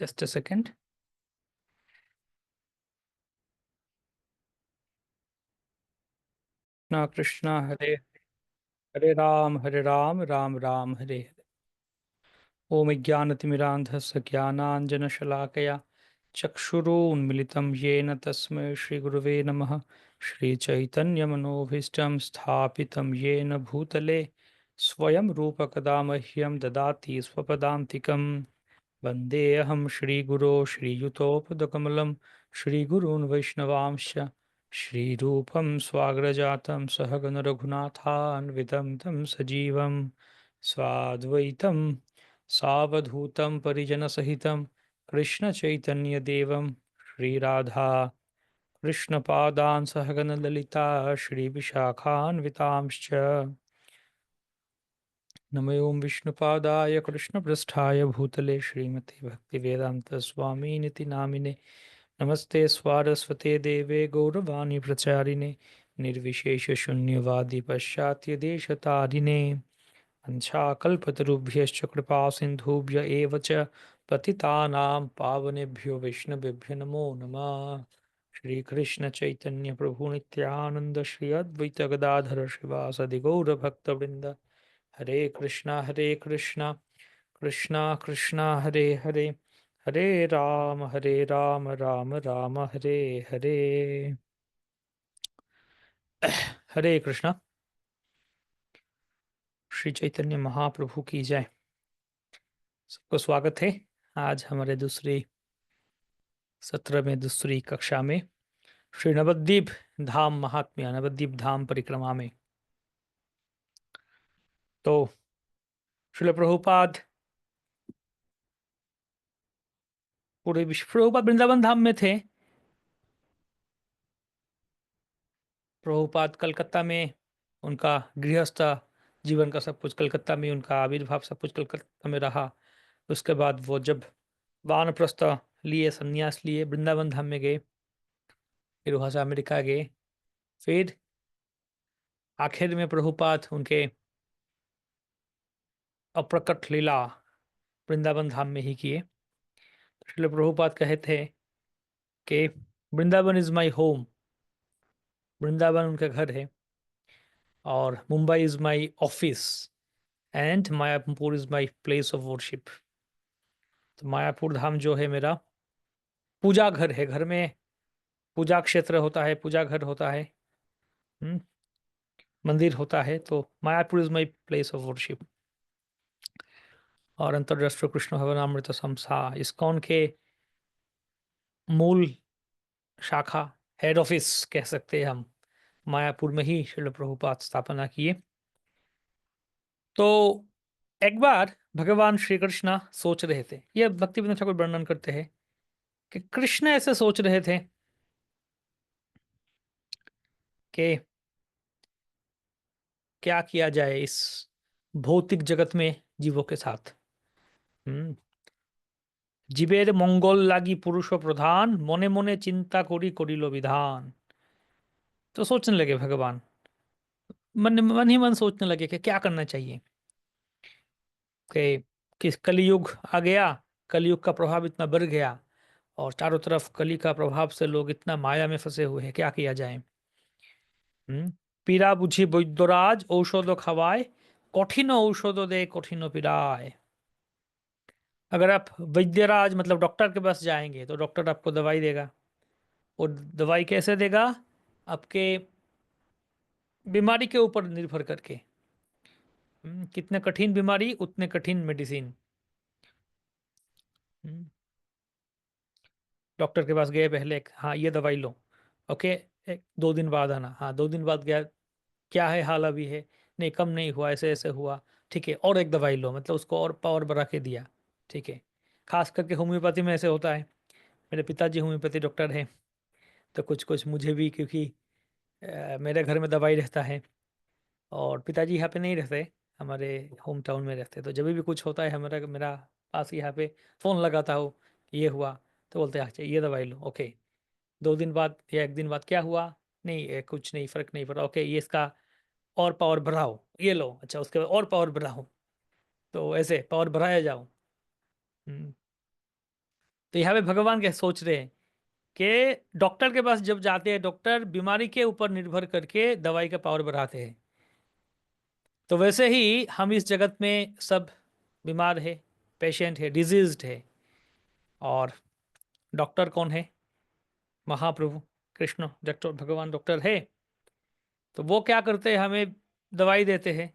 Just a second. Krishna Krishna Hare Hare Ram Ram Ram Hare Hare. ओम ज्ञानतिमिरान्धस्य ज्ञानाञ्जनशलाकया चक्षुरुन्मिलितं येन तस्मै श्रीगुरुवे नमः। श्रीचैतन्यमनोभीष्टं स्थापितं येन भूतले स्वयं रूपकदा मह्यं ददाति स्वपदान्तिकम्। वन्देऽहं श्रीगुरो श्रीयुतोपदकमलं श्रीगुरून् वैष्णवांश्च श्रीरूपं स्वाग्रजातं सहगणरघुनाथान्वितं तं सजीवं स्वाद्वैतं सावधूतं परिजनसहितं कृष्णचैतन्यदेवं श्रीराधा कृष्णपादान् सहगणललिता श्रीविशाखान्वितांश्च नमो ओं विष्णुपादाय कृष्णपृष्ठाय भूतले श्रीमते भक्तिवेदान्तस्वामिनिति नामिने नमस्ते स्वारस्वते देवे गौरवाणी प्रचारिणे निर्विशेषशून्यवादी पाश्चात्यदेशतारिणे वंशाकल्पतरुभ्यश्च कृपा सिन्धुभ्य एव च पतितानां पावनेभ्यो वैष्णवेभ्यो नमो नमः। श्रीकृष्ण चैतन्य प्रभु नित्यानंद श्री अद्वैत गदाधर शिवासदि गौरभक्तवृंद हरे कृष्णा कृष्णा कृष्णा हरे हरे हरे राम राम राम हरे हरे। हरे कृष्णा। श्री चैतन्य महाप्रभु की जय। सबको स्वागत है आज हमारे दूसरी सत्र में दूसरी कक्षा में श्री नवद्वीप धाम महात्म्य नवद्वीप धाम परिक्रमा में। तो श्रील प्रभुपाद पूरे विश्व प्रभुपाद वृंदावन धाम में थे। प्रभुपाद कलकत्ता में उनका गृहस्थ जीवन का सब कुछ कलकत्ता में, उनका आविर्भाव सब कुछ कलकत्ता में रहा। उसके बाद वो जब वानप्रस्थ लिए, संन्यास लिए, वृंदावन धाम में गए, फिर वहाँ से अमेरिका गए, फिर आखिर में प्रभुपाद उनके अप्रकट लीला वृंदावन धाम में ही किए। इसलिए प्रभुपाद कहे थे कि Vrindavan is my home, Vrindavan उनका घर है, और Mumbai is my office and Mayapur is my place of worship. तो मायापुर धाम जो है मेरा पूजा घर है, घर में पूजा क्षेत्र होता है, पूजा घर होता है, मंदिर होता है। तो Mayapur is my place of worship. और अंतरराष्ट्रीय कृष्ण भवनामृत संस्था इस्कॉन के मूल शाखा, हेड ऑफिस कह सकते हैं हम, मायापुर में ही श्रील प्रभुपाद स्थापना किए। तो एक बार भगवान श्री कृष्ण सोच रहे थे, यह भक्ति विनोद ठाकुर वर्णन करते हैं कि कृष्ण ऐसे सोच रहे थे कि क्या किया जाए इस भौतिक जगत में जीवों के साथ। জীবের মঙ্গল লাগি पुरुष प्रधान मने मने चिंता करी करिल विधान। तो सोचने लगे भगवान, मन ही मन सोचने लगे कि क्या करना चाहिए, कि किस कलयुग आ गया, कलयुग का प्रभाव इतना बढ़ गया और चारों तरफ कली का प्रभाव से लोग इतना माया में फंसे हुए हैं, क्या किया जाए। पीड़ा बुझी वैद्यराज औषध खवाए, कठिन औषध दे कठिन पीड़ाए। अगर आप वैद्यराज मतलब डॉक्टर के पास जाएंगे तो डॉक्टर आपको दवाई देगा, और दवाई कैसे देगा, आपके बीमारी के ऊपर निर्भर करके। कितने कठिन बीमारी उतने कठिन मेडिसिन। डॉक्टर के पास गए पहले, हाँ ये दवाई लो, ओके, 2 दिन बाद आना, हाँ 2 दिन बाद गया, क्या है हाल अभी है, नहीं कम नहीं हुआ, ऐसे ऐसे हुआ, ठीक है और एक दवाई लो, मतलब उसको और पावर बढ़ा के दिया, ठीक है। खास करके होम्योपैथी में ऐसे होता है। मेरे पिताजी होम्योपैथी डॉक्टर हैं, तो कुछ कुछ मुझे भी, क्योंकि मेरे घर में दवाई रहता है और पिताजी यहाँ पे नहीं रहते, हमारे होम टाउन में रहते। तो जब भी कुछ होता है हमारा मेरा पास यहाँ पे फ़ोन लगाता हो, ये हुआ, तो बोलते हैं अच्छा ये दवाई लो, ओके। 2 दिन बाद या 1 दिन बाद क्या हुआ, नहीं कुछ नहीं, फ़र्क नहीं पड़ा, ओके ये इसका और पावर बढ़ाओ, ये लो, अच्छा उसके बाद और पावर बढ़ाओ, तो ऐसे पावर बढ़ाया जाओ। तो यहाँ पे भगवान क्या सोच रहे हैं कि डॉक्टर के पास जब जाते हैं, डॉक्टर बीमारी के ऊपर निर्भर करके दवाई का पावर बढ़ाते हैं। तो वैसे ही हम इस जगत में सब बीमार है, पेशेंट है, डिजीज्ड है। और डॉक्टर कौन है? महाप्रभु कृष्ण डॉक्टर, भगवान डॉक्टर है। तो वो क्या करते हैं? हमें दवाई देते हैं।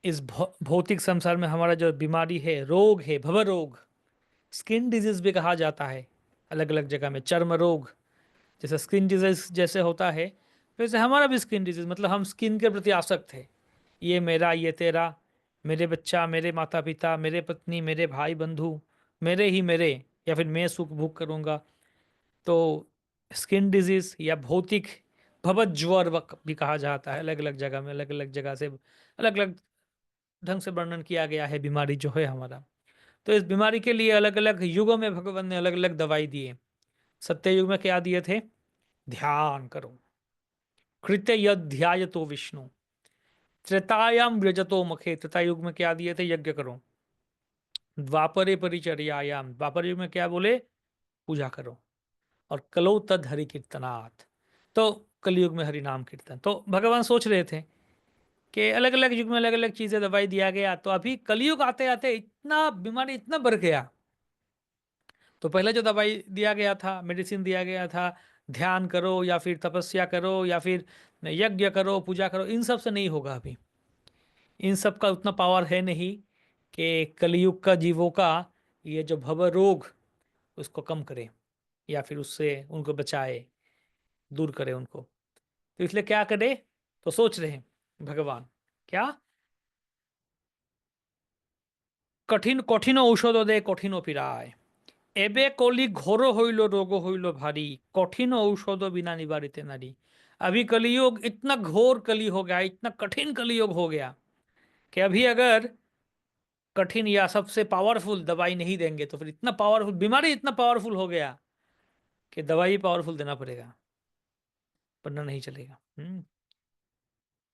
इस भौतिक संसार में हमारा जो बीमारी है, रोग है, भव रोग, स्किन डिजीज भी कहा जाता है अलग अलग जगह में। चर्म रोग, जैसे स्किन डिजीज जैसे होता है, वैसे हमारा भी स्किन डिजीज, मतलब हम स्किन के प्रति आसक्त है। ये मेरा, ये तेरा, मेरे बच्चा, मेरे माता पिता, मेरे पत्नी, मेरे भाई बंधु, मेरे ही मेरे, या फिर मैं सुख भोग करूँगा। तो स्किन डिजीज या भौतिक भवत ज्वर भी कहा जाता है। अलग अलग जगह में, अलग अलग जगह से अलग अलग ढंग से वर्णन किया गया है बीमारी जो है हमारा। तो इस बीमारी के लिए अलग अलग युगों में भगवान ने अलग अलग दवाई दिए। सत्य युग में क्या दिए थे? ध्यान करो, कृत्य यध्याय तो विष्णु, त्रेतायाम व्यजतो मुखे, त्रेता युग में क्या दिए थे? यज्ञ करो। द्वापरे परिचर्यायाम, द्वापर युग में क्या बोले? पूजा करो। और कलो तद हरि कीर्तनाथ, तो कलयुग में हरि नाम कीर्तन। तो भगवान सोच रहे थे कि अलग अलग युग में अलग अलग चीजें दवाई दिया गया, तो अभी कलयुग आते आते इतना बीमारी इतना बढ़ गया। तो पहले जो दवाई दिया गया था, मेडिसिन दिया गया था, ध्यान करो या फिर तपस्या करो या फिर यज्ञ करो, पूजा करो, इन सब से नहीं होगा अभी। इन सब का उतना पावर है नहीं कि कलयुग का जीवों का ये जो भव रोग उसको कम करे या फिर उससे उनको बचाए, दूर करे उनको। तो इसलिए क्या करे? तो सोच रहे हैं भगवान क्या, कठिन कठिन औषध दे कठिन पीड़ाय, एबे कली घोर হইল रोग হইল भारी, कठिन औषध बिना निवारित नारी। अभी कलयुग इतना घोर कली हो गया, इतना कठिन कलयुग हो गया कि अभी अगर कठिन या सबसे पावरफुल दवाई नहीं देंगे तो फिर इतना पावरफुल बीमारी, इतना पावरफुल हो गया कि दवाई पावरफुल देना पड़ेगा, वरना नहीं चलेगा।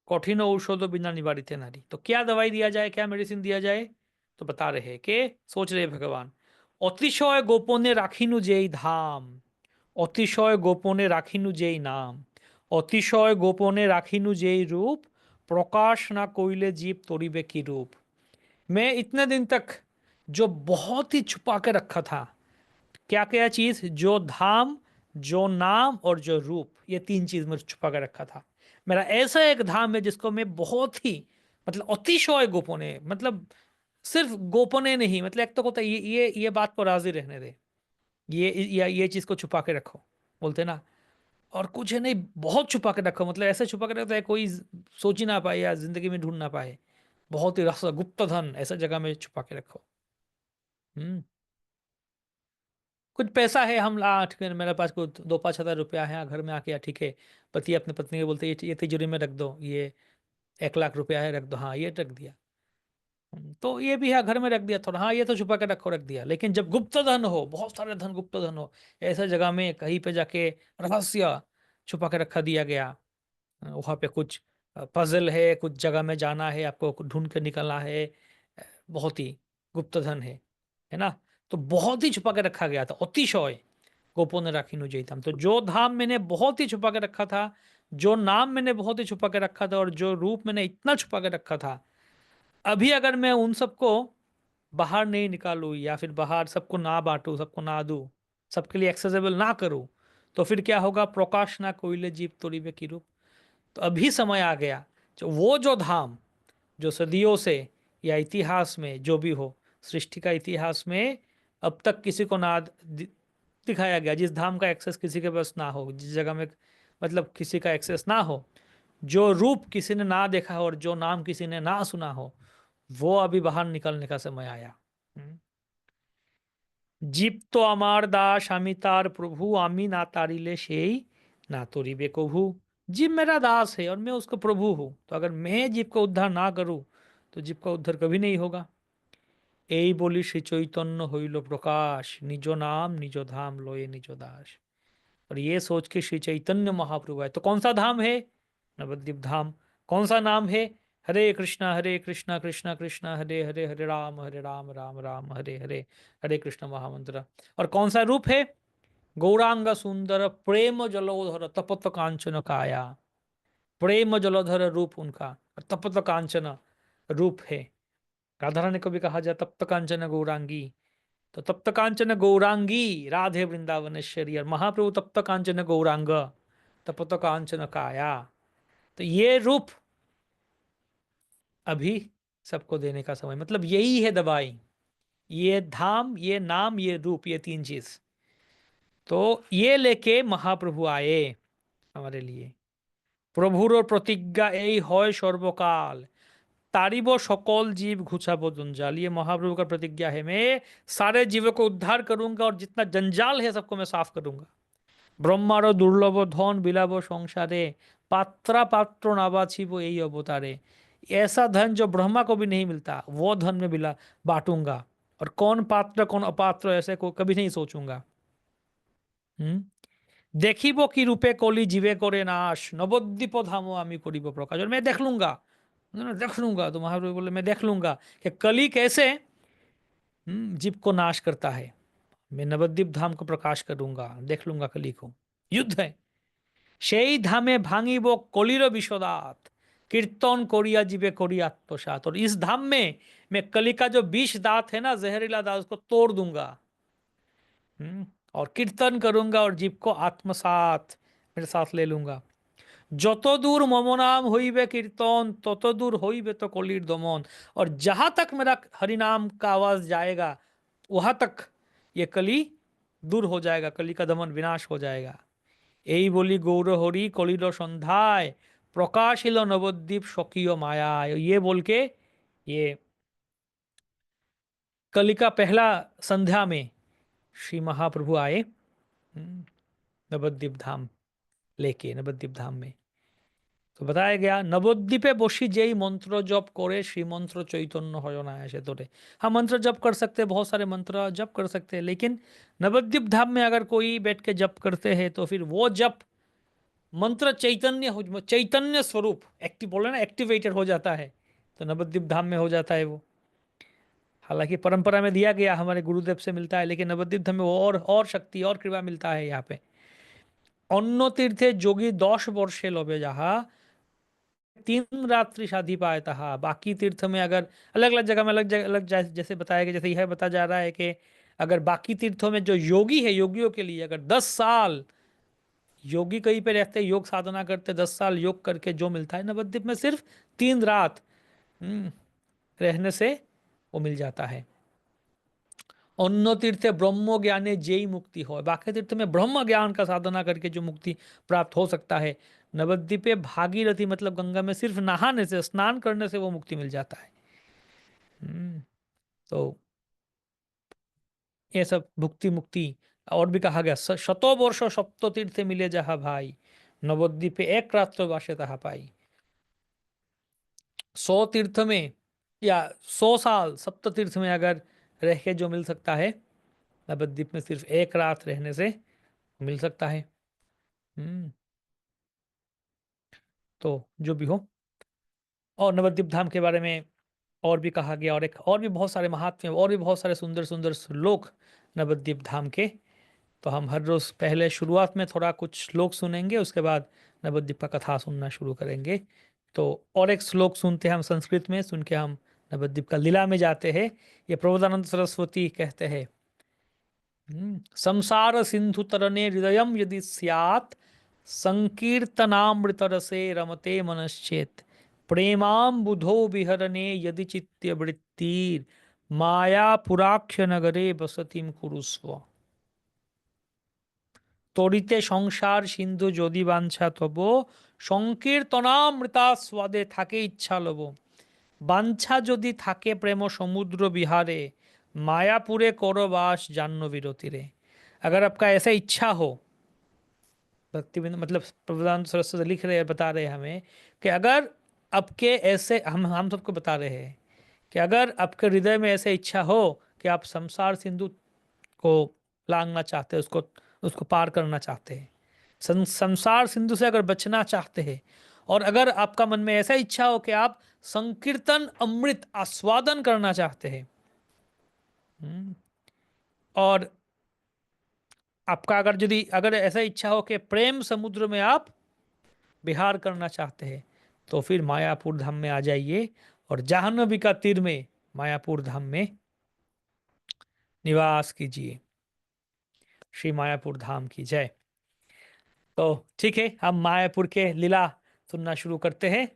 कठिन औषध बिना निवारित नारी। तो क्या दवाई दिया जाए, क्या मेडिसिन दिया जाए? तो बता रहे कि सोच रहे भगवान, अतिशय गोपने राखिनु जेई धाम, अतिशय गोपने राखिनु जेई नाम, अतिशय गोपने राखिनु जेई रूप, प्रकाश ना कोइले जीव तोड़िबे की रूप। मैं इतने दिन तक जो बहुत ही छुपा के रखा था, क्या क्या चीज? जो धाम, जो नाम और जो रूप, ये तीन चीज मैं छुपा के रखा था। मेरा ऐसा एक धाम है जिसको मैं बहुत ही, मतलब अतिशय गोपने, मतलब सिर्फ गोपने नहीं, मतलब एक तो होता है ये बात को राजी रहने दे, ये चीज को छुपा के रखो, बोलते ना। और कुछ है नहीं, बहुत छुपा के रखो, मतलब ऐसे छुपा के रखता है कोई सोच ही ना पाए या जिंदगी में ढूंढ ना पाए। बहुत ही रहस्य, गुप्त धन ऐसा जगह में छुपा के रखो। हम्म कुछ पैसा है, हम ठीक है, मेरे पास कुछ 2-5 हज़ार रुपया है घर में आके, या ठीक है, पति अपने पत्नी को बोलते ये तिजोरी में रख दो, ये 1 लाख रुपया है, रख दो। हाँ, ये रख दिया। तो ये भी है, घर में रख दिया थोड़ा, हाँ ये तो छुपा के रखो, रख दिया। लेकिन जब गुप्त धन हो, बहुत सारे धन, गुप्त धन हो, ऐसे जगह में कहीं पे जाके रहस्य छुपा के रखा दिया गया, वहाँ पे कुछ पजल है, कुछ जगह में जाना है, आपको ढूंढ के निकलना है, बहुत ही गुप्त धन है ना। तो बहुत ही छुपा के रखा गया था, अतिशय गोपो ने राखी नुजैतम। तो जो धाम मैंने बहुत ही छुपा के रखा था, जो नाम मैंने बहुत ही छुपा के रखा था, और जो रूप मैंने इतना छुपा के रखा था, अभी अगर मैं उन सबको बाहर नहीं निकालूं या फिर बाहर सबको ना बांटूं, सबको ना दूं, सबके लिए एक्सेसिबल ना करूं, तो फिर क्या होगा? प्रकाश ना कोयले जीव तोड़िबे की रूप। तो अभी समय आ गया, जो धाम जो सदियों से या इतिहास में जो भी हो, सृष्टि का इतिहास में अब तक किसी को ना दिखाया गया, जिस धाम का एक्सेस किसी के पास ना हो, जिस जगह में मतलब किसी का एक्सेस ना हो, जो रूप किसी ने ना देखा हो और जो नाम किसी ने ना सुना हो, वो अभी बाहर निकलने का समय आया। জীব তো আমার দাস আমি তার प्रभु, आमी ना तारिले शेई ना तोरिबे कभू। जीव मेरा दास है और मैं उसका प्रभु हूं, तो अगर मैं जीव का उद्धार ना करूं तो जीव का उद्धार कभी नहीं होगा। এই বলি শ্রী চৈতন্য হইল প্রকাশ, নিজ नाम निज धाम लोए निज दास। और ये सोच के श्री चैतन्य महाप्रभु है। तो कौन सा धाम है? नवद्वीप धाम। कौन सा नाम है? हरे कृष्णा कृष्णा कृष्णा हरे हरे, हरे राम राम राम हरे हरे, हरे कृष्ण महामंत्र। और कौन सा रूप है? गौरांग सुंदर प्रेम जलोधर तपत कांचन काया। प्रेम जलोधर रूप उनका, तपत कांचन रूप है। राधा रानी को भी कहा जाए तप्त कांचन गौरांगी। तो तप्त कांचन गौरांगी राधे वृंदावनेश्वरी, और महाप्रभु तप्त कांचन गौरांग तपत कांचन काया। तो ये रूप अभी सबको देने का समय, मतलब यही है दवाई। ये धाम, ये नाम, ये रूप, ये तीन चीज। तो ये लेके महाप्रभु आए हमारे लिए। প্রভুর প্রতিজ্ঞা এই হয় সর্বকাল, तारिब सकल जीव घुसाबो जंजाल। ये महाप्रभु का प्रतिज्ञा है, मैं सारे जीवों को उद्धार करूंगा और जितना जंजाल है सबको मैं साफ करूंगा। ब्रह्मारो दुर्लभ धन बिलाबो संसारे, पात्रा पात्र ना बाछिबो यही अवतारे। ऐसा धन जो ब्रह्मा को भी नहीं मिलता, वो धन में बिला बांटूंगा। और कौन पात्र कौन अपात्र ऐसे को कभी नहीं सोचूंगा। हम्म। देखिब कि रूपे कली जीवे करे नाश, नवद्वीप धामो आमी करिब प्रकाश। और मैं देख लूंगा। तो महाप्रभु बोले मैं देख लूंगा कि कली कैसे जीव को नाश करता है। मैं नवद्वीप धाम को प्रकाश करूंगा, देख लूंगा कली को। युद्ध है। সেই ধামে ভাঙিব কলির বিষদাত, कीर्तन कोरिया जीवे कोरी आत्मसात। और इस धाम में मैं कली का जो विष दांत है ना, जहरीला दांत, उसको तोड़ दूंगा। और कीर्तन करूंगा और जीव को आत्मसात मेरे साथ ले लूंगा। যত दूर मम नाम होइबे कीर्तन, तत दूर होइबे तो कलिर दमन। और जहां तक मेरा हरिनाम का आवाज जाएगा, वहां तक ये कली दूर हो जाएगा, कली का दमन विनाश हो जाएगा। এই বলি गौर हरि कलिर সন্ধ্যায়, प्रकाशिल नवद्वीप स्वकीय माया। ये बोल के ये कली का पहला संध्या में श्री महाप्रभु आए नवद्वीप धाम लेके, नवद्वीप धाम में। तो बताया गया नवद्वीपे बसी जेई मंत्र जप करे, श्री मंत्र चैतन्य হয় না ऐसे तोरे। हाँ, मंत्र जप कर सकते हैं, बहुत सारे मंत्र जप कर सकते हैं, लेकिन नवद्वीप धाम में अगर कोई बैठ के जप करते हैं तो फिर वो जप मंत्र चैतन्य स्वरूप एक्टिव, बोले ना, एक्टिवेटेड हो जाता है। तो नवद्वीप धाम में हो जाता है वो। हालांकि परंपरा में दिया गया हमारे गुरुदेव से मिलता है, लेकिन नवद्वीप धाम में वो और शक्ति और कृपा मिलता है यहाँ पे। অন্য तीर्थे जोगी 10 वर्षे लबे যাহা, 3 रात्रि शादी पाए तहा। बाकी तीर्थ में अगर अलग अलग जगह में अलग जैसे बताया गया, जैसे यह बता जा रहा है कि अगर बाकी तीर्थों में जो योगी है, योगियों के लिए अगर 10 साल योगी कहीं पे रहते, योग साधना करते, 10 साल योग करके जो मिलता है, नवद्वीप में सिर्फ 3 रात रहने से वो मिल जाता है। अन्य तीर्थे ब्रह्म ज्ञाने जेई मुक्ति हो, बाकी तीर्थ में ब्रह्म ज्ञान का साधना करके जो मुक्ति प्राप्त हो सकता है, नवद्वीपे भागीरथी मतलब गंगा में सिर्फ नहाने से, स्नान करने से वो मुक्ति मिल जाता है। तो ये सब भुक्ति मुक्ति। और भी कहा गया शतो वर्ष सप्त तीर्थे मिले जहा भाई, नवद्वीपे एक रात्र वासे तहा पाई। 100 तीर्थ में या 100 साल सप्त तीर्थ में अगर रह के जो मिल सकता है, नवद्वीप में सिर्फ एक रात रहने से मिल सकता है। हम्म। तो जो भी हो, और नवद्वीप धाम के बारे में और भी कहा गया, और एक और भी बहुत सारे महात्म्य और भी बहुत सारे सुंदर सुंदर श्लोक नवद्वीप धाम के। तो हम हर रोज पहले शुरुआत में थोड़ा कुछ श्लोक सुनेंगे, उसके बाद नवद्वीप का कथा सुनना शुरू करेंगे। तो और एक श्लोक सुनते हैं हम संस्कृत में, सुन के हम नवद्वीप का लीला में जाते हैं। ये प्रबोधानंद सरस्वती कहते हैं, संसार सिंधु तरने हृदय यदि स्यात्, संकीर्तनामृत रसे रमते मनश्चेत, प्रेमाम बुधो विहरणे यदि चित्त वृत्तिर, माया पुराक्ष नगरे बसतिम कुरुस्व। তরিতে সংসার সিন্ধু যদি বাঞ্ছা তব, সংকীর্তনামৃতা স্বাদে থাকে इच्छा লব। বাঞ্ছা যদি থাকে प्रेम समुद्र विहारे, मायापुरे करो वास जाह्नवी तीरे। अगर आपका ऐसा इच्छा हो, भक्ति मतलब प्रभुदान सरस्वती लिख रहे हैं, बता रहे हैं हमें कि अगर आपके ऐसे, हम सबको बता रहे हैं कि अगर आपके हृदय में ऐसे इच्छा हो कि आप संसार सिंधु को लांघना चाहते हैं, उसको उसको पार करना चाहते हैं, संसार सिंधु से अगर बचना चाहते हैं, और अगर आपका मन में ऐसा इच्छा हो कि आप संकीर्तन अमृत आस्वादन करना चाहते हैं। हम्म, और आपका अगर ऐसा इच्छा हो कि प्रेम समुद्र में आप विहार करना चाहते हैं, तो फिर मायापुर धाम में आ जाइए और जाह्नवी का तीर में मायापुर धाम में निवास कीजिए। श्री मायापुर धाम की जय। तो ठीक है, हम मायापुर के लीला सुनना शुरू करते हैं।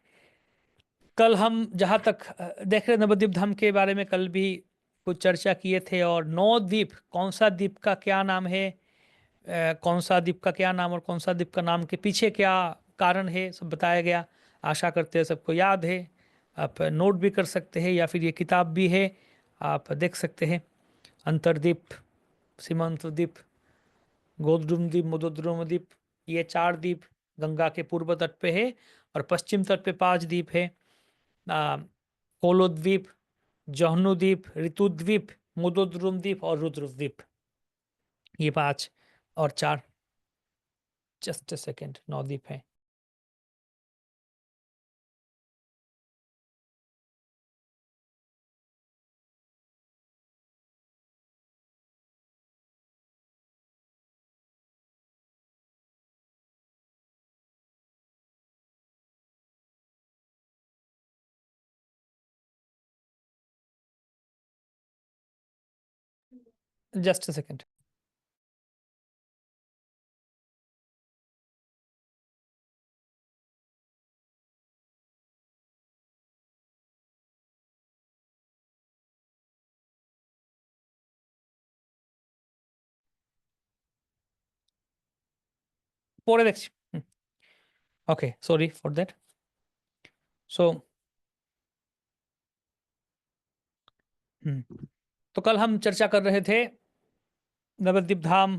कल हम जहाँ तक देख रहे नवद्वीप धाम के बारे में कल भी कुछ चर्चा किए थे, और नौ द्वीप, कौन सा द्वीप का क्या नाम है, कौन सा द्वीप का क्या नाम और कौन सा द्वीप का नाम के पीछे क्या कारण है, सब बताया गया। आशा करते हैं सबको याद है। आप नोट भी कर सकते हैं या फिर ये किताब भी है, आप देख सकते हैं। अंतर्द्वीप, सीमांत द्वीप, गोद्रुम द्वीप, मोदोद्रुम द्वीप, ये 4 द्वीप गंगा के पूर्व तट पे है, और पश्चिम तट पे 5 द्वीप है। कोलोद्वीप, जौहनुद्वीप, ऋतुद्वीप, मोदोद्रुम द्वीप और रुद्रद्वीप, ये 5 और 4, जस्ट सेकेंड, 9 द्वीप है। Just second. পরে দেখছি। ওকে, সরি ফর দ্যাট। सो तो कल हम चर्चा कर रहे थे नवद्वीप धाम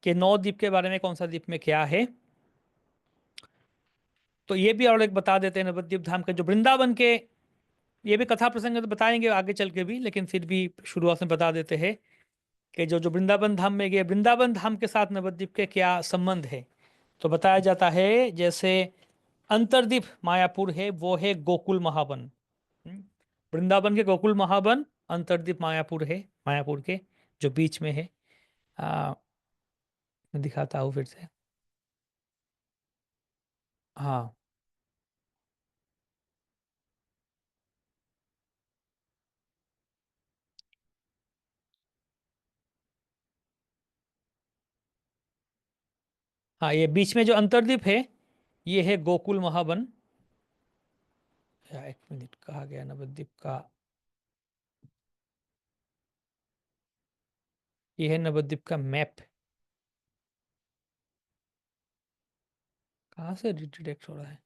के 9 द्वीप के बारे में, कौन सा द्वीप में क्या है। तो ये भी और एक बता देते हैं, नवद्वीप धाम के जो वृंदावन के, ये भी कथा प्रसंग तो बताएंगे आगे चल के भी, लेकिन फिर भी शुरुआत में बता देते हैं कि जो जो वृंदावन धाम में गए, वृंदावन धाम के साथ नवद्वीप के क्या संबंध है। तो बताया जाता है जैसे अंतर्द्वीप मायापुर है, वो है गोकुल महावन। वृंदावन के गोकुल महावन, अंतर्द्वीप मायापुर है, मायापुर के जो बीच में है। मैं दिखाता हूँ फिर से। हाँ, हाँ, ये बीच में जो अंतर्द्वीप है, ये है गोकुल महावन। या एक मिनट, कहा गया नवद्वीप का, ये है नवद्वीप का मैप। कहाँ से रिडायरेक्ट हो रहा है,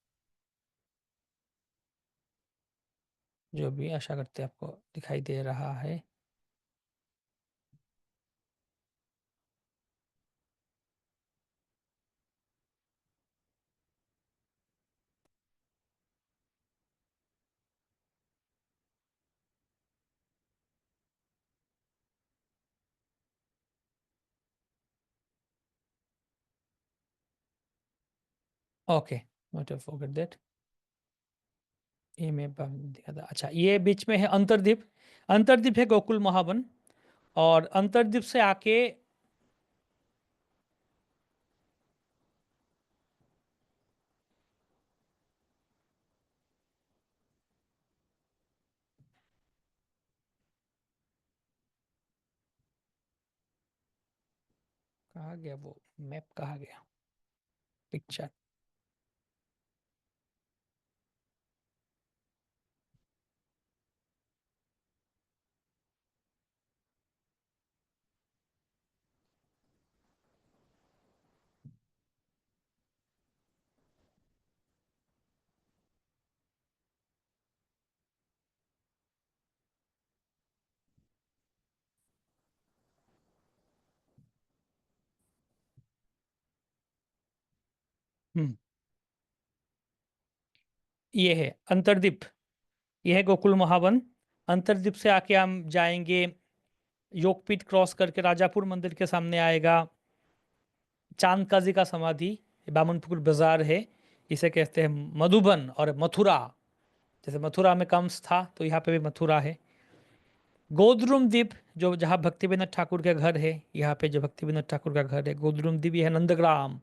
जो भी, आशा करते हैं आपको दिखाई दे रहा है। Okay, not forget that. ये मैं दिखा था। अच्छा, ये बीच में है अंतर्द्वीप। अंतर्द्वीप है गोकुल महावन, और अंतर्द्वीप से आके कहा गया, वो मैप कहा गया, पिक्चर। हम्म, ये है अंतर्द्वीप, ये है गोकुल महावन। अंतर्द्वीप से आके हम जाएंगे, योगपीठ क्रॉस करके राजापुर मंदिर के सामने आएगा चांद काजी का समाधि, बामनपुर बाजार है, इसे कहते हैं मधुबन और मथुरा। जैसे मथुरा में कंस था, तो यहाँ पे भी मथुरा है। गोद्रुम द्वीप, जो जहाँ भक्ति विनोद ठाकुर के घर है, यहाँ पे जो भक्ति विनोद ठाकुर का घर है गोद्रुम द्वीप, ये है नंदग्राम।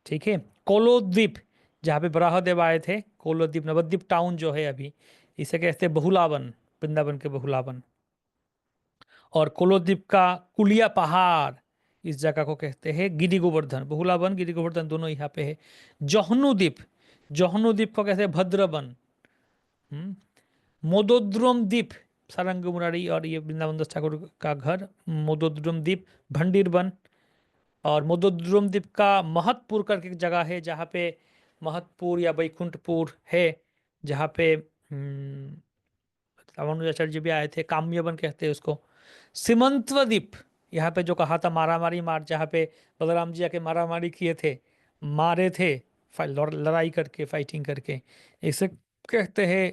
ठीक है। कोलोद्वीप, जहाँ पे बराहदेव आए थे, कोलोद्वीप नवद्वीप टाउन जो है अभी, इसे कहते हैं बहुलावन, वृंदावन के बहुलावन। और कोलोद्वीप का कुलिया पहाड़, इस जगह को कहते हैं गिरि गोवर्धन। बहुलावन गिरि गोवर्धन दोनों यहाँ पे है। जोहनु द्वीप, जोहनु द्वीप को कहते हैं भद्रवन। हम्म। मोदोद्रम द्वीप, सारंग मुरारी और ये वृंदावन दास ठाकुर का घर, मोदोद्रम द्वीप भंडीरवन। और मोदोद्रम द्वीप का महतपुर करके एक जगह है, जहाँ पे महतपुर या बैकुंठपुर है, जहाँ पे रामानुजाचार्य जी भी आए थे, काम्यवन कहते हैं उसको। सीमंतव द्वीप, यहाँ पे जो कहा था मारामारी मार, जहाँ पे बलराम जी आके मारामारी किए थे, मारे थे, लड़ाई करके, फाइटिंग करके, इसे कहते हैं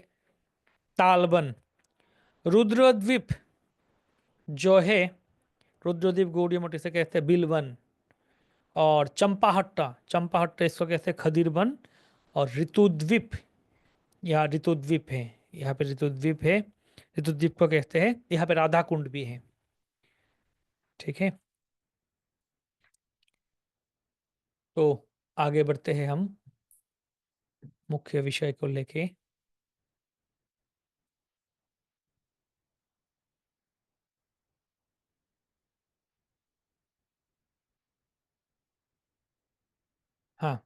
तालबन। रुद्रद्वीप जो है, रुद्रद्वीप गौड़ी मठ इसे कहते हैं बिलवन। और चंपाहट्टा, चंपाहट्टा इसको कहते हैं खदीरवन। और ऋतुद्वीप, यहाँ ऋतुद्वीप है, यहाँ पे ऋतुद्वीप है, ऋतुद्वीप को कहते हैं, यहाँ पे राधा कुंड भी है। ठीक है। तो आगे बढ़ते हैं हम मुख्य विषय को लेके। हाँ,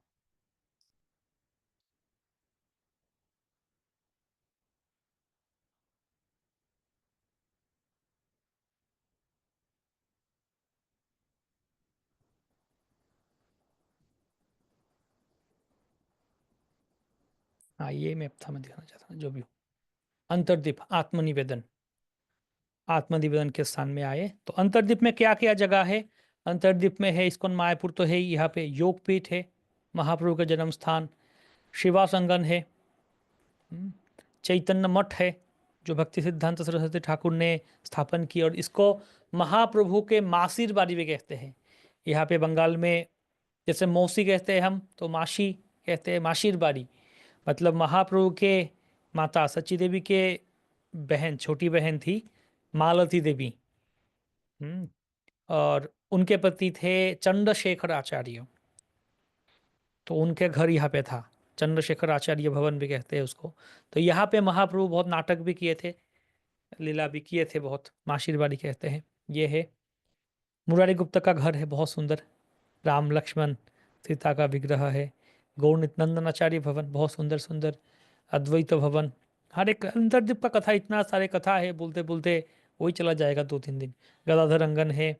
हाँ, ये मैं था मैं दिखाना चाहता हूँ जो भी हो। अंतर्दीप आत्मनिवेदन, आत्मनिवेदन के स्थान में आए। तो अंतर्दीप में क्या क्या जगह है? अंतर्दीप में है इस्कॉन मायापुर तो है ही, यहाँ पे योगपीठ है, महाप्रभु का जन्म स्थान। शिवा संगन है। हम्म, चैतन्य मठ है, जो भक्ति सिद्धांत सरस्वती ठाकुर ने स्थापन की, और इसको महाप्रभु के मासिर बारी भी कहते हैं। यहाँ पे बंगाल में जैसे मौसी कहते हैं हम, तो मासी कहते हैं मासिर बारी। मतलब महाप्रभु के माता सची देवी के बहन, छोटी बहन थी मालती देवी। हम्म, और उनके पति थे चंद्रशेखर आचार्य, तो उनके घर यहाँ पे था। चंद्रशेखर आचार्य भवन भी कहते हैं उसको। तो यहाँ पे महाप्रभु बहुत नाटक भी किए थे, लीला भी किए थे बहुत, माशीरवाड़ी कहते हैं। ये है मुरारी गुप्ता का घर है, बहुत सुंदर, राम लक्ष्मण सीता का विग्रह है। गौर नित्यानंदनाचार्य भवन, बहुत सुंदर सुंदर, अद्वैत भवन। हर एक अंतर्दीप का कथा, इतना सारे कथा है, बोलते बोलते वही चला जाएगा 2-3 दिन। गदाधर अंगन है,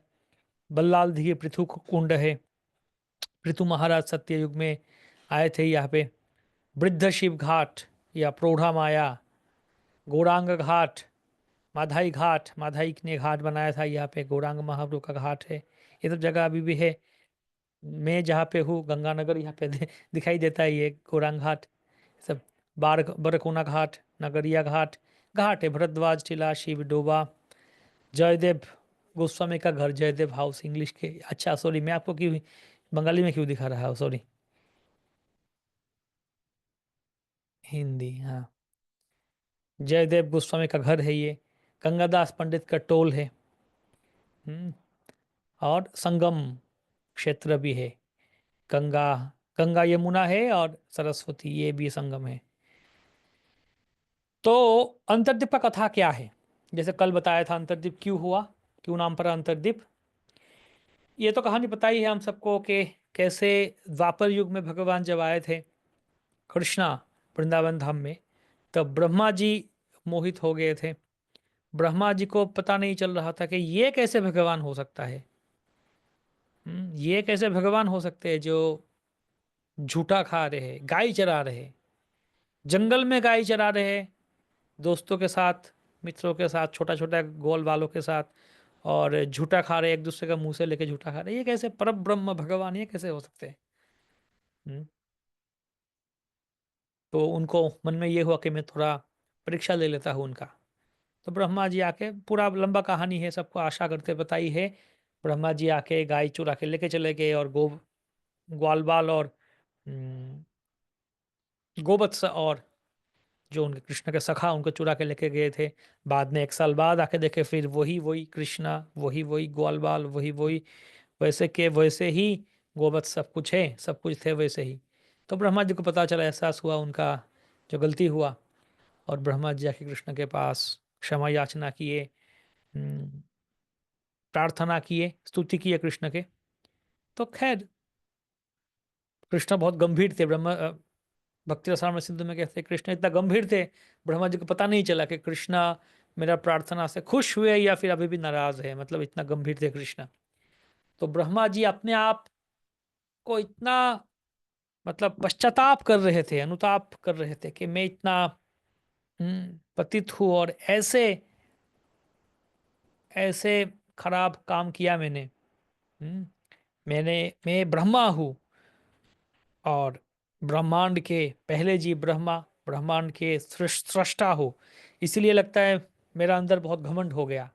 बल्लाल धी पृथु कुंड है, पृथु महाराज सत्य युग में आए थे यहाँ पे। वृद्ध शिव घाट या प्रौढ़ा माया, गौरांग घाट, माधाई घाट, माधाई ने घाट बनाया था यहाँ पे, गौरांग महाप्रभु का घाट है। ये सब जगह अभी भी है। मैं जहाँ पे हूँ गंगानगर, यहाँ पे दिखाई देता है ये गौरांग घाट। सब बार बरकोना घाट, नगरिया घाट, घाट है, भरद्वाज टीला, शिव डोबा, जयदेव गोस्वामी का घर, जयदेव हाउस इंग्लिश के। अच्छा सॉरी, मैं आपको क्यों बंगाली में क्यों दिखा रहा हूँ, सॉरी, हिंदी, हाँ। जयदेव गोस्वामी का घर है ये। गंगादास पंडित का टोल है। हम्म, और संगम क्षेत्र भी है। गंगा, गंगा यमुना है, और सरस्वती, ये भी संगम है। तो अंतर्दीप का कथा क्या है? जैसे कल बताया था अंतर्दीप क्यों हुआ, क्यों नाम पड़ा अंतर्दीप। ये तो कहानी पता ही है हम सबको कि कैसे द्वापर युग में भगवान जब आए थे कृष्णा वृंदावन धाम में, तब ब्रह्मा जी मोहित हो गए थे। ब्रह्मा जी को पता नहीं चल रहा था कि ये कैसे भगवान हो सकता है। ये कैसे भगवान हो सकते हैं जो झूठा खा रहे, गाय चरा रहे, जंगल में गाय चरा रहे, दोस्तों के साथ, मित्रों के साथ, छोटा छोटा गोल बालों के साथ, और झूठा खा रहे, एक दूसरे का मुंह से लेके झूठा खा रहे, ये कैसे परम ब्रह्म भगवान, ये कैसे हो सकते हैं? हम्म, तो उनको मन में ये हुआ कि मैं थोड़ा परीक्षा ले लेता हूँ उनका। तो ब्रह्मा जी आके, पूरा लंबा कहानी है, सबको आशा करते बताई है। ब्रह्मा जी आके गाय चुरा के लेके चले गए, और ग्वाल बाल और गोवत्स और जो उनके कृष्ण के सखा उनको चुरा के लेके गए थे। बाद में 1 साल बाद आके देखे, फिर वही वही कृष्णा, वही वही ग्वाल बाल, वही वही वैसे के वैसे ही गोवत्स, सब कुछ है, सब कुछ थे वैसे ही। तो ब्रह्मा जी को पता चला, एहसास हुआ उनका जो गलती हुआ, और ब्रह्मा जी जाके कृष्ण के पास क्षमा याचना किए, प्रार्थना किए, स्तुति किए कृष्ण के। तो खैर कृष्ण बहुत गंभीर थे। भक्ति रसायन सिंधु में कहते हैं कृष्ण इतना गंभीर थे, ब्रह्मा जी को पता नहीं चला कि कृष्ण मेरा प्रार्थना से खुश हुए या फिर अभी भी नाराज है, मतलब इतना गंभीर थे कृष्ण। तो ब्रह्मा जी अपने आप को इतना, मतलब पश्चाताप कर रहे थे, अनुताप कर रहे थे कि मैं इतना पतित हूँ, और ऐसे ऐसे खराब काम किया मैंने। हम्म, मैं ब्रह्मा हूँ, और ब्रह्मांड के पहले जीव ब्रह्मा, ब्रह्मांड के सृष्टा हो, इसलिए लगता है मेरा अंदर बहुत घमंड हो गया,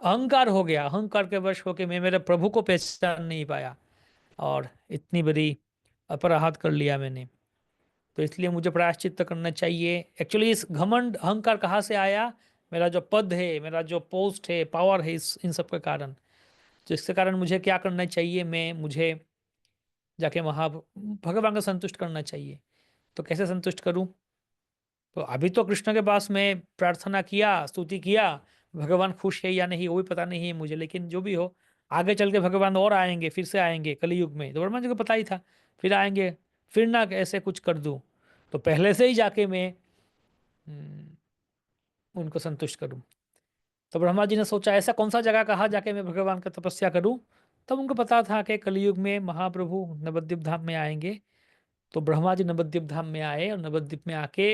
अहंकार हो गया, अहंकार के वश होकर मैं मेरे प्रभु को पहचान नहीं पाया, और इतनी बड़ी अपराध कर लिया मैंने। तो इसलिए मुझे प्रायश्चित करना चाहिए। एक्चुअली इस घमंड अहंकार कहाँ से आया? मेरा जो पद है, मेरा जो पोस्ट है, पावर है, इस इन सब के कारण। तो इसके कारण मुझे क्या करना चाहिए? मुझे जाके भगवान को संतुष्ट करना चाहिए। तो कैसे संतुष्ट करूं? तो अभी तो कृष्ण के पास मैं प्रार्थना किया, स्तुति किया, भगवान खुश है या नहीं वो भी पता नहीं है मुझे, लेकिन जो भी हो, आगे चल के भगवान और आएंगे, फिर से आएंगे कलयुग में, तो ब्रह्मा जी को पता ही था फिर आएंगे, फिर ना ऐसे कुछ कर दूं। तो पहले से ही जाके मैं उनको संतुष्ट करूं। तो ब्रह्मा जी ने सोचा ऐसा कौन सा जगह कहा जाके मैं भगवान का तपस्या करूं। तब उनको पता था कि कलयुग में महाप्रभु नवद्वीप धाम में आएंगे। तो ब्रह्मा जी नवद्वीप धाम में आए, और नवद्वीप में आके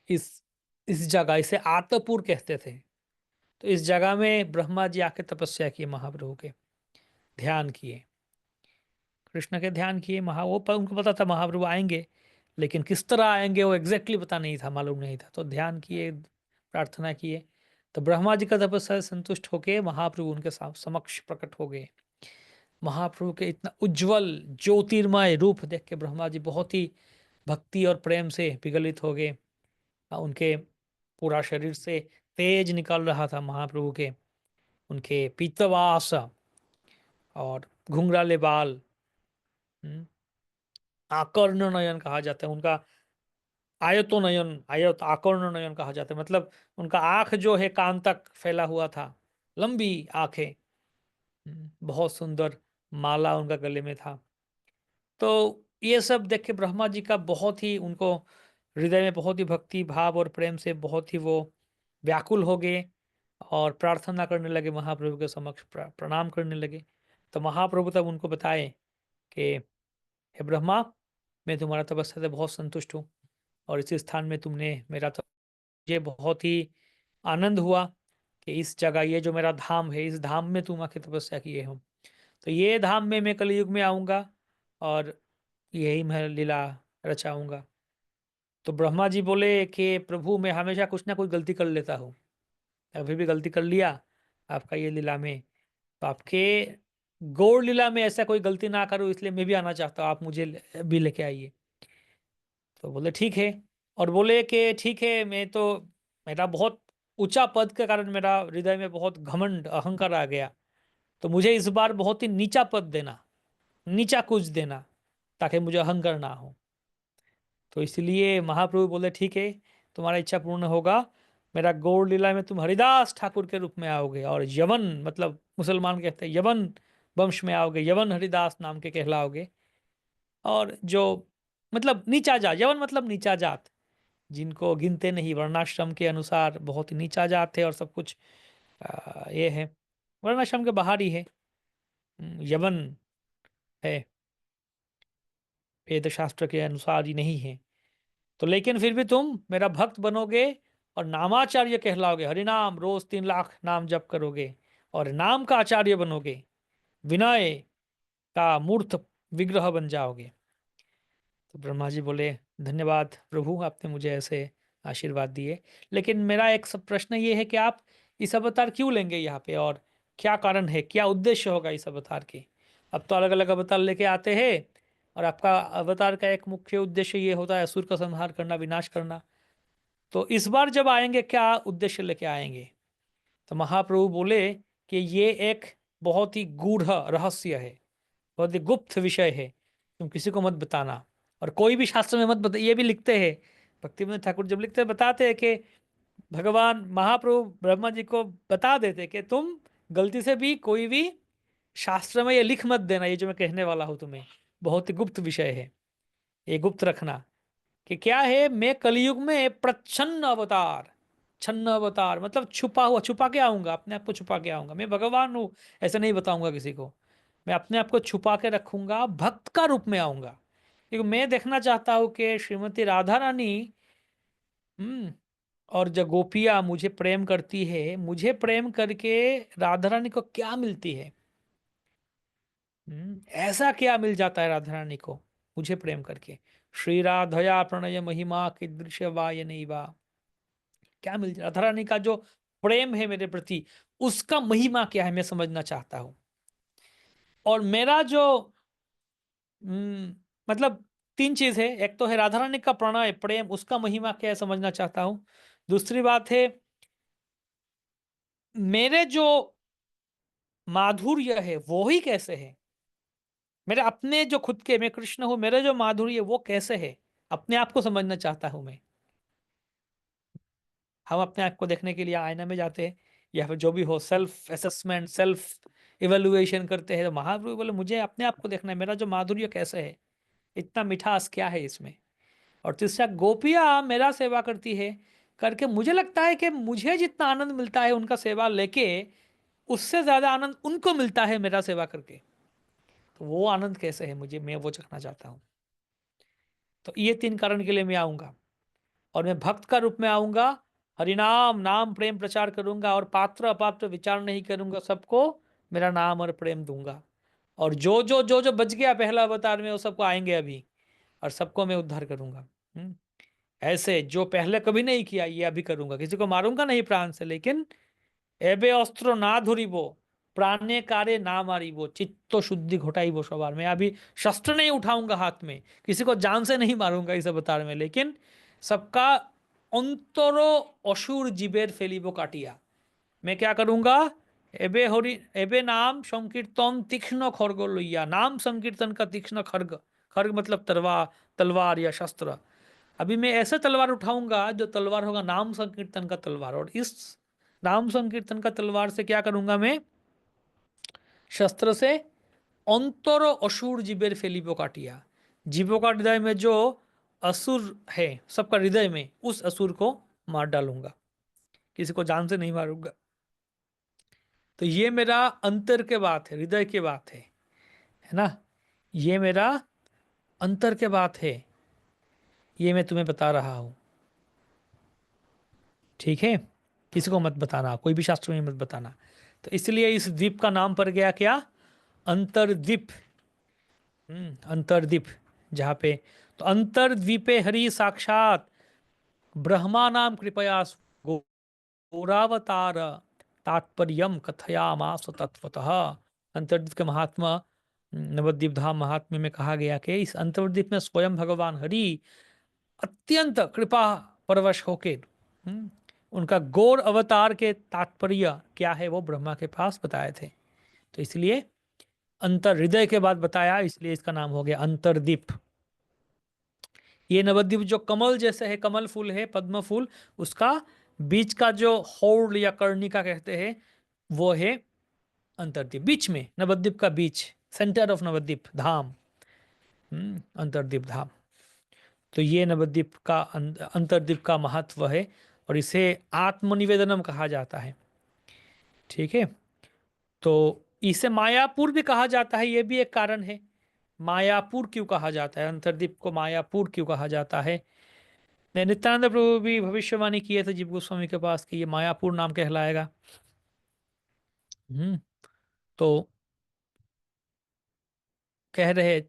इस इस जगह, इसे आतपुर कहते थे, तो इस जगह में ब्रह्मा जी आके तपस्या किए, महाप्रभु के ध्यान किए, कृष्ण के ध्यान किए। उनको पता था महाप्रभु आएंगे, लेकिन किस तरह आएंगे वो एग्जैक्टली पता नहीं था, मालूम नहीं था। तो ध्यान किए, प्रार्थना किए। तो ब्रह्मा जी का तपस्या से संतुष्ट होके महाप्रभु उनके समक्ष प्रकट हो गए। महाप्रभु के इतना उज्जवल ज्योतिर्मय रूप देख के ब्रह्मा जी बहुत ही भक्ति और प्रेम से विगलित हो गए। उनके पूरा शरीर से तेज निकल रहा था महाप्रभु के, उनके पीतवास और घुंघराले बाल, हम्म, आकर्ण नयन कहा जाता है उनका, आयतो नयन, आयत आकर्ण नयन कहा जाता है, मतलब उनका आंख जो है कान तक फैला हुआ था, लंबी आंखें, बहुत सुंदर माला उनका गले में था। तो ये सब देख के ब्रह्मा जी का बहुत ही, उनको हृदय में बहुत ही भक्ति भाव और प्रेम से बहुत ही वो व्याकुल हो गए, और प्रार्थना करने लगे महाप्रभु के समक्ष, प्रणाम करने लगे। तो महाप्रभु तब उनको बताए कि हे ब्रह्मा, मैं तुम्हारा तपस्या से बहुत संतुष्ट हूँ, और इस स्थान में तुमने मेरा मुझे बहुत ही आनंद हुआ कि इस जगह, ये जो मेरा धाम है, इस धाम में तुम आके तपस्या किए हो। तो ये धाम में मैं कलयुग में आऊँगा, और यही मैं लीला रचाऊंगा। तो ब्रह्मा जी बोले कि प्रभु, मैं हमेशा कुछ ना कुछ गलती कर लेता हूँ, अभी भी गलती कर लिया आपका ये लीला में, तो आपके गौड़ लीला में ऐसा कोई गलती ना करूँ, इसलिए मैं भी आना चाहता हूँ, आप मुझे भी लेके आइए। तो बोले ठीक है। और बोले कि ठीक है, मैं तो, मेरा बहुत ऊंचा पद के कारण मेरा हृदय में बहुत घमंड अहंकार आ गया, तो मुझे इस बार बहुत ही नीचा पद देना, नीचा कुछ देना, ताकि मुझे अहंकार ना हो। तो इसलिए महाप्रभु बोले ठीक है, तुम्हारा इच्छा पूर्ण होगा, मेरा गौड़ लीला में तुम हरिदास ठाकुर के रूप में आओगे, और यवन, मतलब मुसलमान कहते हैं यवन वंश में आओगे, यवन हरिदास नाम के कहलाओगे। और जो, मतलब नीचा जात, यवन मतलब नीचा जात, जिनको गिनते नहीं, वर्णाश्रम के अनुसार बहुत ही नीचा जात है, और सब कुछ ये है, वर्णाश्रम के बाहर ही है, यवन है, वेद शास्त्र के अनुसार ही नहीं है। तो लेकिन फिर भी तुम मेरा भक्त बनोगे, और नामाचार्य कहलाओगे, हरिनाम रोज 3 लाख नाम जप करोगे, और नाम का आचार्य बनोगे, विनय का मूर्त विग्रह बन जाओगे। तो ब्रह्मा जी बोले धन्यवाद प्रभु, आपने मुझे ऐसे आशीर्वाद दिए, लेकिन मेरा एक सब प्रश्न ये है कि आप इस अवतार क्यों लेंगे यहाँ पे, और क्या कारण है, क्या उद्देश्य होगा इस अवतार के? अब तो अलग अलग अवतार लेके आते हैं, और आपका अवतार का एक मुख्य उद्देश्य ये होता है असुर का संहार करना, विनाश करना। तो इस बार जब आएंगे क्या उद्देश्य लेके आएंगे? तो महाप्रभु बोले कि ये एक बहुत ही गूढ़ रहस्य है, बहुत ही गुप्त विषय है, तुम किसी को मत बताना, और कोई भी शास्त्र में मत बता। ये भी लिखते हैं, भक्तिविनोद ठाकुर जब लिखते हैं बताते हैं कि भगवान महाप्रभु ब्रह्मा जी को बता देते कि तुम गलती से भी कोई भी शास्त्र में ये लिख मत देना, ये जो मैं कहने वाला हूं तुम्हें बहुत ही गुप्त विषय है, ये गुप्त रखना। कि क्या है, मैं कलयुग में प्रच्छन्न अवतार, छन्न अवतार मतलब छुपा हुआ, छुपा के आऊंगा, अपने आप को छुपा के आऊंगा, मैं भगवान हूं ऐसा नहीं बताऊंगा किसी को। मैं अपने आप को छुपा के रखूंगा, भक्त का रूप में आऊंगा, क्योंकि मैं देखना चाहता हूं कि श्रीमती राधा रानी और जो गोपियां मुझे प्रेम करती है, मुझे प्रेम करके राधा रानी को क्या मिलती है। ऐसा क्या मिल जाता है राधा रानी को मुझे प्रेम करके? श्री राधया प्रणय महिमा कीदृश वाय नहीं वा, क्या मिल राधा रानी का जो प्रेम है मेरे प्रति, उसका महिमा क्या है मैं समझना चाहता हूं। और मेरा जो मतलब तीन चीज है, एक तो है राधा रानी का प्रणय प्रेम, उसका महिमा क्या है समझना चाहता हूं। दूसरी बात है मेरे जो माधुर्य है वो ही कैसे है, मेरे अपने जो खुद के, मैं कृष्ण हूं, मेरे जो माधुर्य वो कैसे है, अपने आप को समझना चाहता हूं मैं। हम अपने आप को देखने के लिए आईना में जाते हैं, या फिर जो भी हो सेल्फ असेसमेंट, सेल्फ इवेल्युएशन करते हैं। तो महाप्रभु बोले मुझे अपने आप को देखना है, मेरा जो माधुर्य कैसे है, इतना मिठास क्या है इसमें। और तीसरा, गोपियां मेरा सेवा करती है, करके मुझे लगता है कि मुझे जितना आनंद मिलता है उनका सेवा लेके, उससे ज्यादा आनंद उनको मिलता है मेरा सेवा करके। तो वो आनंद कैसे है मुझे, मैं वो चखना चाहता हूँ। तो ये तीन कारण के लिए मैं आऊंगा। और मैं भक्त का रूप में आऊंगा, हरिनाम नाम प्रेम प्रचार करूंगा, और पात्र अपात्र विचार नहीं करूंगा, सबको मेरा नाम और प्रेम दूंगा। और जो बच गया पहला अवतार में वो सबको आएंगे अभी, और सबको मैं उद्धार करूंगा। ऐसे जो पहले कभी नहीं किया ये अभी करूंगा, किसी को मारूंगा नहीं प्राण से, लेकिन एबे अस्त्र ना धुरिबो, प्राणे कारे ना मारिबो, चित्त शुद्धि घोटाइबो सवार। मैं अभी शस्त्र नहीं उठाऊंगा हाथ में, किसी को जान से नहीं मारूंगा इस अवतार में, लेकिन सबका अंतरो असुर जीवेर फेलिबो काटिया। मैं क्या करूंगा, एबे हरि एबे नाम संकीर्तन तीक्ष्ण खड्ग लोइया, नाम संकीर्तन का तीक्ष्ण खड्ग, खड्ग मतलब तलवार, तलवार या शस्त्र। अभी मैं ऐसा तलवार उठाऊंगा जो तलवार होगा नाम संकीर्तन का तलवार। और इस नाम संकीर्तन का तलवार से क्या करूंगा मैं, शस्त्र से अंतर असुर जीवेर फेलिबो काटिया, जीवों का हृदय में जो असुर है सबका हृदय में, उस असुर को मार डालूंगा, किसी को जान से नहीं मारूंगा। तो ये मेरा अंतर के बात है, हृदय की बात है ना, ये मेरा अंतर के बात है, ये मैं तुम्हें बता रहा हूं। ठीक है, किसी को मत बताना, कोई भी शास्त्र में मत बताना। तो इसलिए इस द्वीप का नाम पड़ गया क्या, अंतरद्वीप। अंतरद्वीप, जहाँ पे, तो अंतरद्वीपे हरि साक्षात ब्रह्मा नाम कृपया गौरावतार तात्पर्यम कथयामास तत्वतः। अंतर्द्वीप के महात्मा, नवद्वीप धाम महात्म्य में कहा गया कि इस अंतर्द्वीप में स्वयं भगवान हरि अत्यंत कृपा परवश होके उनका गौर अवतार के तात्पर्य क्या है वो ब्रह्मा के पास बताए थे। तो इसलिए अंतर हृदय के बाद बताया, इसलिए इसका नाम हो गया अंतरदीप। ये नवद्वीप जो कमल जैसे है, कमल फूल है, पद्म फूल, उसका बीच का जो होड़ या कर्णिका कहते हैं वो है अंतरदीप, बीच में नवद्वीप का बीच, सेंटर ऑफ नवद्वीप धाम, अंतरदीप धाम। तो ये नवद्वीप का अंतरदीप का महत्व है, और इसे आत्मनिवेदनम कहा जाता है। ठीक है, तो इसे मायापुर भी कहा जाता है, ये भी एक कारण है। मायापुर क्यों कहा जाता है, अंतरदीप को मायापुर क्यों कहा जाता है? नित्यानंद प्रभु भी भविष्यवाणी किए थे जीव गोस्वामी के पास कि ये मायापुर नाम कहलाएगा। हम्म तो कह रहे,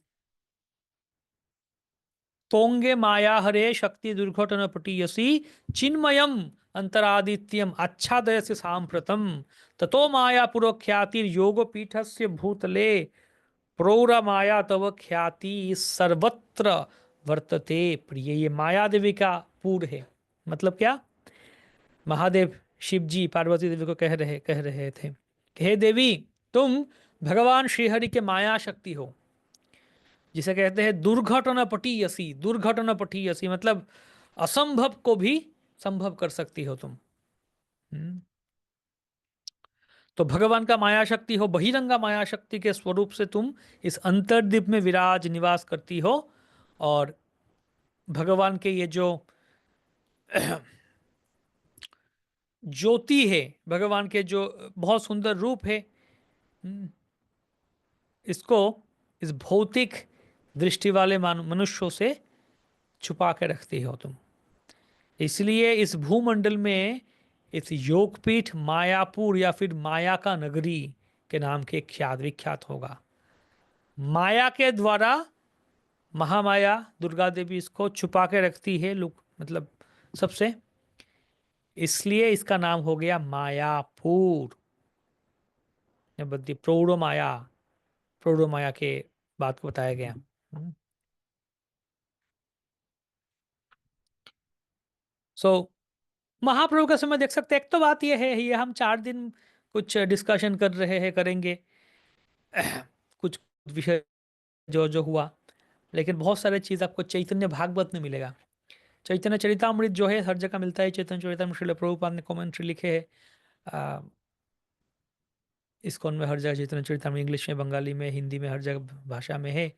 तोंगे माया हरे शक्ति दुर्घटन पटीयसी चिन्मयम अंतरादित्यम आच्छादय से सांप्रतम ततो मायापुरो ख्यातिर योग पीठस्य भूतले प्रौरा माया तव ख्याति सर्वत्र वर्तते प्रिय। ये माया देवी का पूर है। मतलब क्या? महादेव शिव जी पार्वती देवी को कह रहे थे कि हे देवी, तुम भगवान श्रीहरि के माया शक्ति हो, जिसे कहते हैं दुर्घटना पटीयसी। दुर्घटना पटीयसी मतलब असंभव को भी संभव कर सकती हो तुम। हम्म। तो भगवान का माया शक्ति हो, बहिरंगा माया शक्ति के स्वरूप से तुम इस अंतर्द्वीप में विराज निवास करती हो। और भगवान के ये जो ज्योति है, भगवान के जो बहुत सुंदर रूप है, हम्म, इसको इस भौतिक दृष्टि वाले मनुष्यों से छुपा के रखती हो तुम। इसलिए इस भूमंडल में इस योगपीठ मायापुर या फिर माया का नगरी के नाम के ख्यात विख्यात होगा। माया के द्वारा महामाया दुर्गा देवी इसको छुपा के रखती है, लोग मतलब सबसे, इसलिए इसका नाम हो गया मायापुर। बद्दी प्रौढ़ माया के बात को बताया गया। सो महाप्रभु का समय देख सकते हैं। एक तो बात यह है, ये हम 4 दिन कुछ डिस्कशन कर रहे हैं, करेंगे कुछ विषय जो जो हुआ, लेकिन बहुत सारे चीज आपको चैतन्य भागवत में मिलेगा। चैतन्य चरितामृत जो है हर जगह मिलता है। चैतन्य चरितामृत श्रील प्रभुपाद ने कमेंट्री लिखे है। इस्कॉन में हर जगह चैतन्य चरितामृत इंग्लिश में, बंगाली में, हिंदी में, हर जगह भाषा में है।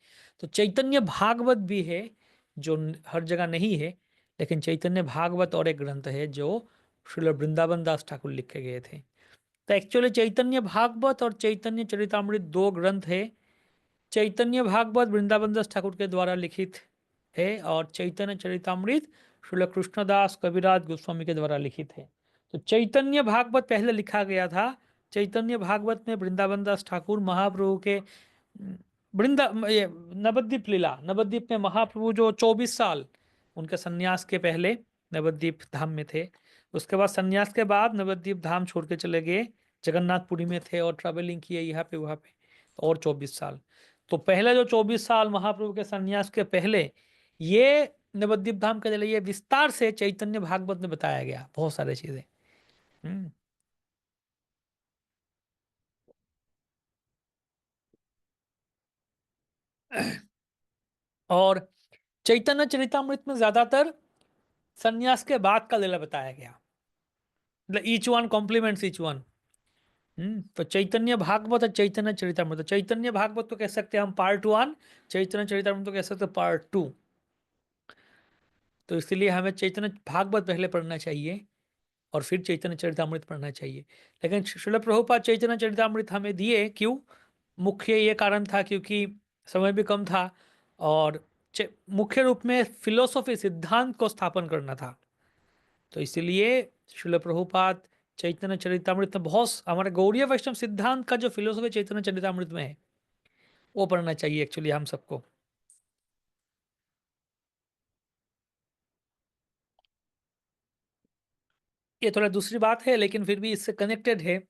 तो चैतन्य भागवत भी है जो हर जगह नहीं है, लेकिन चैतन्य भागवत और एक ग्रंथ है जो श्रील वृंदावन दास ठाकुर लिख के गए थे। तो एक्चुअली चैतन्य भागवत और चैतन्य चरितामृत 2 ग्रंथ है। चैतन्य भागवत वृंदावन दास ठाकुर के द्वारा लिखित है और चैतन्य चरितामृत श्रील कृष्णदास कविराज गोस्वामी के द्वारा लिखित है। तो चैतन्य भागवत पहले लिखा गया था। चैतन्य भागवत में वृंदावन दास ठाकुर महाप्रभु के वृंदा ये नवद्वीप लीला, नवद्वीप में महाप्रभु जो 24 साल उनके सन्यास के पहले नवद्वीप धाम में थे, उसके बाद सन्यास के बाद नवद्वीप धाम छोड़ के चले गए, जगन्नाथपुरी में थे और ट्रैवलिंग किए यहाँ पे वहाँ पे, और 24 साल। तो पहले जो 24 साल महाप्रभु के सन्यास के पहले, ये नवद्वीप धाम के लिए विस्तार से चैतन्य भागवत में बताया गया बहुत सारी चीजें। हम्म। और चैतन्य चरितामृत में ज्यादातर सन्यास के बाद का लीला बताया गया, मतलब each one compliments each one. तो चैतन्य भागवत और चैतन्य चरितामृत, चैतन्य भागवत तो कह सकते हैं हम पार्ट 1, चैतन्य चरितामृत तो कह सकते हैं पार्ट 2। तो इसलिए हमें चैतन्य भागवत पहले पढ़ना चाहिए और फिर चैतन्य चरितामृत पढ़ना चाहिए। लेकिन श्रील प्रभुपाद चैतन्य चरितामृत हमें दिए क्यों? मुख्य ये कारण था क्योंकि समय भी कम था और मुख्य रूप में फिलोसॉफी सिद्धांत को स्थापन करना था। तो इसलिए श्रील प्रभुपाद चैतन्य चरितामृत में बहुत हमारे गौड़ीय वैष्णव सिद्धांत का जो फिलोसॉफी चैतन्य चरितामृत में है वो पढ़ना चाहिए एक्चुअली हम सबको। ये थोड़ा दूसरी बात है लेकिन फिर भी इससे कनेक्टेड है,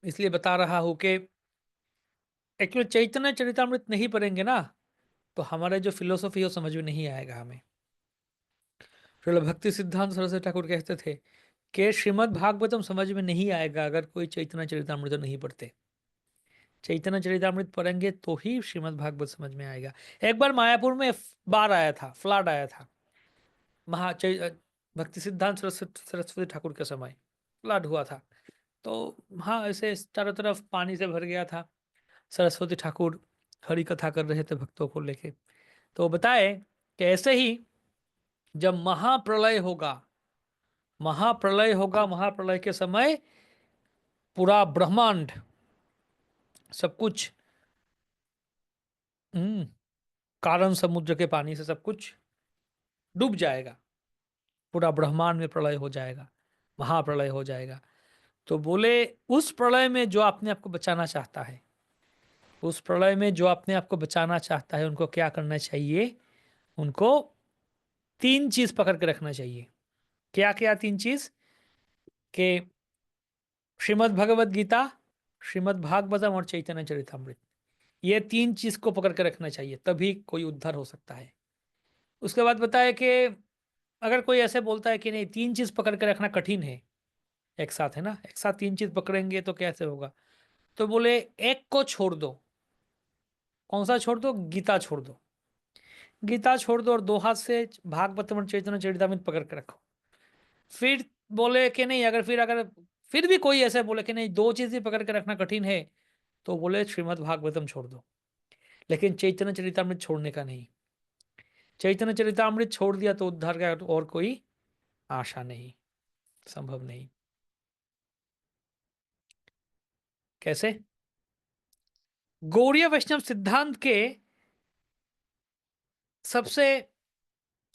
इसलिए बता रहा हूँ कि एक्चुअली चैतन्य चरितामृत नहीं पढ़ेंगे ना तो हमारा जो फिलोसॉफी है वो समझ में नहीं आएगा हमें। श्रील भक्ति सिद्धांत सरस्वती ठाकुर कहते थे कि श्रीमद् भागवतम समझ में नहीं आएगा अगर कोई चैतन्य चरितामृत नहीं पढ़ते। चैतन्य चरितामृत पढ़ेंगे तो ही श्रीमद् भागवत समझ में आएगा। एक बार मायापुर में बाढ़ आया था, फ्लड आया था, महा भक्ति सिद्धांत सरस्वती ठाकुर के समय फ्लड हुआ था। तो हाँ, ऐसे चारों तरफ पानी से भर गया था। सरस्वती ठाकुर हरि कथा कर रहे थे भक्तों को लेके। तो बताए कि ऐसे ही जब महाप्रलय होगा, महाप्रलय होगा, महाप्रलय के समय पूरा ब्रह्मांड सब कुछ कारण समुद्र के पानी से सब कुछ डूब जाएगा, पूरा ब्रह्मांड में प्रलय हो जाएगा, महाप्रलय हो जाएगा। तो बोले उस प्रलय में जो अपने आप को बचाना चाहता है, उस प्रलय में जो अपने आप को बचाना चाहता है उनको क्या करना चाहिए? उनको 3 चीज पकड़ के रखना चाहिए। क्या क्या 3 चीज? के श्रीमद् भगवद गीता, श्रीमद् भागवतम और चैतन्य चरितामृत, ये 3 चीज को पकड़ के रखना चाहिए, तभी कोई उद्धार हो सकता है। उसके बाद बताया कि अगर कोई ऐसे बोलता है कि नहीं 3 चीज पकड़ के रखना कठिन है एक साथ, है ना, एक साथ 3 चीज पकड़ेंगे तो कैसे होगा, तो बोले एक को छोड़ दो। कौन सा छोड़ दो? गीता छोड़ दो। गीता छोड़ दो और 2 हाथ से भागवतम और चैतन्य चरितामृत पकड़ के रखो। फिर बोले कि नहीं, अगर फिर भी कोई ऐसे बोले कि नहीं 2 चीज ही पकड़ के रखना कठिन है, तो बोले श्रीमद् भागवतम छोड़ दो, लेकिन चैतन्य चरितामृत छोड़ने का नहीं। चैतन्य चरितामृत छोड़ दिया तो उद्धार का और कोई आशा नहीं, संभव नहीं। कैसे? गौड़ीय वैष्णव सिद्धांत के सबसे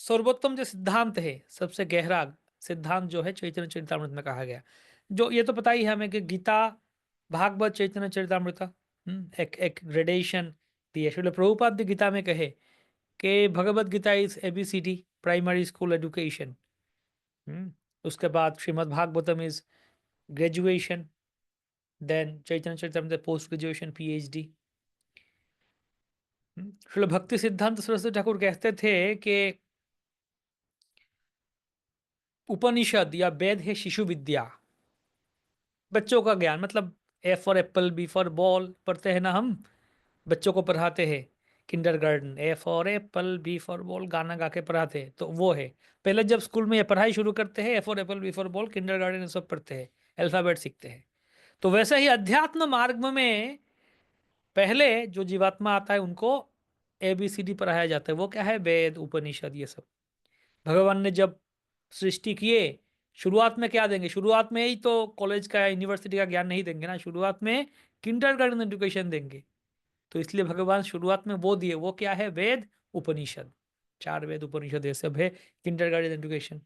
सर्वोत्तम जो सिद्धांत है, सबसे गहरा सिद्धांत जो है चैतन्य चरितामृत में कहा गया। जो ये तो पता ही है हमें कि गीता, भागवत, चैतन्य चरितामृत, एक एक ग्रेडेशन दिए। श्रील प्रभुपाद भी गीता में कहे कि Bhagavad Gita is ABCD, primary school education. उसके बाद Srimad Bhagavatam is graduation, then Chaitanya Charitamrita post graduation PhD। Srila Bhakti Siddhanta Saraswati Thakur कहते थे कि उपनिषद या वेद है शिशु विद्या, बच्चों का ज्ञान। मतलब A for Apple, B for ball पढ़ते हैं ना हम, बच्चों को पढ़ाते हैं kindergarten, A for Apple, B for ball गाना गा के पढ़ाते हैं, तो वो है। पहले जब स्कूल में ये पढ़ाई शुरू करते हैं A for Apple, B for ball, kindergarten, ये सब पढ़ते हैं, अल्फाबेट सीखते हैं। तो वैसे ही अध्यात्म मार्ग में पहले जो जीवात्मा आता है उनको ABCD पढ़ाया जाता है। वो क्या है? वेद, उपनिषद, ये सब। भगवान ने जब सृष्टि किए, शुरुआत में क्या देंगे? शुरुआत में ही तो कॉलेज का यूनिवर्सिटी का ज्ञान नहीं देंगे ना, शुरुआत में किंडरगार्टन एजुकेशन देंगे। तो इसलिए भगवान शुरुआत में वो दिए, वो क्या है? वेद, उपनिषद। 4 वेद उपनिषद ये सब है किंडरगार्टन एजुकेशन।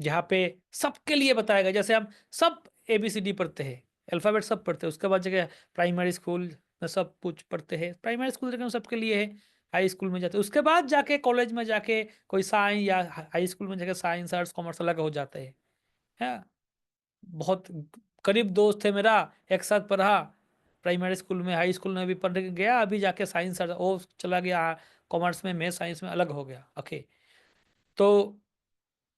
जहाँ पे सबके लिए बताएगा। जैसे हम सब ABCD पढ़ते हैं, अल्फाबेट सब पढ़ते हैं, उसके बाद जगह प्राइमरी स्कूल में सब कुछ पढ़ते हैं, प्राइमरी स्कूल जगह सबके लिए है, हाई स्कूल में जाते हैं, उसके बाद जाके कॉलेज में जाके कोई साइंस, या हाई स्कूल में जाके साइंस, आर्ट्स, कॉमर्स अलग हो जाते हैं। है, बहुत करीब दोस्त थे मेरा, एक साथ पढ़ा प्राइमरी स्कूल में, हाई स्कूल में भी पढ़ गया, अभी जाके साइंस वो चला गया कॉमर्स में, मैं साइंस में अलग हो गया। ओके, तो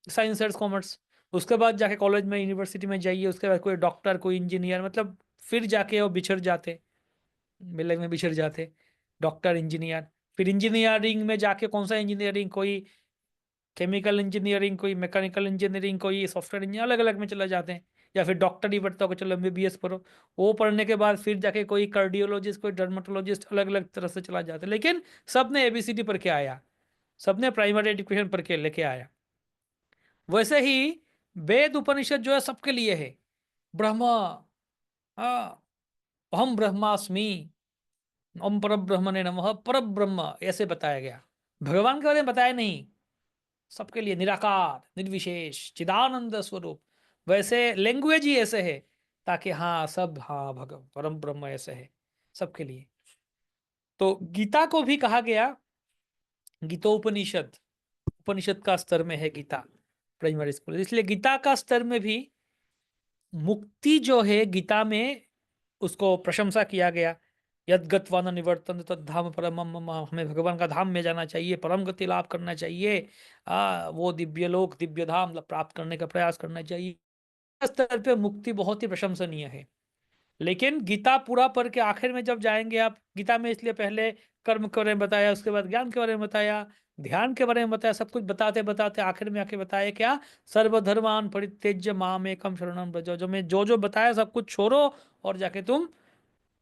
साइंस आर्ट्स कॉमर्स, उसके बाद जाके कॉलेज में, यूनिवर्सिटी में जाइए, उसके बाद कोई डॉक्टर, कोई इंजीनियर, मतलब फिर जाके वो बिछड़ जाते, मिलने में बिछड़ जाते, डॉक्टर, इंजीनियर। फिर इंजीनियरिंग में जाके कौन सा इंजीनियरिंग, कोई केमिकल इंजीनियरिंग, कोई मैकेनिकल इंजीनियरिंग, कोई सॉफ्टवेयर इंजीनियर, अलग अलग में चले जाते हैं। या फिर डॉक्टर ही पढ़ता हो, चलो MBBS पढ़ो, वो पढ़ने के बाद फिर जाके कोई कार्डियोलॉजिस्ट, कोई डर्माटोलॉजिस्ट, अलग अलग तरह से चला जाते हैं। लेकिन सबने ABCD पढ़ के आया, सबने प्राइमरी एजुकेशन पढ़ के लेके आया। वैसे ही वेद उपनिषद जो है सबके लिए है। ब्रह्म, हाँ, अहम ब्रह्मास्मि, ओम पर ब्रह्मणे नमः, पर ब्रह्म ऐसे बताया गया। भगवान के बारे में बताया नहीं, सबके लिए निराकार, निर्विशेष, चिदानंद स्वरूप। वैसे लैंग्वेज ही ऐसे है ताकि हाँ सब, हाँ भगवान परम ब्रह्म ऐसे है सबके लिए। तो गीता को भी कहा गया गीतोपनिषद, उपनिषद का स्तर में है गीता, प्राइमरी स्कूल, इसलिए गीता का स्तर में भी मुक्ति जो है गीता में उसको प्रशंसा किया गया। यद गत्वा न निवर्तन्ते तद्धाम परमम मम, हमें भगवान का धाम में जाना चाहिए, परम गति लाभ करना चाहिए, वो दिव्य लोक, दिव्य धाम प्राप्त करने का प्रयास करना चाहिए। स्तर पे मुक्ति बहुत ही प्रशंसनीय है। लेकिन गीता पूरा पढ़ के आखिर में जब जाएंगे आप, गीता में इसलिए पहले कर्म के बारे में बताया, उसके बाद ज्ञान के बारे में बताया, ध्यान के बारे में बताया, सब कुछ बताते बताते आखिर में आके बताया क्या? सर्वधर्मान परित्यज्य माम एकम शरणम व्रज। जो मैं जो बताया सब कुछ छोड़ो और जाके तुम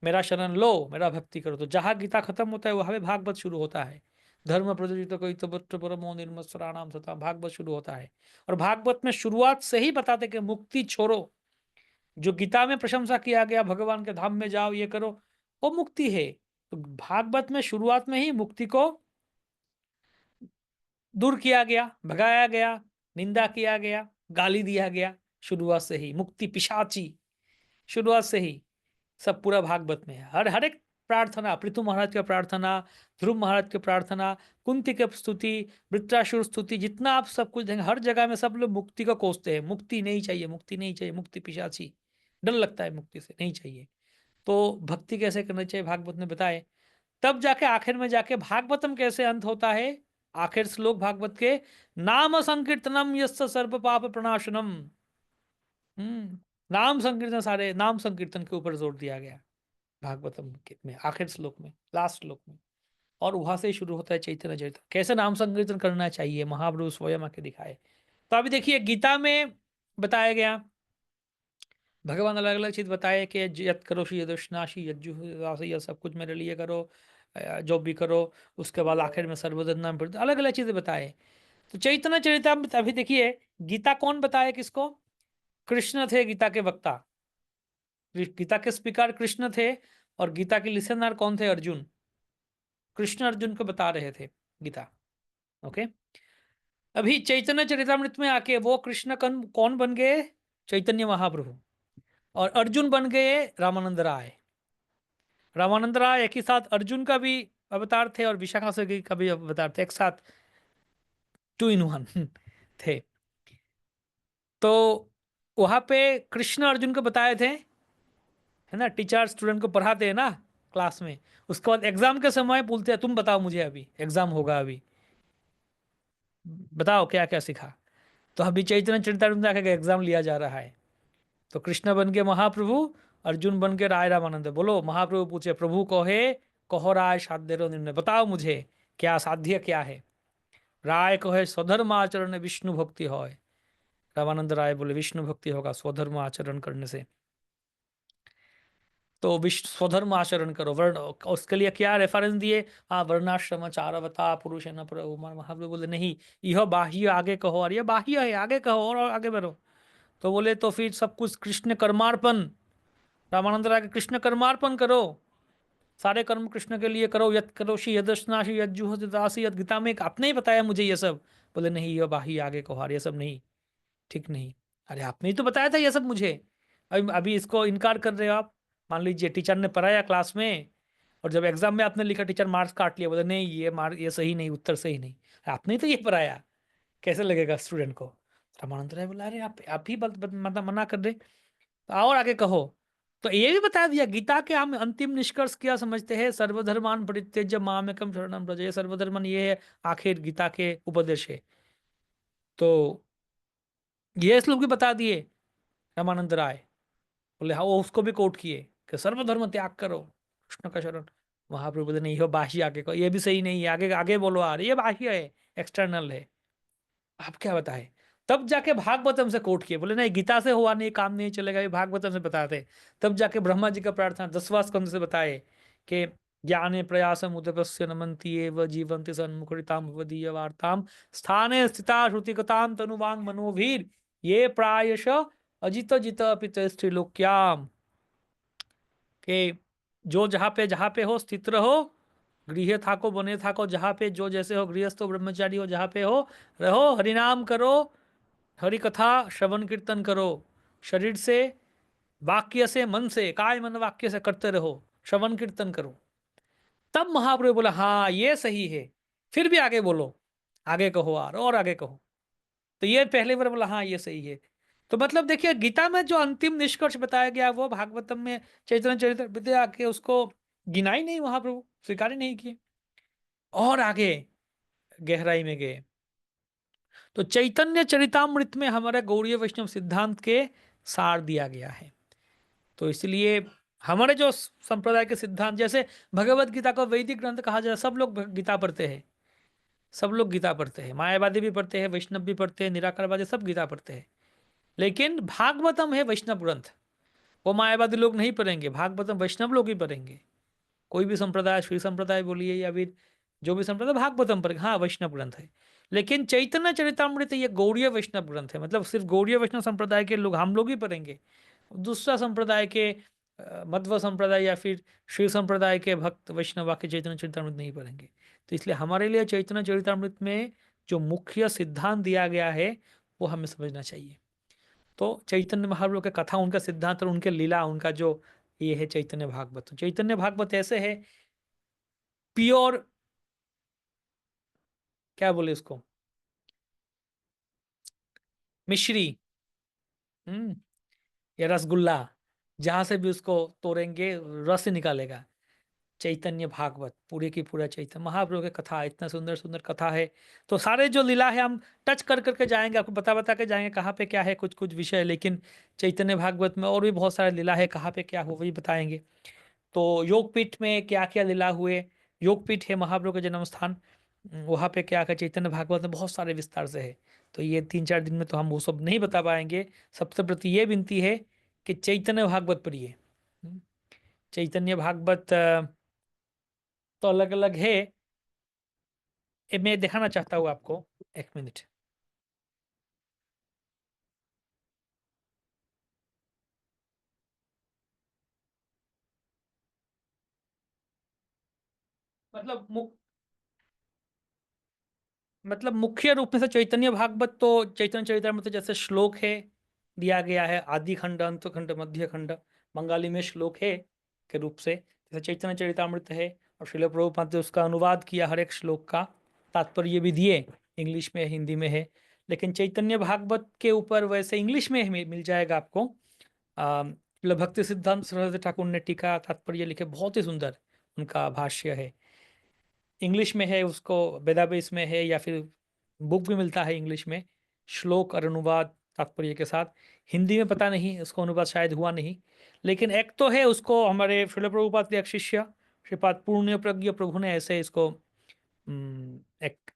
मेरा शरण लो, मेरा भक्ति करो। तो जहाँ गीता खत्म होता है वहां पे भागवत शुरू होता है। धर्म प्रज्वलित कोई तो परमो निर्मत्सराणाम सता, भागवत शुरू होता है। और भागवत में शुरुआत से ही बताते कि मुक्ति छोड़ो, जो गीता में प्रशंसा किया गया, भगवान के धाम में जाओ, ये करो, वो मुक्ति है। तो भागवत में शुरुआत में ही मुक्ति को दूर किया गया, भगाया गया, निंदा किया गया, गाली दिया गया, शुरुआत से ही मुक्ति पिशाची, शुरुआत से ही सब पूरा भागवत में है। हर हर एक प्रार्थना, पृथु महाराज की प्रार्थना, ध्रुव महाराज की प्रार्थना, कुंती की स्तुति, वृत्रासुर स्तुति, जितना आप सब कुछ देंगे हर जगह में सब लोग मुक्ति को कोसते हैं, मुक्ति नहीं चाहिए, मुक्ति नहीं चाहिए, मुक्ति पिशाची, डर लगता है मुक्ति से, नहीं चाहिए। तो भक्ति कैसे करनी चाहिए भागवत ने बताए। तब जाके आखिर में जाके भागवतम कैसे अंत होता है, आखिर श्लोक भागवत के, नाम संकीर्तनम यस्य सर्व पाप प्रणाशनम। नाम संकीर्तन, सारे नाम संकीर्तन के ऊपर जोर दिया गया भागवतम में आखिर श्लोक में, लास्ट श्लोक में। और वहां से शुरू होता है चैतन्य चरित्र। कैसे नाम संकीर्तन करना चाहिए महाप्रभु स्वयं आके दिखाए। तो अभी देखिए गीता में बताया गया, भगवान अलग अलग चीज बताए कि यत करो श्री यदुष्णाशी यज्जुदासी, यह सब कुछ मेरे लिए करो, जो भी करो। उसके बाद आखिर में सर्वधर्म नाम, अलग अलग चीजें बताए। तो चैतन्य चरितामृत अभी देखिए, गीता कौन बताया किसको, कृष्ण थे गीता के वक्ता, गीता के स्पीकर कृष्ण थे, और गीता के लिसनर कौन थे, अर्जुन। कृष्ण अर्जुन को बता रहे थे गीता। ओके। अभी चैतन्य चरितामृत में आके वो कृष्ण कौन बन गए, चैतन्य महाप्रभु, और अर्जुन बन गए रामानंद राय। रामानंद राय एक ही साथ अर्जुन का भी अवतार थे और विशाखा से का भी अवतार थे, एक साथ 2 in 1 थे। तो वहां पे कृष्ण अर्जुन को बताए थे, है ना, टीचर स्टूडेंट को पढ़ाते हैं ना क्लास में, उसके बाद एग्जाम के समय बोलते हैं तुम बताओ मुझे, अभी एग्जाम होगा, अभी बताओ क्या क्या सीखा। तो अभी चैतन्य चरितामृत में आके एग्जाम लिया जा रहा है। तो कृष्ण बन के महाप्रभु, अर्जुन बन के राय रामानंद। बोलो, महाप्रभु पूछे प्रभु कहो राय साध्य निर्णय, बताओ मुझे क्या साध्य क्या है। राय कहे स्वधर्म आचरण विष्णु भक्ति हो। रामानंद राय बोले विष्णु भक्ति होगा स्वधर्म आचरण करने से। तो विश्व स्वधर्म आचरण करो, वर्ण, उसके लिए क्या रेफरेंस दिए, हाँ वर्णाश्रम चारवता पुरुष है न पर। महाप्रभु बोले नहीं, यह बाह्य आगे कहो, और यह बाह्य है आगे कहो, और आगे बढ़ो। तो बोले तो फिर सब कुछ कृष्ण कर्मार्पण, रामानंद राय के कृष्ण कर्मार्पण करो, सारे कर्म कृष्ण के लिए करो, यत करोषि यदस्नाशी यज्जुदासी यद, गीता में आपने ही बताया मुझे ये सब। बोले नहीं, ये बाही आगे कहो, ये सब नहीं, ठीक नहीं। अरे आपने ही तो बताया था ये सब मुझे, अभी इसको इनकार कर रहे हो आप। मान लीजिए टीचर ने पढ़ाया क्लास में, और जब एग्जाम में आपने लिखा टीचर मार्क्स काट लिया, बोले नहीं ये मार्क, ये सही नहीं, उत्तर सही नहीं, आपने ही तो ये पढ़ाया, कैसे लगेगा स्टूडेंट को। रामानंद राय बोला अरे आप ही मतलब मना कर दे, तो और आगे कहो। तो ये भी बता दिया, गीता के हम अंतिम निष्कर्ष क्या समझते हैं, सर्वधर्मान परित्यज्य मामेकम शरणम व्रज, ये सर्वधर्मन ये है आखिर गीता के उपदेश है। तो ये श्लोक भी बता दिए रामानंद राय। बोले हाँ, वो उसको भी कोट किए कि सर्वधर्म त्याग करो, कृष्ण का शरण। महाप्रभु बोले नहीं, ये बाह्य आगे को, ये भी सही नहीं है, आगे आगे बोलो, आ रही ये बाह्य है, एक्सटर्नल है, आप क्या बताए। तब जाके भागवतम से कोट किए, बोले नहीं गीता से हुआ नहीं, काम नहीं चलेगा, ये भागवतम से बताते। तब जाके ब्रह्मा जी का प्रार्थना 10वां स्कंद से बताए कि ज्ञाने प्रयासम उदपस्य नमन्ति एव जीवन्ति सन्मुखरिताम भवदीय वार्ताम स्थाने स्थिता श्रुतिकताम तनुवांग मनोभीर ये प्रायश अजित जित पित स्त्रीलोक्याम, कि जो जहाँ पे हो स्थित रहो, गृह थाको बने थाको, जहाँ पे जो जैसे हो, गृहस्थ हो ब्रह्मचारी हो, जहाँ पे हो रहो, हरिनाम करो, हरि कथा श्रवण कीर्तन करो, शरीर से, वाक्य से, मन से, काय मन वाक्य से करते रहो, श्रवण कीर्तन करो। तब महाप्रभु बोला हाँ ये सही है, फिर भी आगे बोलो, आगे कहो और आगे कहो। तो ये पहले बार बोला हाँ ये सही है। तो मतलब देखिए गीता में जो अंतिम निष्कर्ष बताया गया वो भागवतम में चैतन्य चरित्र के उसको गिना ही नहीं, महाप्रभु स्वीकार ही नहीं किए, और आगे गहराई में गए। तो चैतन्य चरितामृत में हमारे गौड़ीय वैष्णव सिद्धांत के सार दिया गया है। तो इसलिए हमारे जो संप्रदाय के सिद्धांत, जैसे भगवत गीता को वैदिक ग्रंथ कहा जाए, सब लोग गीता पढ़ते हैं, सब लोग गीता पढ़ते हैं, मायावादी भी पढ़ते हैं, वैष्णव भी पढ़ते हैं, निराकारवादी सब गीता पढ़ते हैं। लेकिन भागवतम है वैष्णव ग्रंथ, वो मायावादी लोग नहीं पढ़ेंगे, भागवतम वैष्णव लोग ही पढ़ेंगे। कोई भी संप्रदाय, श्री संप्रदाय बोलिए या फिर जो भी संप्रदाय, भागवतम पर हाँ वैष्णव ग्रंथ है। लेकिन चैतन्य चरितामृत ये गौड़ीय वैष्णव ग्रंथ है, मतलब सिर्फ गौड़ीय वैष्णव संप्रदाय के लोग, हम लोग ही पढ़ेंगे। दूसरा संप्रदाय के मध्व संप्रदाय या फिर श्री संप्रदाय के भक्त वैष्णव के चैतन्य चरितामृत नहीं पढ़ेंगे। तो इसलिए हमारे लिए चैतन्य चरितामृत में जो मुख्य सिद्धांत दिया गया है वो हमें समझना चाहिए। तो चैतन्य महाप्रभु के कथा, उनका सिद्धांत और उनके लीला, उनका जो ये है चैतन्य भागवत। तो चैतन्य भागवत ऐसे है प्योर, क्या बोले उसको, मिश्री, हम्म, या रसगुल्ला, जहां से भी उसको तोड़ेंगे रस ही निकालेगा। चैतन्य भागवत पूरे की पूरा चैतन्य महाप्रभु की कथा, इतना सुंदर सुंदर कथा है। तो सारे जो लीला है हम टच कर करके जाएंगे, आपको बता बता के जाएंगे कहाँ पे क्या है, कुछ कुछ विषय। लेकिन चैतन्य भागवत में और भी बहुत सारे लीला है, कहाँ पे क्या हो वही बताएंगे। तो योगपीठ में क्या क्या लीला हुए, योगपीठ है महाप्रभु का जन्म स्थान, वहाँ पे क्या क्या चैतन्य भागवत में बहुत सारे विस्तार से है। तो ये 3-4 दिन में तो हम वो सब नहीं बता पाएंगे। सबसे प्रति ये विनती है कि चैतन्य भागवत पढ़िए। चैतन्य भागवत तो अलग अलग है। मैं दिखाना चाहता हूँ आपको, एक मिनट। मतलब मतलब मुख्य रूप में से चैतन्य भागवत तो चैतन्य चरितामृत जैसे श्लोक है, दिया गया है आदि खंड, अंत खंड, मध्य खंड, बंगाली में श्लोक है के रूप से, जैसे चैतन्य चरितामृत है। और श्रील प्रभुपाद ने उसका अनुवाद किया, हर एक श्लोक का तात्पर्य भी दिए, इंग्लिश में हिंदी में है। लेकिन चैतन्य भागवत के ऊपर वैसे इंग्लिश में मिल जाएगा आपको। भक्ति सिद्धांत सरस्वती ठाकुर ने टीका तात्पर्य लिखे, बहुत ही सुंदर उनका भाष्य है। इंग्लिश में है, उसको वेदाबेस में है, या फिर बुक भी मिलता है इंग्लिश में, श्लोक और अनुवाद तात्पर्य के साथ। हिंदी में पता नहीं, उसको अनुवाद शायद हुआ नहीं। लेकिन एक तो है, उसको हमारे श्रील प्रभुपाद के एक शिष्य श्रीपाद पूर्ण प्रज्ञ प्रभु ने ऐसे इसको एक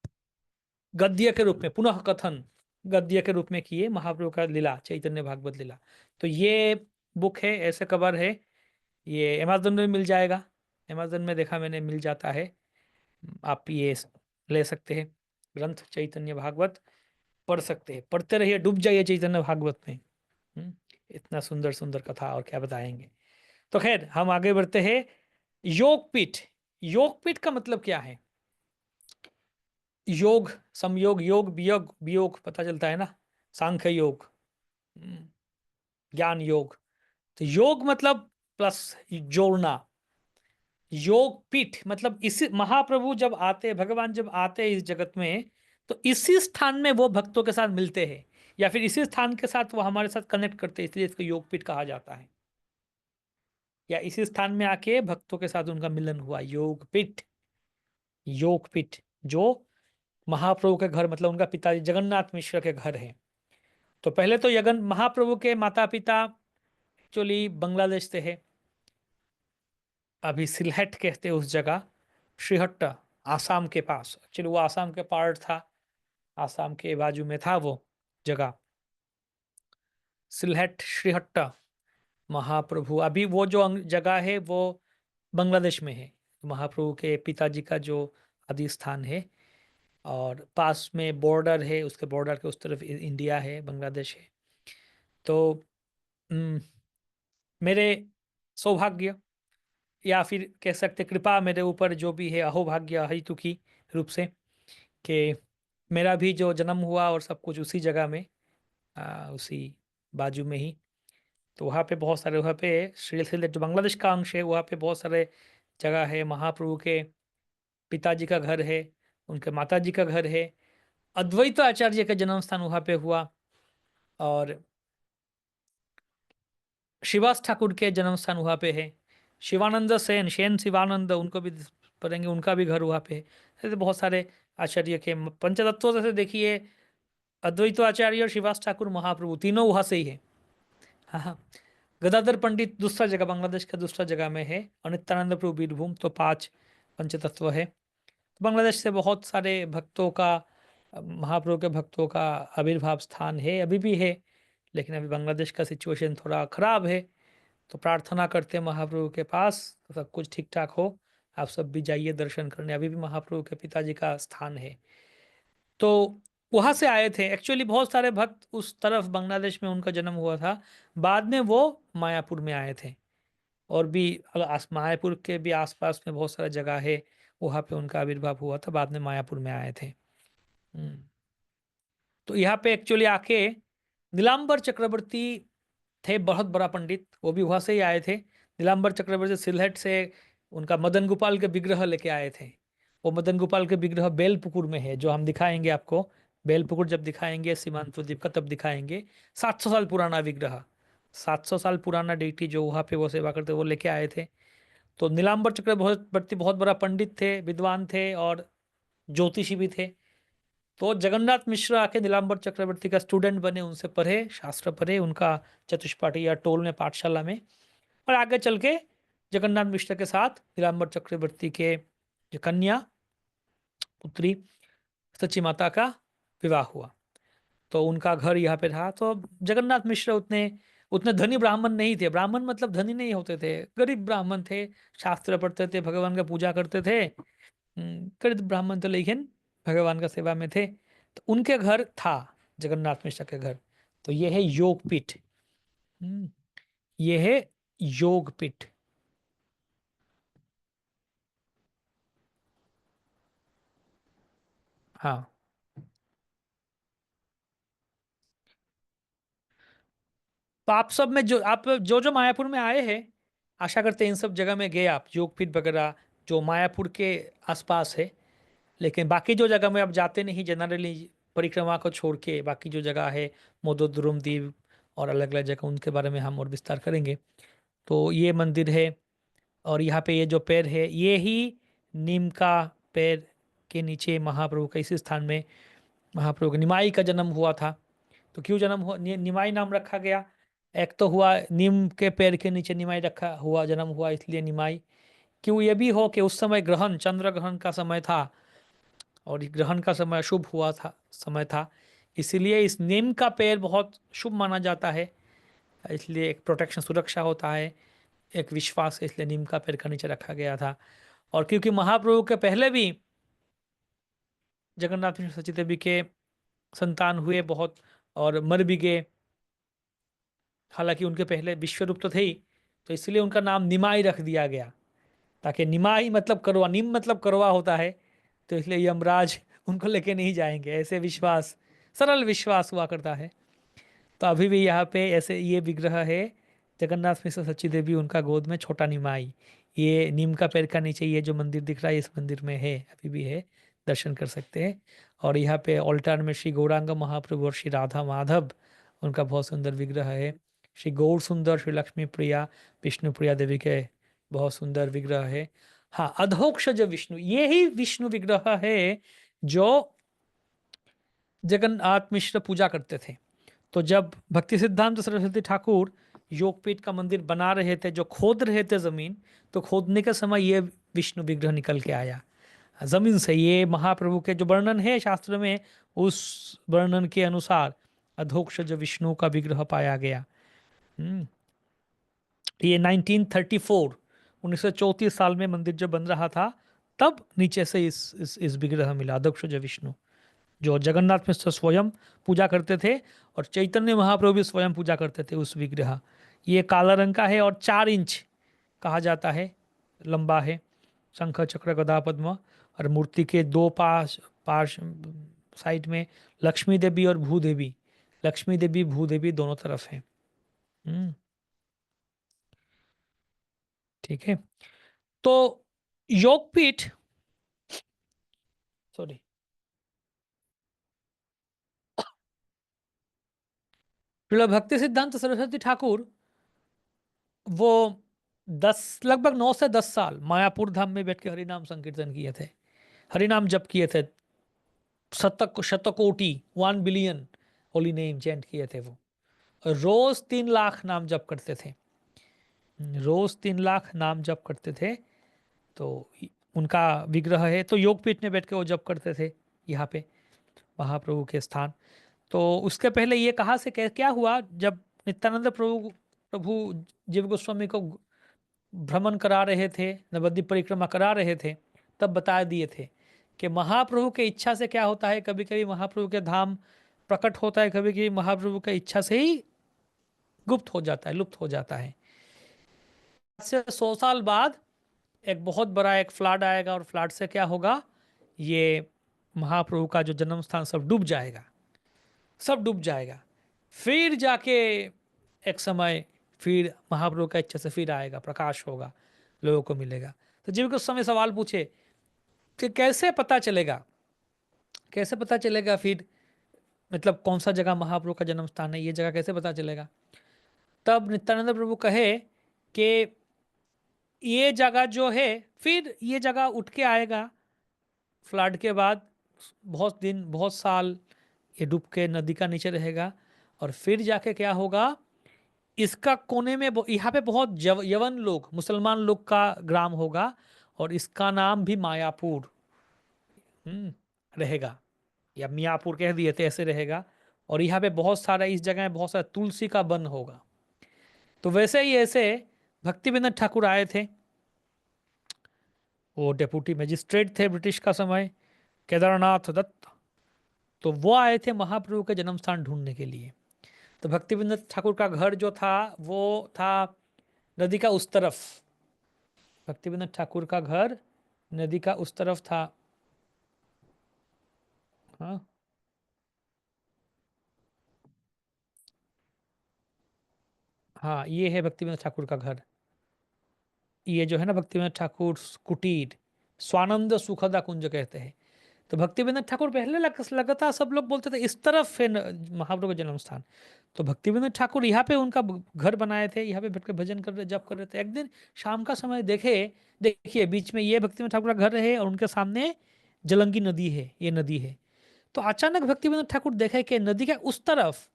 गद्य के रूप में, पुनः कथन गद्य के रूप में किए, महाप्रभु का लीला, चैतन्य भागवत लीला। तो ये बुक है, ऐसे कवर है। ये अमेजोन में मिल जाएगा, अमेजोन में देखा मैंने मिल जाता है। आप ये ले सकते हैं, ग्रंथ चैतन्य भागवत पढ़ सकते हैं, पढ़ते रहिए, डूब जाइए चैतन्य भागवत में। हम्म, इतना सुंदर सुंदर कथा, और क्या बताएंगे। तो खैर हम आगे बढ़ते हैं। योगपीठ, योगपीठ का मतलब क्या है? योग, समयोग, योग वियोग, वियोग पता चलता है ना, सांख्य योग, हम्म, ज्ञान योग। तो योग मतलब प्लस जोड़ना। योग पीठ मतलब इसी महाप्रभु जब आते, भगवान जब आते हैं इस जगत में, तो इसी स्थान में वो भक्तों के साथ मिलते हैं, या फिर इसी स्थान के साथ वो हमारे साथ कनेक्ट करते हैं, इसलिए इसको योग पीठ कहा जाता है। या इसी स्थान में आके भक्तों के साथ उनका मिलन हुआ, योग पीठ। योग पीठ जो महाप्रभु के घर, मतलब उनका पिताजी जगन्नाथ मिश्र के घर है। तो पहले तो यगन महाप्रभु के माता पिता एक्चुअली बांग्लादेश से है, अभी सिलहट कहते हैं उस जगह, श्रीहट्ट, आसाम के पास। एक्चुअली वो आसाम के पार्ट था, आसाम के बाजू में था वो जगह, सिलहट श्रीहट्ट। महाप्रभु अभी वो जो जगह है वो बांग्लादेश में है, महाप्रभु के पिताजी का जो आदि स्थान है। और पास में बॉर्डर है, उसके बॉर्डर के उस तरफ इंडिया है, बांग्लादेश है। तो मेरे सौभाग्य, या फिर कह सकते कृपा मेरे ऊपर जो भी है, अहोभाग्य हेतु की रूप से, कि मेरा भी जो जन्म हुआ और सब कुछ उसी जगह में, उसी बाजू में ही। तो वहाँ पे बहुत सारे, वहाँ पे श्रीलंका जो बांग्लादेश का अंश है, वहाँ पे बहुत सारे जगह है। महाप्रभु के पिताजी का घर है, उनके माताजी का घर है, अद्वैत आचार्य का जन्म स्थान वहाँ पे हुआ। और शिवास ठाकुर के जन्म स्थान वहाँ पे है। शिवानंद सेन, सेन शिवानंद, उनको भी पढ़ेंगे, उनका भी घर वहाँ पे है। ऐसे बहुत सारे आचार्य के पंचतत्व से देखिए, अद्वैत आचार्य और शिवास ठाकुर महाप्रभु तीनों वहाँ से ही है। हाँ हाँ। गदाधर पंडित दूसरा जगह, बांग्लादेश का दूसरा जगह में है, और नित्यानंद प्रभु बीरभूम। तो 5 पंचतत्व है। तो बांग्लादेश से बहुत सारे भक्तों का, महाप्रभु के भक्तों का आविर्भाव स्थान है, अभी भी है। लेकिन अभी बांग्लादेश का सिचुएशन थोड़ा खराब है, तो प्रार्थना करते हैं महाप्रभु के पास तो सब कुछ ठीक ठाक हो। आप सब भी जाइए दर्शन करने, अभी भी महाप्रभु के पिताजी का स्थान है। तो वहां से आए थे एक्चुअली बहुत सारे भक्त, उस तरफ बांग्लादेश में उनका जन्म हुआ था। बाद में वो मायापुर में आए थे, और भी मायापुर के भी आसपास में बहुत सारा जगह है, वहाँ पे उनका आविर्भाव हुआ था, बाद में मायापुर में आए थे। तो यहाँ पे एक्चुअली आके नीलांबर चक्रवर्ती थे, बहुत बड़ा पंडित, वो भी वहाँ से ही आए थे। नीलांबर चक्रवर्ती सिलहट से उनका मदन गोपाल के विग्रह लेके आए थे। वो मदन गोपाल के विग्रह बेलपुकुर में है, जो हम दिखाएंगे आपको। बेलपुकुर जब दिखाएंगे सीमांत द्वीप का, तब दिखाएंगे। 700 साल पुराना विग्रह, 700 साल पुराना डीटी जो वहाँ पे वो सेवा करते वो लेके आए थे। तो नीलांबर चक्रवर्ती बहुत बड़ा पंडित थे, विद्वान थे और ज्योतिषी भी थे। तो जगन्नाथ मिश्र आके नीलांबर चक्रवर्ती का स्टूडेंट बने, उनसे पढ़े, शास्त्र पढ़े उनका चतुष्पाठी या टोल में, पाठशाला में। और आगे चल के जगन्नाथ मिश्र के साथ नीलांबर चक्रवर्ती के जो कन्या पुत्री सची माता का विवाह हुआ। तो उनका घर यहाँ पे था। तो जगन्नाथ मिश्र उतने उतने धनी ब्राह्मण नहीं थे। ब्राह्मण मतलब धनी नहीं होते थे, गरीब ब्राह्मण थे। शास्त्र पढ़ते थे, भगवान का पूजा करते थे। गरीब ब्राह्मण थे लेकिन भगवान का सेवा में थे। तो उनके घर था जगन्नाथ मिश्र के घर। तो ये है योगपीठ। हम्म, ये है योगपीठ। हाँ, तो आप सब में जो आप जो जो मायापुर में आए हैं, आशा करते हैं इन सब जगह में गए आप, योगपीठ वगैरह जो मायापुर के आसपास है। लेकिन बाकी जो जगह में आप जाते नहीं जनरली, परिक्रमा को छोड़ के बाकी जो जगह है, मोदोद्रुम द्वीप और अलग अलग जगह, उनके बारे में हम और विस्तार करेंगे। तो ये मंदिर है। और यहाँ पे ये जो पेड़ है, ये ही नीम का पेड़ के नीचे महाप्रभु का इसी स्थान में महाप्रभु का निमाई का जन्म हुआ था। तो क्यों जन्म हुआ, निमाई नाम रखा गया? एक तो हुआ नीम के पेड़ के नीचे निमाई रखा हुआ, जन्म हुआ इसलिए निमाई। क्यों ये भी हो कि उस समय ग्रहण, चंद्र ग्रहण का समय था और इस ग्रहण का समय शुभ हुआ था, समय था। इसीलिए इस नीम का पेड़ बहुत शुभ माना जाता है। इसलिए एक प्रोटेक्शन, सुरक्षा होता है, एक विश्वास है, इसलिए नीम का पेड़ का नीचे रखा गया था। और क्योंकि महाप्रभु के पहले भी जगन्नाथ मिश्र सची देवी के संतान हुए बहुत और मर भी गए, हालांकि उनके पहले विश्व रूप तो थे ही, तो इसलिए उनका नाम निमाई रख दिया गया। ताकि निमाई मतलब करवा, नीम मतलब करवा होता है, तो इसलिए यमराज उनको लेके नहीं जाएंगे, ऐसे विश्वास, सरल विश्वास हुआ करता है। तो अभी भी यहाँ पे ऐसे ये विग्रह है, जगन्नाथ मिश्र सच्ची देवी, उनका गोद में छोटा निमाई। ये नीम का पेड़ का नीचे ये जो मंदिर दिख रहा है, इस मंदिर में है, अभी भी है, दर्शन कर सकते हैं। और यहाँ पे ऑल्टार में श्री गौरांग महाप्रभु और श्री राधा माधव, उनका बहुत सुंदर विग्रह है। श्री गौर सुंदर, श्री लक्ष्मी प्रिया, विष्णु प्रिया देवी के बहुत सुंदर विग्रह है। हाँ, अधोक्षज विष्णु, ये ही विष्णु विग्रह है जो जगन्नाथ मिश्र पूजा करते थे। तो जब भक्ति सिद्धांत सरस्वती ठाकुर योगपीठ का मंदिर बना रहे थे, जो खोद रहे थे जमीन, तो खोदने के समय ये विष्णु विग्रह निकल के आया जमीन से। ये महाप्रभु के जो वर्णन है शास्त्र में, उस वर्णन के अनुसार अधोक्षज विष्णु का विग्रह पाया गया। हम्म, ये 1934, 1934 साल में मंदिर जब बन रहा था, तब नीचे से इस विग्रह मिला, अधोक्षज विष्णु, जो जगन्नाथ मिश्र स्वयं पूजा करते थे और चैतन्य महाप्रभु भी स्वयं पूजा करते थे उस विग्रह। ये काला रंग का है और 4 इंच कहा जाता है, लंबा है। शंख चक्र गदा पद्म, और मूर्ति के दो पास पास साइड में लक्ष्मी देवी और भूदेवी, लक्ष्मी देवी भूदेवी दोनों तरफ है। हम्म, ठीक है। तो योगपीठ, सॉरी, भक्ति सिद्धांत सरस्वती ठाकुर, वो लगभग 9 से 10 साल मायापुर धाम में बैठ के हरिनाम संकीर्तन किए थे, हरिनाम जप किए थे। शतकोटि, 1 बिलियन होली नेम चैंट किए थे वो। रोज 3 लाख नाम जप करते थे, रोज 3 लाख नाम जप करते थे। तो उनका विग्रह है। तो योगपीठ में बैठ के वो जप करते थे यहाँ पे, महाप्रभु के स्थान। तो उसके पहले ये कहाँ से क्या हुआ, जब नित्यानंद प्रभु प्रभु जीव गोस्वामी को भ्रमण करा रहे थे, नवद्वीप परिक्रमा करा रहे थे, तब बता दिए थे कि महाप्रभु के इच्छा से क्या होता है, कभी कभी महाप्रभु के धाम प्रकट होता है, कभी कभी महाप्रभु के इच्छा से ही गुप्त हो जाता है, लुप्त हो जाता है। आज से 100 साल बाद एक बहुत बड़ा एक फ्लड आएगा, और फ्लड से क्या होगा, ये महाप्रभु का जो जन्म स्थान सब डूब जाएगा, सब डूब जाएगा। फिर जाके एक समय, फिर महाप्रभु का इच्छा से फिर आएगा, प्रकाश होगा, लोगों को मिलेगा। तो जीव को उस समय सवाल पूछे कि कैसे पता चलेगा, कैसे पता चलेगा फिर, मतलब कौन सा जगह महाप्रभु का जन्म स्थान है, ये जगह कैसे पता चलेगा? तब नित्यानंद प्रभु कहे कि ये जगह जो है, फिर ये जगह उठ के आएगा फ्लड के बाद, बहुत दिन बहुत साल ये डूब के नदी का नीचे रहेगा, और फिर जाके क्या होगा, इसका कोने में यहाँ पे बहुत यवन लोग, मुसलमान लोग का ग्राम होगा, और इसका नाम भी मायापुर रहेगा, या मियापुर कह दिए थे, ऐसे रहेगा। और यहाँ पे बहुत सारा, इस जगह में बहुत सारा तुलसी का वन होगा। तो वैसे ही ऐसे भक्तिविनोद ठाकुर आए थे, वो डेप्यूटी मजिस्ट्रेट थे ब्रिटिश का समय, केदारनाथ दत्त। तो वो आए थे महाप्रभु के जन्म स्थान ढूंढने के लिए। तो भक्तिविनोद ठाकुर का घर जो था वो था नदी का उस तरफ। भक्तिविनोद ठाकुर का घर नदी का उस तरफ था। हाँ, हाँ, ये है भक्तिविनोद ठाकुर का घर। ये जो है ना भक्तिविनोद ठाकुर कुटीर, स्वानंद सुखदा कुंज कहते हैं। तो भक्तिविनोद ठाकुर पहले लगा था, सब लोग बोलते थे इस तरफ है महाप्रभु का जन्म स्थान। तो भक्तिविनोद ठाकुर यहाँ पे उनका घर बनाए थे, यहाँ पे बैठ के भजन कर रहे, जप कर रहे थे। एक दिन शाम का समय देखिए बीच में ये भक्तिविनोद ठाकुर का घर है, और उनके सामने जलंगी नदी है, ये नदी है। तो अचानक भक्तिविनोद ठाकुर देखे कि नदी के उस तरफ,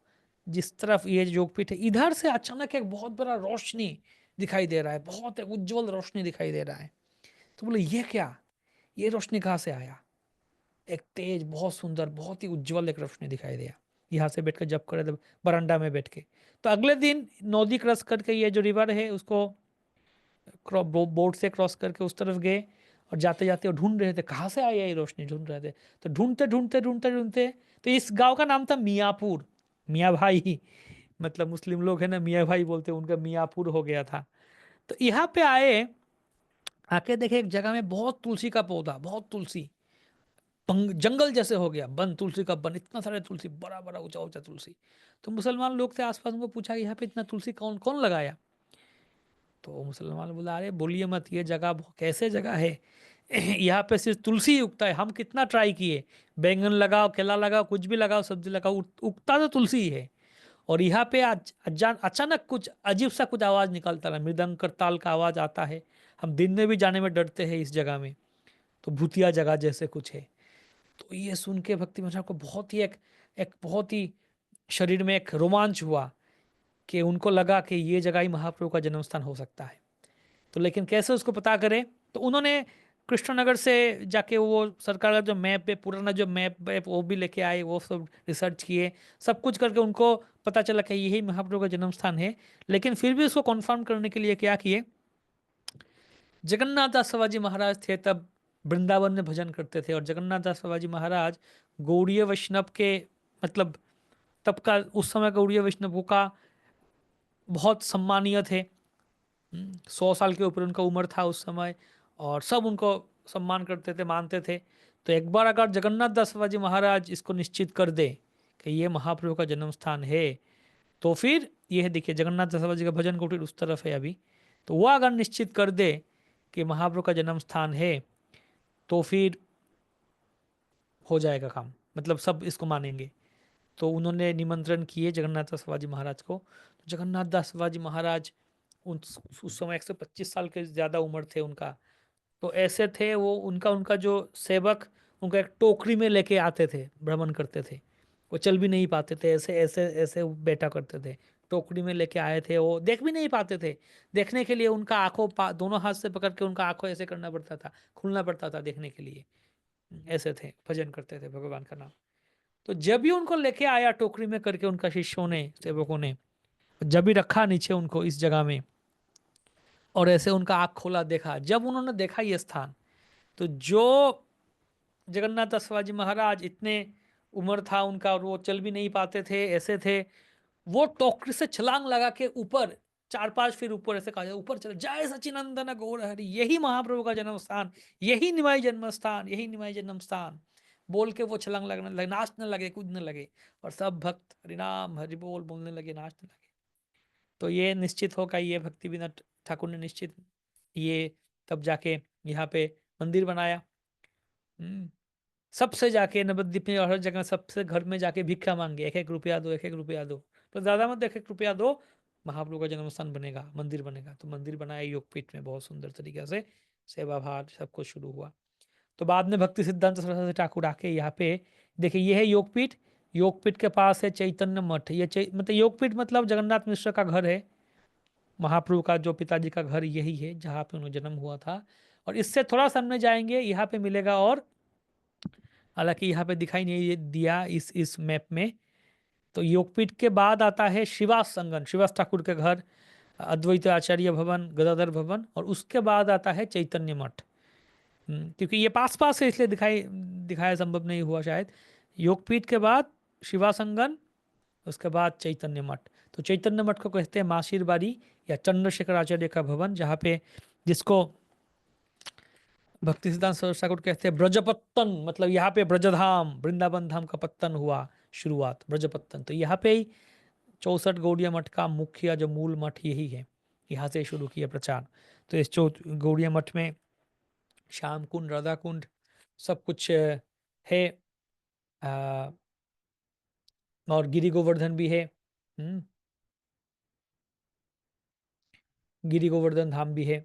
जिस तरफ ये योगपीठ है, इधर से अचानक एक बहुत बड़ा रोशनी दिखाई दे रहा है, बहुत एक उज्जवल रोशनी दिखाई दे रहा है। तो बोले ये क्या, ये रोशनी कहाँ से आया। एक तेज, बहुत सुंदर, बहुत ही उज्जवल एक रोशनी दिखाई दिया। यहाँ से बैठ कर जब करे, तो बरामदा में बैठ के। तो अगले दिन नदी क्रॉस करके, ये जो रिवर है उसको बोट से क्रॉस करके उस तरफ गए, और जाते जाते वो ढूंढ रहे थे कहाँ से आई है ये रोशनी, ढूंढ रहे थे। तो ढूंढते ढूंढते ढूंढते ढूंढते, तो इस गांव का नाम था मियापुर, मियाँ भाई, मतलब मुस्लिम लोग है ना, मियाँ भाई बोलते हैं, उनका मियापुर हो गया था। तो यहाँ पे आए, आके देखे एक जगह में बहुत तुलसी का पौधा, बहुत तुलसी, जंगल जैसे हो गया, बन, तुलसी का बन, इतना सारा तुलसी, बड़ा बड़ा ऊंचा ऊंचा तुलसी। तो मुसलमान लोग थे आसपास, उनको पूछा यहाँ पे इतना तुलसी कौन कौन लगाया। तो मुसलमान बोला अरे बोलिए मत, ये जगह कैसे जगह है, यहाँ पे सिर्फ तुलसी ही उगता है, हम कितना ट्राई किए, बैंगन लगाओ, केला लगाओ, कुछ भी लगाओ, सब्जी लगाओ, उगता तो तुलसी ही है। और यहाँ पे अचानक कुछ अजीब सा कुछ आवाज निकलता है, मृदंग करताल का आवाज आता है। हम दिन में भी जाने में डरते हैं इस जगह में, तो भूतिया जगह जैसे कुछ है। तो ये सुन के भक्ति महाराज को बहुत ही एक बहुत ही शरीर में एक रोमांच हुआ, कि उनको लगा कि ये जगह ही महाप्रभु का जन्म स्थान हो सकता है। तो लेकिन कैसे उसको पता करें, तो उन्होंने कृष्णनगर से जाके वो सरकार का जो मैप है, पुराना जो मैप है वो भी लेके आए, वो सब रिसर्च किए, सब कुछ करके उनको पता चला कि यही महाप्रभु का जन्म स्थान है। लेकिन फिर भी उसको कन्फर्म करने के लिए क्या किए, जगन्नाथ दास शिवाजी महाराज थे तब वृंदावन में भजन करते थे, और जगन्नाथ दास शिवाजी महाराज गौड़ीय वैष्णव के, मतलब तब का, उस समय गौड़ीय वैष्णवों का बहुत सम्मानीय थे। 100 साल के ऊपर उनका उम्र था उस समय, और सब उनको सम्मान करते थे, मानते थे। तो एक बार अगर जगन्नाथ दास शिवाजी महाराज इसको निश्चित कर दे कि ये महाप्रभु का जन्म स्थान है, तो फिर यह देखिए जगन्नाथ दास शिवाजी का भजन कुटीर उस तरफ है अभी, तो वह अगर निश्चित कर दे कि महाप्रभु का जन्म स्थान है, तो फिर हो जाएगा काम, मतलब सब इसको मानेंगे। तो उन्होंने निमंत्रण किए जगन्नाथ दास शिवाजी महाराज को। तो जगन्नाथ दास शिवाजी महाराज उस समय 125 साल के ज़्यादा उम्र थे उनका। तो ऐसे थे वो, उनका उनका जो सेवक उनका एक टोकरी में लेके आते थे, भ्रमण करते थे। वो चल भी नहीं पाते थे, ऐसे ऐसे ऐसे बैठा करते थे, टोकरी में लेके आए थे, वो देख भी नहीं पाते थे। देखने के लिए उनका आंखों दोनों हाथ से पकड़ के उनका आंखों ऐसे करना पड़ता था, खुलना पड़ता था देखने के लिए। ऐसे थे, भजन करते थे भगवान का नाम। तो जब भी उनको लेके आया टोकरी में करके उनका शिष्यों ने, सेवकों ने, जब भी रखा नीचे उनको इस जगह में, और ऐसे उनका आँख खोला, देखा, जब उन्होंने देखा ये स्थान, तो जो जगन्नाथ दास शिवाजी महाराज, इतने उम्र था उनका और वो चल भी नहीं पाते थे, ऐसे थे, वो टोकरी से छलांग लगा के ऊपर, 4-5 फीट ऊपर, ऐसे कहा ऊपर चले, जय सचिनंदन गौर हरि, यही महाप्रभु का जन्म स्थान, यही निमाई जन्म स्थान, यही निमाई जन्म स्थान, बोल के वो छलांग लगने लगे, नाचने लगे, कूदने लगे, और सब भक्त हरिनाम हरि बोल बोलने लगे, नाचने लगे। तो ये निश्चित होगा, ये भक्ति विनोद ठाकुर ने निश्चित, ये तब जाके यहाँ पे मंदिर बनाया। हम्म, सबसे जाके नवद्वीप में और हर जगह सबसे घर में जाके भिक्षा मांगे, 1-1 रुपया दो, 1-1 रुपया दो। तो ज्यादा मत, 1-1 रुपया दो, महाप्रभु का जन्म स्थान बनेगा, मंदिर बनेगा। तो मंदिर बनाया योगपीठ में, बहुत सुंदर तरीके से सेवा भाव सब कुछ शुरू हुआ। तो बाद में भक्ति सिद्धांत सरस्वती ठाकुर आके यहाँ पे देखिए, ये है योगपीठ। योगपीठ के पास है चैतन्य मठ। ये मतलब योगपीठ मतलब जगन्नाथ मिश्र का घर है, महाप्रभु का जो पिताजी का घर यही है जहाँ पे उन्हें जन्म हुआ था। और इससे थोड़ा सामने जाएंगे, यहाँ पे मिलेगा, और हालांकि यहाँ पे दिखाई नहीं दिया इस मैप में। तो योगपीठ के बाद आता है श्रीवास संगम, श्रीवास ठाकुर के घर, अद्वैत आचार्य भवन, गदाधर भवन, और उसके बाद आता है चैतन्य मठ। क्योंकि ये पास पास है इसलिए दिखाया संभव नहीं हुआ शायद। योगपीठ के बाद शिवासंगन, उसके बाद चैतन्य मठ। तो चैतन्य मठ को कहते हैं मासिर बाड़ी या चंद्रशेखर आचार्य का भवन, जहाँ पे, जिसको भक्ति सिद्धांत सरस्वती ठाकुर कहते हैं ब्रजपत्तन, मतलब यहाँ पे ब्रजधाम, वृंदावन धाम का पत्तन हुआ, शुरुआत ब्रजपत्तन। तो यहाँ पे ही 64 गौड़िया मठ का मुख्य जो मूल मठ यही है, यहाँ से शुरू किया प्रचार। तो इस गौड़िया मठ में श्याम कुंड, राधा कुंड, सब कुछ है। आ, और गिरी गोवर्धन भी है। गिरी गोवर्धन धाम भी है।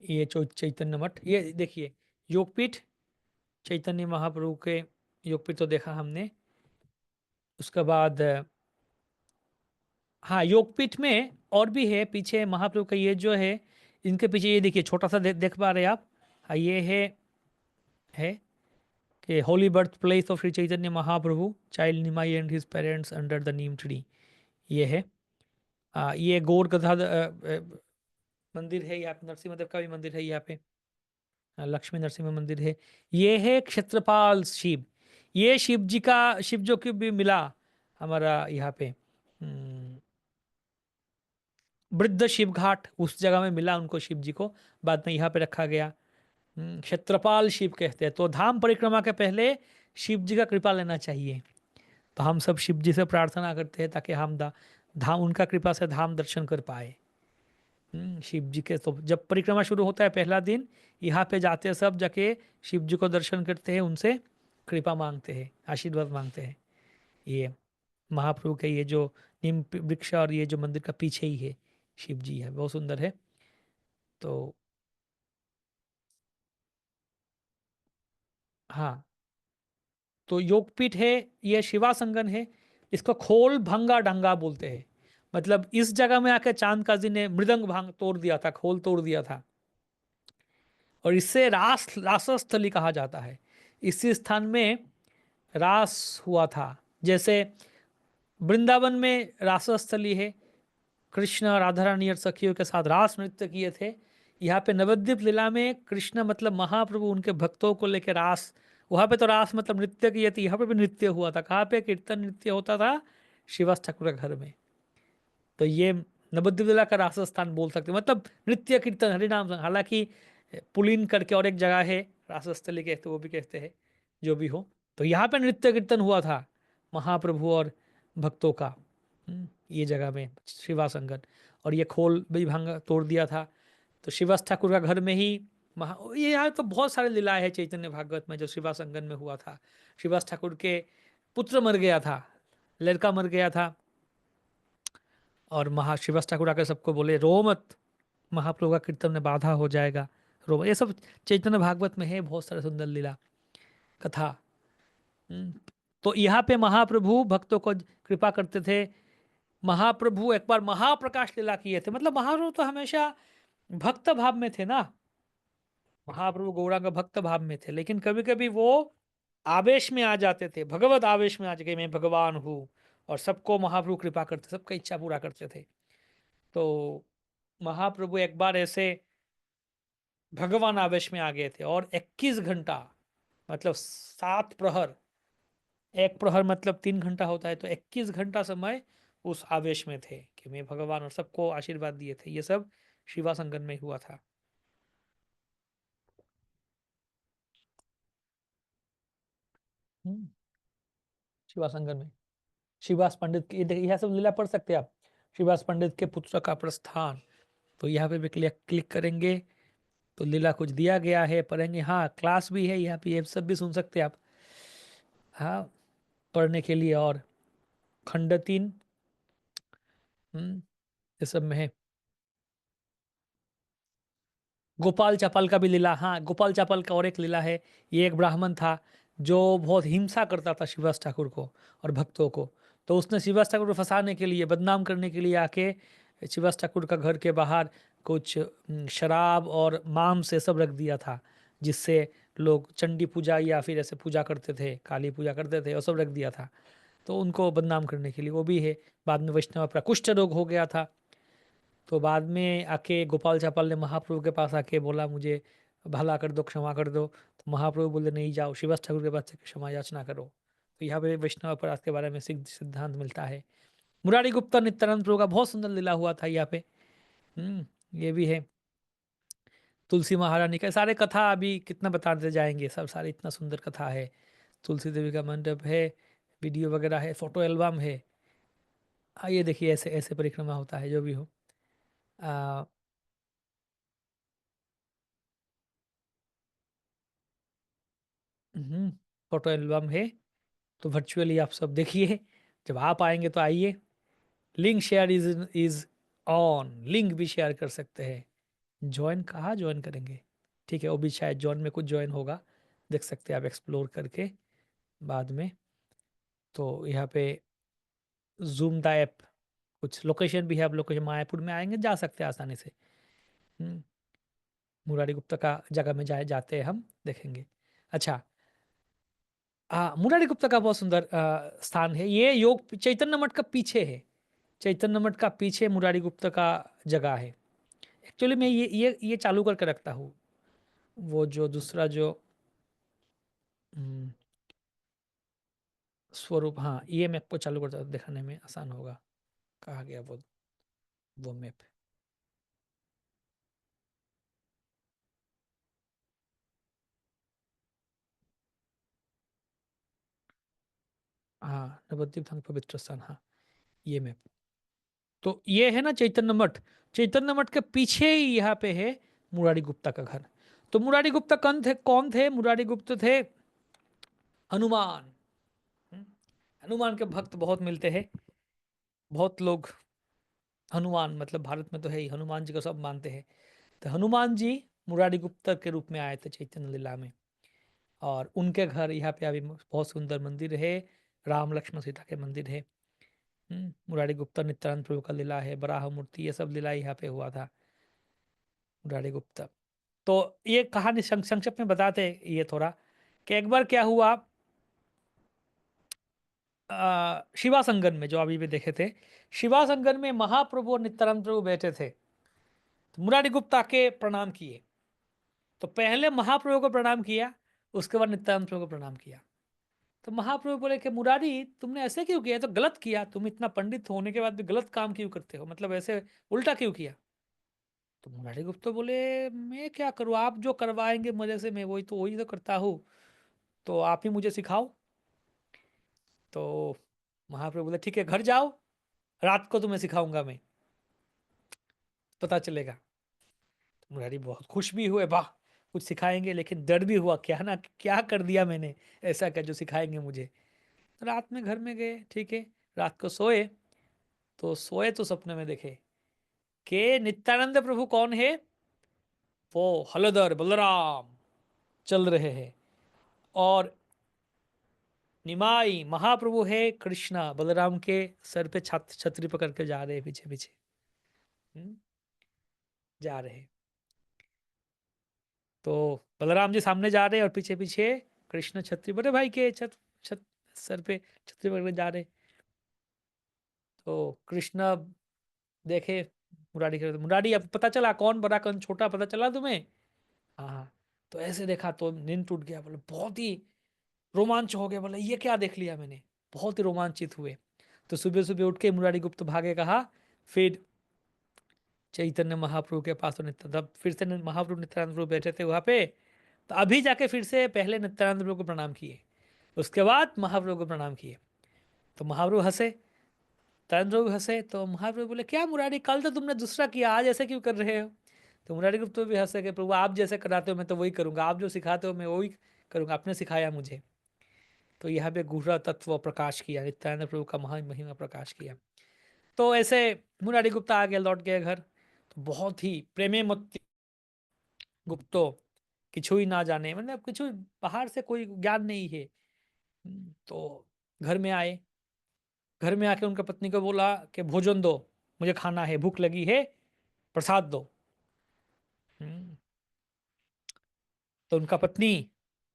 ये चैतन्य मठ, ये देखिए योगपीठ, चैतन्य महाप्रभु के योगपीठ तो देखा हमने। उसके बाद हाँ, योगपीठ में और भी है पीछे महाप्रभु का, ये जो है इनके पीछे ये देखिए छोटा सा देख पा रहे हैं आप। हाँ, ये है कि Holi birth place of Shri Chaitanya Mahaprabhu, child Nimai and his parents under the Neem tree, ये है। ये गौर गदाधर मंदिर है, यहाँ पे नरसिंह का भी मंदिर है यहाँ पे। लक्ष्मी नरसिंह मंदिर है। ये है क्षेत्रपाल शिव, ये शिव जी का, शिव जो की भी मिला हमारा यहाँ पे, वृद्ध शिव घाट उस जगह में मिला उनको, शिव जी को बाद में यहाँ पे रखा गया। क्षेत्रपाल शिव कहते हैं। तो धाम परिक्रमा के पहले शिव जी का कृपा लेना चाहिए। तो हम सब शिव जी से प्रार्थना करते हैं ताकि हम धाम, उनका कृपा से धाम दर्शन कर पाए। शिव जी के, तो जब परिक्रमा शुरू होता है पहला दिन, यहाँ पे जाते हैं सब, जाके शिव जी को दर्शन करते हैं, उनसे कृपा मांगते हैं, आशीर्वाद मांगते हैं। ये महाप्रभु के ये जो नीम वृक्ष और ये जो मंदिर का पीछे ही है शिव जी है, बहुत सुंदर है। तो हाँ, तो योगपीठ है, ये शिवासंगन है। इसको खोल भंगा डंगा बोलते हैं। मतलब इस जगह में आके चांद काजी ने मृदंग भांग तोड़ दिया था, खोल तोड़ दिया था, और इससे रासस्थली कहा जाता है। इसी स्थान में रास हुआ था। जैसे वृंदावन में रासस्थली है, कृष्ण राधा रानी और सखियों के साथ रास नृत्य किए थे। यहाँ पे नवद्वीप लीला में कृष्ण मतलब महाप्रभु उनके भक्तों को लेकर रास, वहाँ पे तो रास मतलब नृत्य किए थे, यहाँ पे भी नृत्य हुआ था। कहाँ पे कीर्तन नृत्य होता था? श्रीवास ठाकुर के घर में। तो ये नवद्वीप लीला का रास स्थान बोल सकते हैं, मतलब नृत्य कीर्तन हरिनाम। हालांकि पुलिन करके और एक जगह है रासस्थली कहते, वो भी कहते हैं, जो भी हो। तो यहाँ पे नृत्य कीर्तन हुआ था महाप्रभु और भक्तों का, ये जगह में शिवासंगन। और ये खोल भी भंग तोड़ दिया था। तो शिवास ठाकुर का घर में ही ये यहाँ तो बहुत सारे लीलाएं है चैतन्य भागवत में जो शिवासंगन में हुआ था। शिवास ठाकुर के पुत्र मर गया था, लड़का मर गया था, और शिवास ठाकुर आकर सबको बोले रो मत, महाप्रभु का कीर्तन में बाधा हो जाएगा, रो। ये सब चैतन्य भागवत में है, बहुत सारे सुंदर लीला कथा। हम्म, तो यहाँ पे महाप्रभु भक्तों को कृपा करते थे। महाप्रभु एक बार महाप्रकाश लीला किए थे, मतलब महाप्रभु तो हमेशा भक्त भाव में थे ना, महाप्रभु गौरांग भक्त भाव में थे, लेकिन कभी कभी वो आवेश में आ जाते थे, भगवत आवेश में आ जाके मैं भगवान हूँ, और सबको महाप्रभु कृपा करते, सबका इच्छा पूरा करते थे। तो महाप्रभु एक बार ऐसे भगवान आवेश में आ गए थे, और 21 घंटा, मतलब 7 प्रहर, एक प्रहर मतलब 3 घंटा होता है, तो 21 घंटा समय उस आवेश में थे कि मैं भगवान, और सबको आशीर्वाद दिए थे। ये सब शिवासंगन में हुआ था। हम्म, शिवासंगन में शिवास पंडित की, देखिए यह सब लीला पढ़ सकते हैं आप। शिवास पंडित के पुत्र का प्रस्थान, तो यहाँ पे भी क्लिक क्लिक करेंगे तो लीला कुछ दिया गया है, पढ़ेंगे। हाँ, क्लास भी है यहाँ पे, ये सब भी सुन सकते हैं आप, हाँ, पढ़ने के लिए। और खंड 3 ये सब में है। गोपाल चापल का भी लीला, हाँ गोपाल चापल का और एक लीला है। ये एक ब्राह्मण था जो बहुत हिंसा करता था शिवदास ठाकुर को और भक्तों को। तो उसने शिवदास ठाकुर को फंसाने के लिए, बदनाम करने के लिए आके शिवदास ठाकुर का घर के बाहर कुछ शराब और मांस से सब रख दिया था, जिससे लोग चंडी पूजा या फिर ऐसे पूजा करते थे, काली पूजा करते थे, और सब रख दिया था। तो उनको बदनाम करने के लिए वो भी है। बाद में वैष्णव प्रकुष्ठ रोग हो गया था। तो बाद में आके गोपाल चापल ने महाप्रभु के पास आके बोला मुझे भला कर दो, क्षमा कर दो। तो महाप्रभु बोले नहीं, जाओ शिवदास ठाकुर के पास से क्षमा याचना करो। तो यहाँ पे वैष्णव अपराध के बारे में सिद्धांत मिलता है। मुरारी गुप्ता नित्यानंद प्रभु का बहुत सुंदर लीला हुआ था यहाँ पे। ये भी है। तुलसी महारानी का सारे कथा अभी कितना बताते जाएंगे, सब सारे इतना सुंदर कथा है। तुलसी देवी का मंडप है, वीडियो वगैरह है, फोटो एल्बम है। ये देखिए ऐसे ऐसे परिक्रमा होता है, जो भी हो। आ, फोटो एल्बम है। तो वर्चुअली आप सब देखिए। जब आप आएंगे तो आइए। Link share is on, link भी शेयर कर सकते हैं। ज्वाइन कहाँ ज्वाइन करेंगे? ठीक है, वो भी शायद जॉइन में कुछ ज्वाइन होगा, देख सकते हैं आप एक्सप्लोर करके बाद में। तो यहाँ पे जूम द ऐप, कुछ लोकेशन भी है। आप लोकेशन मायापुर में आएंगे, जा सकते हैं आसानी से। हम्म, मुरारी गुप्ता का जगह में जाते हैं हम, देखेंगे। अच्छा, मुरारी गुप्ता का बहुत सुंदर स्थान है। ये योग चैतन्य मठ का पीछे है। चैतन्य मठ का पीछे मुरारी गुप्ता का जगह है। एक्चुअली मैं ये चालू करके रखता हूँ। वो जो दूसरा जो हम्म, स्वरूप, हाँ ये मैप को चालू करता हूँ, दिखाने में आसान होगा। कहा गया वो मैप? हाँ, नवद्वीप धाम पवित्र स्थान, हाँ ये मैप। तो ये है ना चैतन्य मठ। चैतन्य मठ के पीछे ही यहाँ पे है मुरारी गुप्ता का घर। तो मुरारी गुप्ता कौन थे? मुरारी गुप्ता थे हनुमान। हम्म, हनुमान के भक्त बहुत मिलते हैं। बहुत लोग हनुमान, मतलब भारत में तो है ही, हनुमान जी को सब मानते हैं। तो हनुमान जी मुरारी गुप्ता के रूप में आए थे चैतन्य लीला में। और उनके घर यहाँ पे अभी बहुत सुंदर मंदिर है। राम लक्ष्मण सीता के मंदिर है। मुरारी गुप्ता नित्यानंद प्रभु का लीला है, बराह मूर्ति, ये सब लीला यहाँ पे हुआ था। मुरारी गुप्ता। तो ये कहानी संक्षेप में बताते हैं ये थोड़ा, कि एक बार क्या हुआ। शिवा संगन में, जो अभी भी देखे थे, शिवा संगन में महाप्रभु और नित्यानंद प्रभु बैठे थे। तो मुरारी गुप्ता के प्रणाम किए। तो पहले महाप्रभु को प्रणाम किया, उसके बाद नित्यानंद प्रभु को प्रणाम किया। तो महाप्रभु बोले कि मुरारी तुमने ऐसे क्यों किया? तो गलत किया, तुम इतना पंडित होने के बाद भी गलत काम क्यों करते हो, मतलब ऐसे उल्टा क्यों किया? तो मुरारी गुप्ता बोले मैं क्या करूँ, आप जो करवाएंगे मुझे से मैं वही तो करता हूँ। तो आप ही मुझे सिखाओ। तो महाप्रभु बोले ठीक है, घर जाओ, रात को तुम्हें सिखाऊंगा मैं, पता चलेगा। तो मुरारी बहुत खुश भी हुए, वाह कुछ सिखाएंगे, लेकिन डर भी हुआ, क्या ना क्या कर दिया मैंने, ऐसा क्या जो सिखाएंगे मुझे। तो रात में घर में गए, ठीक है, रात को सोए। तो सोए तो सपने में देखे कि नित्यानंद प्रभु कौन है? वो हलधर बलराम चल रहे हैं। और निमाई महाप्रभु है कृष्णा, बलराम के सर पे छतरी पकड़ के जा रहे हैं, पीछे पीछे जा रहे हैं। तो बलराम जी सामने जा रहे हैं और पीछे पीछे कृष्ण छतरी, बड़े भाई के छत सर पे छतरी पकड़ के जा रहे। तो कृष्ण देखे मुरारी के, मुरारी अब पता चला कौन बड़ा कौन छोटा, पता चला तुम्हें? हाँ हाँ। तो ऐसे देखा तो नींद टूट गया, बोले बहुत ही रोमांच हो गया, बोले ये क्या देख लिया मैंने, बहुत ही रोमांचित हुए। तो सुबह सुबह उठ के मुरारी गुप्त भागे, कहा फिर चैतन्य महाप्रभु के पास। तो तब फिर से महाप्रभु नित्यानंद प्रभु बैठे थे वहां पे। तो अभी जाके फिर से पहले नित्यानंद प्रभु को प्रणाम किए, उसके बाद महाप्रभु को प्रणाम किए। तो महाप्रभु हंसे, नित्यानंद प्रभु हंसे। तो महाप्रभु बोले क्या मुरारी, कल तो तुमने दूसरा किया, आज ऐसे क्यों कर रहे हो? तो मुरारी गुप्त भी हंसे कि प्रभु आप जैसे कराते हो मैं तो वही करूंगा, आप जो सिखाते हो मैं वही करूंगा, आपने सिखाया मुझे। तो यहाँ पे गूढ़ तत्व प्रकाश किया, नित्यानंद प्रभु का महान महिमा प्रकाश किया। तो ऐसे मुरारी गुप्ता आ गए, लौट गए घर। तो बहुत ही प्रेमे मत गुप्तो किछु ही ना जाने, मतलब कुछ बाहर से कोई ज्ञान नहीं है। तो घर में आए, घर में आके उनका पत्नी को बोला कि भोजन दो, मुझे खाना है, भूख लगी है, प्रसाद दो। हम्म, तो उनका पत्नी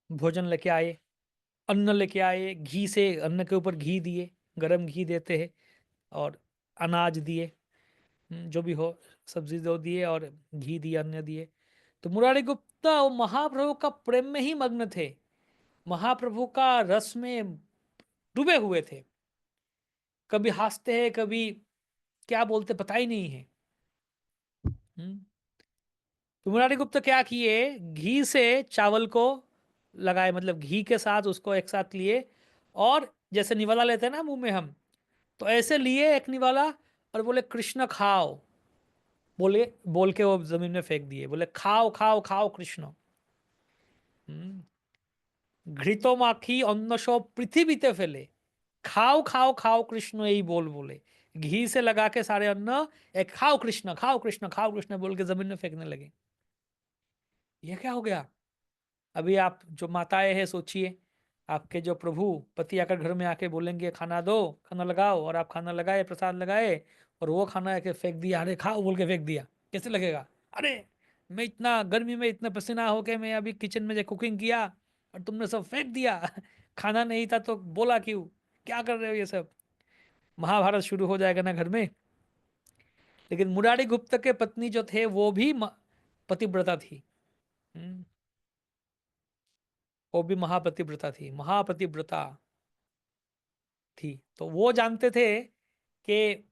भोजन लेके आए, अन्न लेके आए, घी से अन्न के ऊपर घी दिए, गरम घी देते हैं, और अनाज दिए, जो भी हो, सब्जी दो दिए, और घी दिए, अन्न दिए। तो मुरारी गुप्ता वो महाप्रभु का प्रेम में ही मग्न थे, महाप्रभु का रस में डूबे हुए थे। कभी हंसते हैं, कभी क्या बोलते पता ही नहीं है। हम्म। तो मुरारी गुप्ता क्या किए, घी से चावल को लगाए, मतलब घी के साथ उसको एक साथ लिए, और जैसे निवाला लेते हैं ना मुंह में हम, तो ऐसे लिए एक निवाला, और बोले कृष्ण खाओ, बोले, बोल के वो जमीन में फेंक दिए, बोले खाओ खाओ खाओ कृष्ण। हम्म। घृतो माखी अन्न সব পৃথিবীতে ফেলে, खाओ खाओ खाओ कृष्ण, यही बोल बोले, घी से लगा के सारे अन्न, एक खाओ कृष्ण खाओ कृष्ण खाओ कृष्ण बोल के जमीन में फेंकने लगे। ये क्या हो गया? अभी आप जो माताएं हैं सोचिए, आपके जो प्रभु पति आकर घर में आके बोलेंगे खाना दो, खाना लगाओ, और आप खाना लगाए, प्रसाद लगाए, और वो खाना आके फेंक दिया, अरे खाओ बोल के फेंक दिया, कैसे लगेगा? अरे मैं इतना गर्मी में इतना पसीना होके मैं अभी किचन में जो कुकिंग किया, और तुमने सब फेंक दिया। खाना नहीं था तो बोला क्यों? क्या कर रहे हो ये सब? महाभारत शुरू हो जाएगा ना घर में। लेकिन मुरारी गुप्त के पत्नी जो थे वो भी पतिव्रता थी। हम्म, वो भी महापतिव्रता थी, महापतिव्रता थी। तो वो जानते थे कि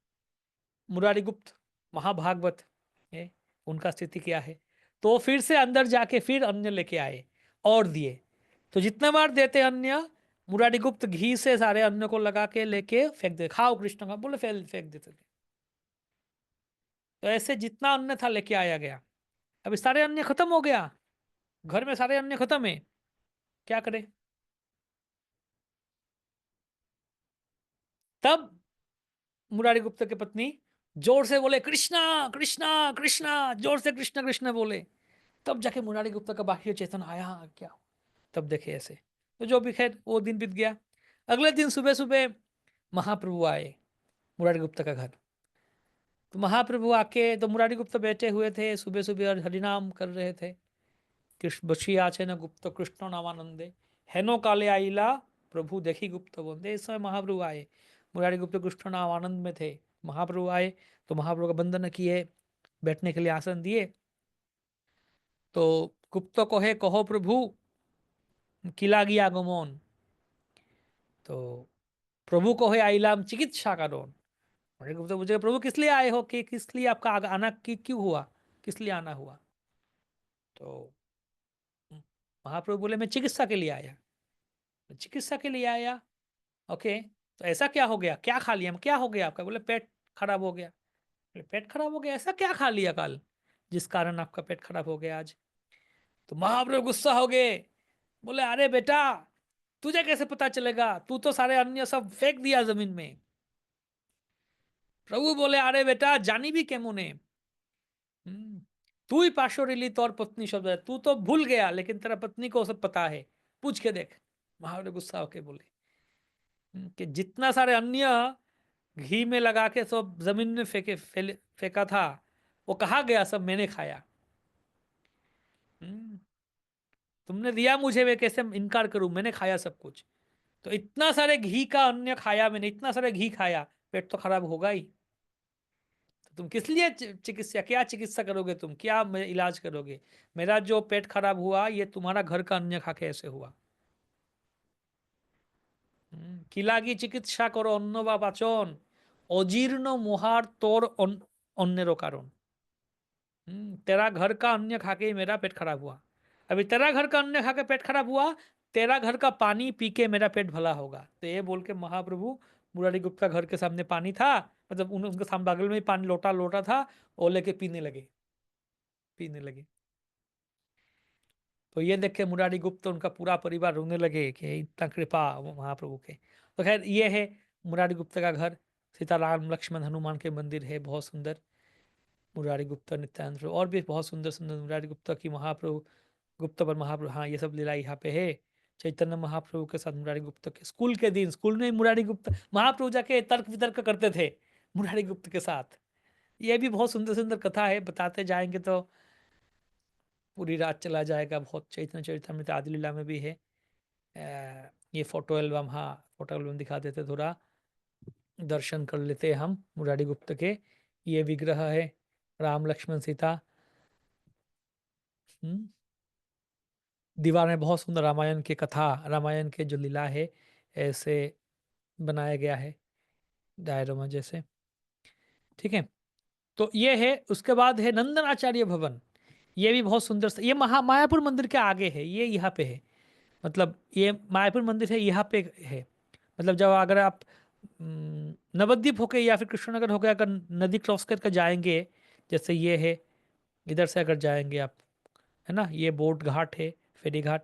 मुरारी गुप्त महाभागवत है, उनका स्थिति क्या है। तो फिर से अंदर जाके फिर अन्य लेके आए और दिए। तो जितना बार देते अन्य, मुरारी गुप्त घी से सारे अन्न को लगा के लेके फेंक दे, खाओ कृष्ण का बोले, फेंक देते थे। तो ऐसे जितना अन्न था लेके आया गया। अभी सारे अन्न खत्म हो गया, घर में सारे अन्न खत्म है, क्या करे? तब मुरारी गुप्त की पत्नी जोर से बोले कृष्णा कृष्णा कृष्णा, जोर से कृष्ण कृष्ण बोले। तब जाके मुरारी गुप्ता का बाह्य चेतन आया, क्या? तब देखे ऐसे। तो जो भी, खैर वो दिन बीत गया। अगले दिन सुबह सुबह महाप्रभु आए मुरारी गुप्ता का घर। तो महाप्रभु आके, तो मुरारी गुप्ता बैठे हुए थे सुबह सुबह और हरिनाम कर रहे थे। कृष्ण बछिया আছে ना गुप्त कृष्ण नामानंदे, हेनो काले आइला प्रभु देखी गुप्त बंदे। इस समय महाप्रभु आए, मुरारी गुप्त कृष्ण नाम आनंद में थे। महाप्रभु आए तो महाप्रभु का बंदन किए, बैठने के लिए आसन दिए। तो गुप्त कहे कहो प्रभु किला गया आगमन। तो प्रभु को है आइलाम चिकित्सा करोन। मुरारी गुप्ता पूछे प्रभु किस लिए आए हो, कि किस लिए आपका आना की क्यों हुआ, किस लिए आना हुआ? तो महाप्रभु बोले मैं चिकित्सा के लिए आया, चिकित्सा के लिए आया। ओके, तो ऐसा क्या हो गया, क्या खा लिया, क्या हो गया आपका? बोले पेट खराब हो गया। बोले पेट खराब हो गया, ऐसा क्या खा लिया कल जिस कारण आपका पेट खराब हो गया आज? तो महाप्रभु गुस्सा हो गए, बोले अरे बेटा, तुझे कैसे पता चलेगा, तू तो सारे अन्य सब फेंक दिया जमीन में। प्रभु बोले अरे बेटा जानी भी केमुने, तू ही पाशोरिली तौर पत्नी शब्द है, तू तो भूल गया, लेकिन तेरा पत्नी को सब पता है, पूछ के देख। महाप्रभु गुस्सा होके बोले कि जितना सारे अन्य घी में लगा के सब जमीन में फेंका था, वो कहा गया, सब मैंने खाया। हम्म, तुमने दिया मुझे, मैं कैसे इनकार करूं, मैंने खाया सब कुछ। तो इतना सारे घी का अन्न खाया मैंने, इतना सारे घी खाया, पेट तो खराब होगा ही। तो तुम किस लिए चिकित्सा, क्या चिकित्सा करोगे तुम, क्या इलाज करोगे? मेरा जो पेट खराब हुआ ये तुम्हारा घर का अन्न खा के ऐसे हुआ। किलागी चिकित्सा करो অন্ন বা পাচন, অজীর্ণ मोहार तोर অন্যেরও কারণ। तेरा घर का अन्न खा के ही मेरा पेट खराब हुआ। अभी तेरा घर का अन्न खा के पेट खराब हुआ, तेरा घर का पानी पी के मेरा पेट भला होगा। तो ये बोल के महाप्रभु, मुरारी गुप्ता घर के सामने पानी था, मतलब उनके सामने बगल में ही पानी लोटा लोटा था, वो लेके पीने लगे, पीने लगे। तो ये देख के मुरारी गुप्त उनका पूरा परिवार रोने लगे कि इतना कृपा वो महाप्रभु के। तो खैर ये है मुरारी गुप्त का घर। सीताराम लक्ष्मण हनुमान के मंदिर है बहुत सुंदर। मुरारी गुप्ता नित्यानंद प्रभु और भी बहुत सुंदर सुंदर मुरारी गुप्ता की महाप्रभु गुप्ता पर महाप्रभु, हाँ ये सब लीला यहाँ पे है। चैतन्य महाप्रभु के साथ मुरारी गुप्ता के स्कूल के दिन, स्कूल में मुरारी गुप्ता महाप्रभु जाके तर्क वितर्क करते थे मुरारी गुप्ता के साथ। ये भी बहुत सुंदर सुंदर कथा है, बताते जाएंगे तो पूरी रात चला जाएगा। बहुत चैतन्य चरितामृत आदि लीला में भी है। ये फोटो एल्बम, हाँ फोटो एल्बम दिखा देते, थोड़ा दर्शन कर लेते हम मुरारी गुप्त के। ये विग्रह है राम लक्ष्मण सीता। दीवार में बहुत सुंदर रामायण की कथा, रामायण के जो लीला है ऐसे बनाया गया है डायरोमा जैसे। ठीक है, तो ये है। उसके बाद है नंदनाचार्य भवन। ये भी बहुत सुंदर ये मायापुर मंदिर के आगे है, ये यहाँ पे है। मतलब ये मायापुर मंदिर है यहाँ पे है। मतलब जब अगर आप नवद्वीप होके या फिर कृष्णनगर होके अगर नदी क्रॉस करके जाएंगे, जैसे ये है, इधर से अगर जाएंगे आप, है ना, ये बोट घाट है, फेरी घाट।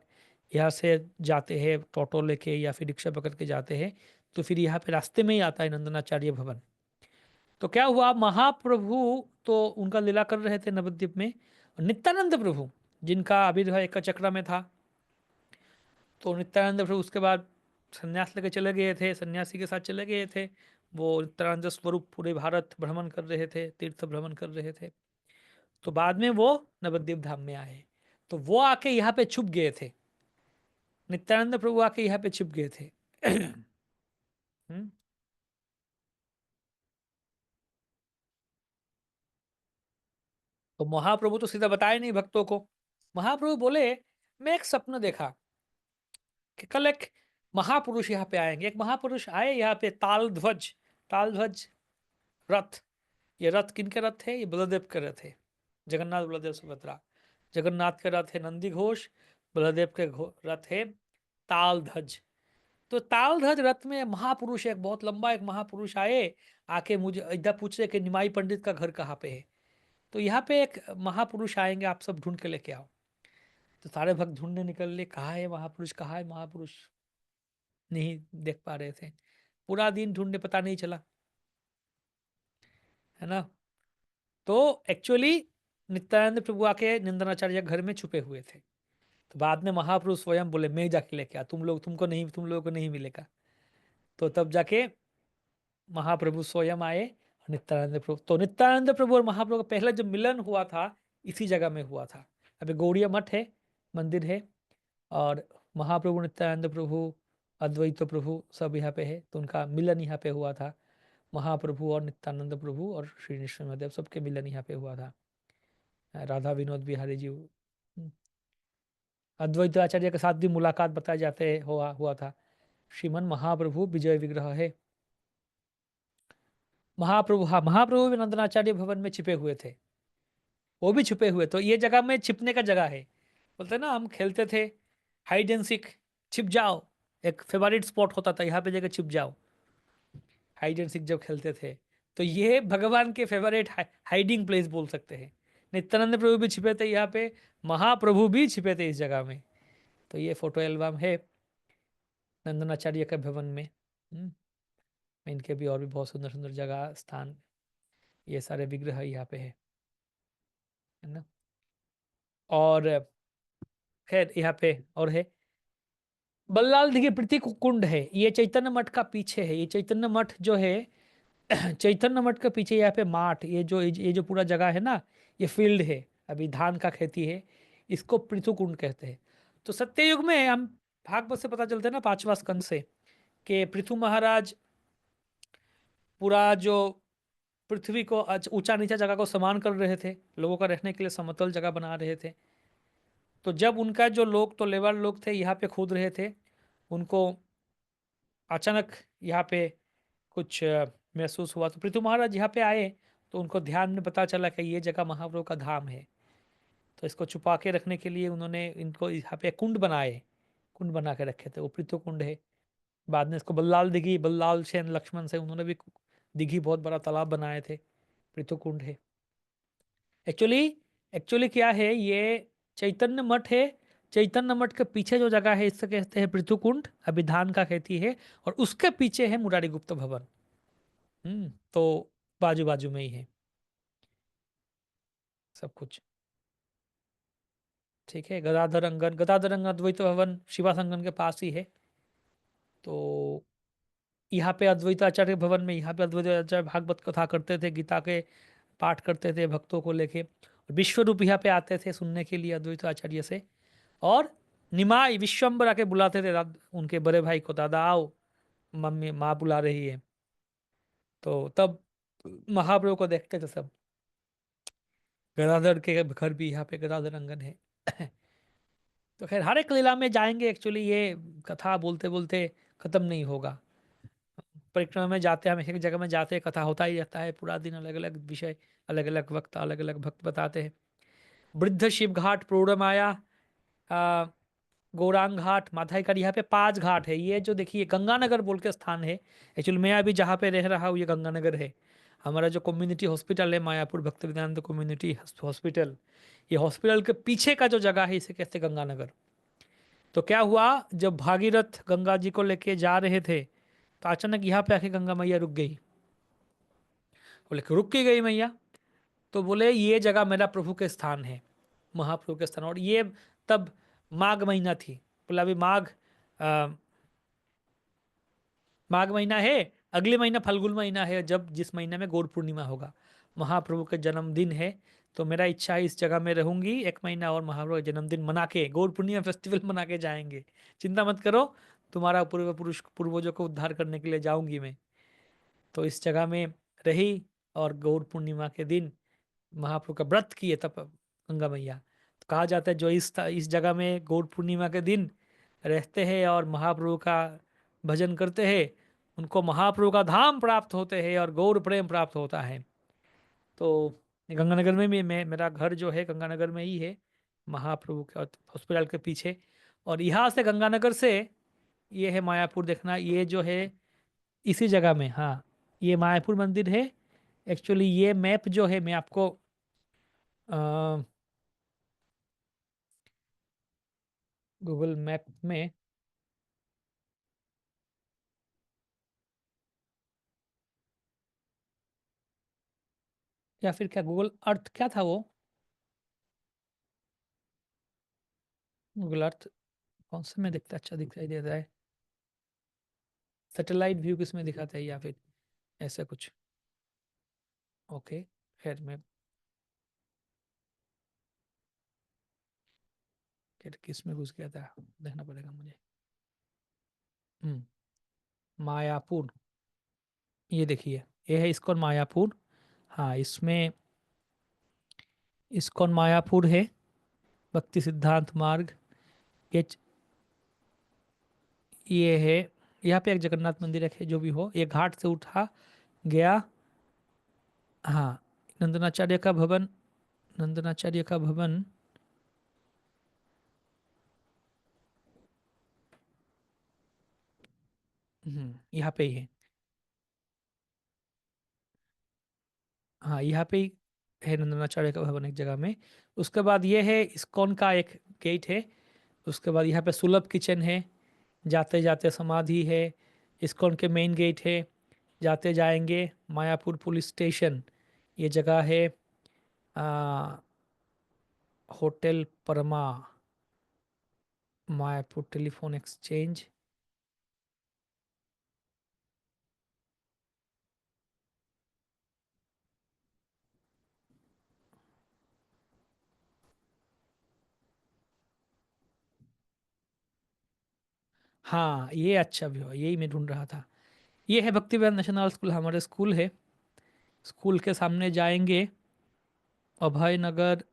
यहाँ से जाते हैं टोटो लेके या फिर रिक्शा पकड़ के जाते हैं, तो फिर यहाँ पे रास्ते में ही आता है नंदनाचार्य भवन। तो क्या हुआ, महाप्रभु तो उनका लीला कर रहे थे नवद्वीप में। नित्यानंद प्रभु जिनका आविर्भाव एक चक्र में था, तो नित्यानंद प्रभु उसके बाद संन्यास लेके चले गए थे, सन्यासी के साथ चले गए थे। वो नित्यानंद स्वरूप पूरे भारत भ्रमण कर रहे थे, तीर्थ भ्रमण कर रहे थे। तो बाद में वो नवद्वीप धाम में आए, तो वो आके यहाँ पे छुप गए थे। नित्यानंद प्रभु आके यहाँ पे छुप गए थे। हम्म, तो महाप्रभु तो सीधा बताए नहीं भक्तों को। महाप्रभु बोले, मैं एक सपना देखा कि कल एक महापुरुष यहाँ पे आएंगे। एक महापुरुष आए यहाँ पे, ताल ध्वज रथ। ये रथ किनके रथ है? ये बलदेव के रथ है, जगन्नाथ बलदेव सुभद्रा। जगन्नाथ के रथ है नंदी घोष, बलदेव के रथ है ताल ध्वज। तो ताल ध्वज रथ में महापुरुष, एक बहुत लंबा एक महापुरुष आए, आके मुझे इधर पूछ रहे कि निमाई पंडित का घर कहाँ पे है। तो यहाँ पे एक महापुरुष आएंगे, आप सब ढूंढ के लेके आओ। तो सारे भक्त ढूंढने निकल लिए, कहाँ है महापुरुष, कहाँ है महापुरुष, नहीं देख पा रहे थे। पूरा दिन ढूंढने, पता नहीं चला, है ना। तो एक्चुअली नित्यानंद प्रभु आके निंदनाचार्य के घर में छुपे हुए थे। तो बाद में महापुरुष स्वयं बोले, मैं जाके लेके आ, तुम लोगों को नहीं मिलेगा। तो तब जाके महाप्रभु स्वयं आए। नित्यानंद प्रभु, तो नित्यानंद प्रभु और महाप्रभु का पहला जो मिलन हुआ था इसी जगह में हुआ था। अभी गौड़िया मठ है, मंदिर है, और महाप्रभु नित्यानंद प्रभु अद्वैत प्रभु सब यहाँ पे है, तो उनका मिलन यहाँ पे हुआ था। महाप्रभु और नित्यानंद प्रभु और श्री नृसिंहदेव सबके मिलन यहाँ पे हुआ था। राधा विनोद बिहारी जी, अद्वैत आचार्य के साथ भी मुलाकात बताए जाते हुआ था। श्रीमन महाप्रभु विजय विग्रह है। महाप्रभु, हाँ महाप्रभु भी नंदनाचार्य भवन में छिपे हुए थे, वो भी छुपे हुए। तो ये जगह में छिपने का जगह है। बोलते ना, हम खेलते थे हाइड एंड सीक, छिप जाओ, एक फेवरेट स्पॉट होता था, यहाँ पे जगह छिप जाओ, हाइड एंड सीक जब खेलते थे। तो ये भगवान के फेवरेट हाइडिंग प्लेस बोल सकते हैं। नित्यानंद प्रभु भी छिपे थे यहाँ पे, महाप्रभु भी छिपे थे इस जगह में। तो ये फोटो एल्बम है नंदनाचार्य के भवन में। इनके भी और भी बहुत सुंदर सुंदर जगह स्थान, ये सारे विग्रह यहाँ पे है ना। और खैर यहाँ पे और है बल्लाल दिघी प्रतीक कुंड है, ये चैतन्य मठ का पीछे है। ये चैतन्य मठ जो है चैतन्य मठ के पीछे यहाँ पे माठ, ये जो पूरा जगह है ना, ये फील्ड है, अभी धान का खेती है, इसको पृथु कुंड कहते हैं। तो सत्ययुग में हम भागवत से पता चलते हैं ना, 5वां स्कंद से, कि पृथु महाराज पूरा जो पृथ्वी को ऊंचा नीचा जगह को समान कर रहे थे, लोगों का रहने के लिए समतल जगह बना रहे थे। तो जब उनका जो लोग, तो लेबर लोग थे यहाँ पे खोद रहे थे, उनको अचानक यहाँ पे कुछ महसूस हुआ। तो पृथु महाराज यहाँ पे आए, तो उनको ध्यान में पता चला कि ये जगह महाप्रभु का धाम है। तो इसको छुपा के रखने के लिए उन्होंने इनको यहाँ पे कुंड बनाए, कुंड बना के रखे थे, वो पृथु कुंड है। बाद में इसको बल्लाल दिघी, बल्लाल सेन लक्ष्मण से उन्होंने भी दिघी, बहुत बड़ा तालाब बनाए थे, पृथु कुंड है। एक्चुअली एक्चुअली क्या है, ये चैतन्य मठ है। चैतन्य मठ के पीछे जो जगह है इससे कहते हैं पृथु कुंड, अभी धान का खेती है, और उसके पीछे है मुरारी गुप्त भवन। तो बाजू बाजू में ही है सब कुछ। ठीक है, गदाधर अंगन अद्वैत भवन शिवा संगम के पास ही है। तो यहाँ पे अद्वैताचार्य भवन में, यहाँ पे अद्वैताचार्य भागवत कथा करते थे, गीता के पाठ करते थे भक्तों को लेके। विश्व रूप यहाँ पे आते थे सुनने के लिए अद्वैताचार्य से। और निमाई विश्वम्बर आके बुलाते थे उनके बड़े भाई को, दादा आओ, मम्मी माँ बुला रही है। तो तब महाप्रभु को देखते थे सब। गदाधर के घर भी यहाँ पे गदाधर अंगन है। तो खैर हर एक लीला में जाएंगे, एक्चुअली ये कथा बोलते बोलते खत्म नहीं होगा। परिक्रमा में जाते हैं, हम एक जगह में जाते हैं, कथा होता ही रहता है पूरा दिन, अलग अलग विषय, अलग अलग वक्त, अलग अलग भक्त बताते हैं। वृद्ध शिव घाट, प्रौढ़माया, आ, गौरांग घाट, माधाईगढ़, यहाँ पे 5 घाट है। ये जो देखिए गंगानगर बोल के स्थान है। एक्चुअली मैं अभी जहाँ पे रह रहा हूँ ये गंगानगर है। हमारा जो कम्युनिटी हॉस्पिटल है मायापुर भक्ति वेदांत कम्युनिटी हॉस्पिटल, ये हॉस्पिटल के पीछे का जो जगह है इसे कहते हैं गंगानगर। तो क्या हुआ, जब भागीरथ गंगा जी को लेके जा रहे थे तो अचानक यहाँ पे आके गंगा मैया रुक गई। बोले कि रुक के गई मैया? तो बोले ये जगह मेरा प्रभु के स्थान है, महाप्रभु के स्थान। और ये तब माघ महीना थी। बोला अभी माघ महीना है, अगले महीना फल्गुन महीना है, जब जिस महीने में गौर पूर्णिमा होगा, महाप्रभु का जन्मदिन है। तो मेरा इच्छा है इस जगह में रहूंगी 1 महीना और, महाप्रभु का जन्मदिन मना के, गौर पूर्णिमा फेस्टिवल मना के जाएंगे। चिंता मत करो, तुम्हारा पूर्वजों को उद्धार करने के लिए जाऊंगी मैं। तो इस जगह में रही, और गौर पूर्णिमा के दिन महाप्रभु का व्रत किए तब गंगा मैया। तो कहा जाता है जो इस जगह में गौर पूर्णिमा के दिन रहते हैं और महाप्रभु का भजन करते हैं, उनको महाप्रभु का धाम प्राप्त होते हैं और गौर प्रेम प्राप्त होता है। तो गंगानगर में भी मेरा घर जो है गंगानगर में ही है, महाप्रभु के हॉस्पिटल के पीछे। और यहाँ से गंगानगर से ये है मायापुर, देखना ये जो है इसी जगह में, हाँ ये मायापुर मंदिर है। एक्चुअली ये मैप जो है मैं आपको गूगल मैप में, या फिर क्या गूगल अर्थ क्या था वो, गूगल अर्थ कौन से में दिखता है, अच्छा दिखाई देता है, सैटेलाइट व्यू किस में दिखाता है, या फिर ऐसा कुछ। ओके, खैर मैं किस में घुस गया था, देखना पड़ेगा मुझे। हम्म मायापुर, ये देखिए ये है इस्कॉन मायापुर। हाँ इसमें इस्कॉन मायापुर है, भक्ति सिद्धांत मार्ग। ये ये है, यहाँ पे एक जगन्नाथ मंदिर है, जो भी हो, ये घाट से उठा गया। हाँ नंदनाचार्य का भवन, नंदनाचार्य का भवन, यहाँ पे ही है। हाँ यहाँ पे ही है नंदनाचार्य का भवन एक जगह में। उसके बाद ये है इस्कॉन का एक गेट है। उसके बाद यहाँ पे सुलभ किचन है, जाते जाते समाधि है, इस्कॉन के मेन गेट है, जाते जाएंगे मायापुर पुलिस स्टेशन, ये जगह है। आ, होटल परमा, मायापुर टेलीफोन एक्सचेंज। हाँ ये अच्छा भी हो, यही मैं ढूंढ रहा था। ये है भक्ति विहार नेशनल स्कूल, हमारे स्कूल है। स्कूल के सामने जाएंगे, अभय नगर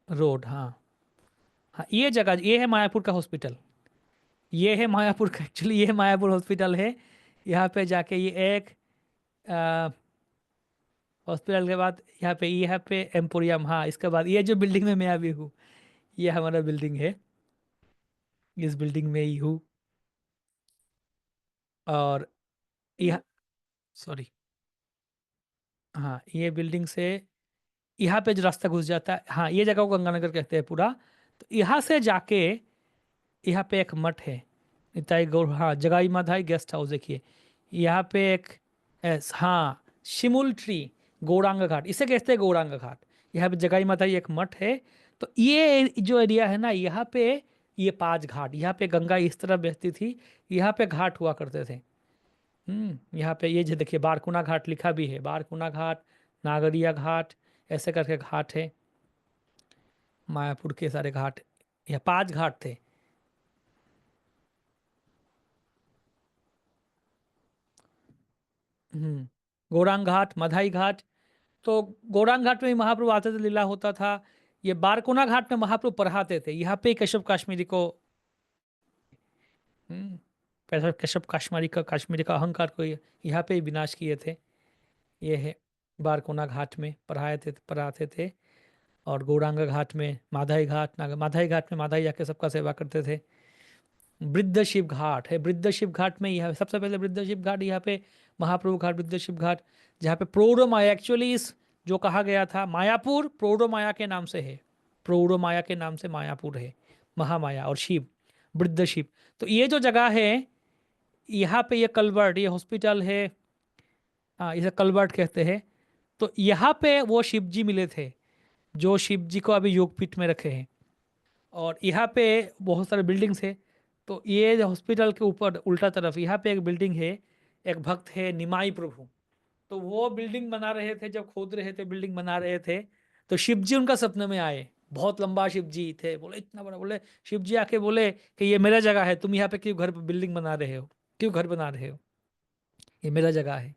रोड, हाँ। हाँ ये जगह, ये है मायापुर का हॉस्पिटल, ये है मायापुर का, एक्चुअली ये मायापुर हॉस्पिटल है। यहाँ पे जाके ये एक हॉस्पिटल के बाद यहाँ पे एम्पोरियम, हाँ इसके बाद ये जो बिल्डिंग में मैं अभी हूँ, ये हमारा बिल्डिंग है, इस बिल्डिंग में ही हूँ। और यह, सॉरी, हाँ ये बिल्डिंग से यहाँ पे जो रास्ता घुस जाता है, हाँ ये जगह को गंगानगर कहते हैं पूरा। तो यहाँ से जाके यहाँ पे एक मठ है, निताई गौर, हाँ जगाई माधाई गेस्ट हाउस देखिए, यहाँ पे एक हाँ शिमुल ट्री, गौरांग घाट, इसे कहते हैं गौरांग घाट। यहाँ पे जगाई माता एक मठ है। तो ये जो एरिया है ना, यहाँ पे ये 5 घाट, यहाँ पे गंगा इस तरह बहती थी, यहाँ पे घाट हुआ करते थे। यहाँ पे ये जो देखिए बारकुना घाट लिखा भी है, बारकुना घाट, नागरिया घाट, ऐसे करके घाट है। मायापुर के सारे घाट, यह 5 घाट थे। गौरांग घाट, मधाई घाट। तो गौरांग घाट में ही महाप्रभु आते थे, लीला होता था। ये बारकोना घाट में महाप्रभु पढ़ाते थे, यहाँ पे केशव काश्मीरी को, केशव काश्मीरी का अहंकार को यहाँ पे ही विनाश किए थे। ये है बारकोना घाट में पढ़ाते थे। और गौरांग घाट में माधाई घाट, माधाई घाट में माधाई जाके सबका सेवा करते थे। वृद्ध शिव घाट है, वृद्ध शिव घाट में यह सबसे पहले वृद्ध शिव घाट, यहाँ पे महाप्रभु घाट, वृद्ध शिव घाट, जहाँ पे प्रौढ़ माया, एक्चुअली इस जो कहा गया था मायापुर प्रौढ़ माया के नाम से है, प्रौढ़ माया के नाम से मायापुर है, महामाया और शिव, वृद्ध शिव। तो ये जो जगह है, यहाँ पे ये कलवर्ट, ये हॉस्पिटल है, हाँ इसे कलवर्ट कहते हैं। तो यहाँ पे वो शिव जी मिले थे, जो शिव जी को अभी योगपीठ में रखे हैं। और यहाँ पे बहुत सारे बिल्डिंग्स है। तो ये जो हॉस्पिटल के ऊपर उल्टा तरफ यहाँ पे एक बिल्डिंग है, एक भक्त है निमाई प्रभु, तो वो बिल्डिंग बना रहे थे, जब खोद रहे थे बिल्डिंग बना रहे थे, तो शिव जी उनका सपने में आए। बहुत लंबा शिव जी थे, बोले इतना बड़ा, बोले शिव जी आके बोले कि ये मेरा जगह है, तुम यहाँ पे क्यों घर बिल्डिंग बना रहे हो, क्यों घर बना रहे हो, ये मेरा जगह है।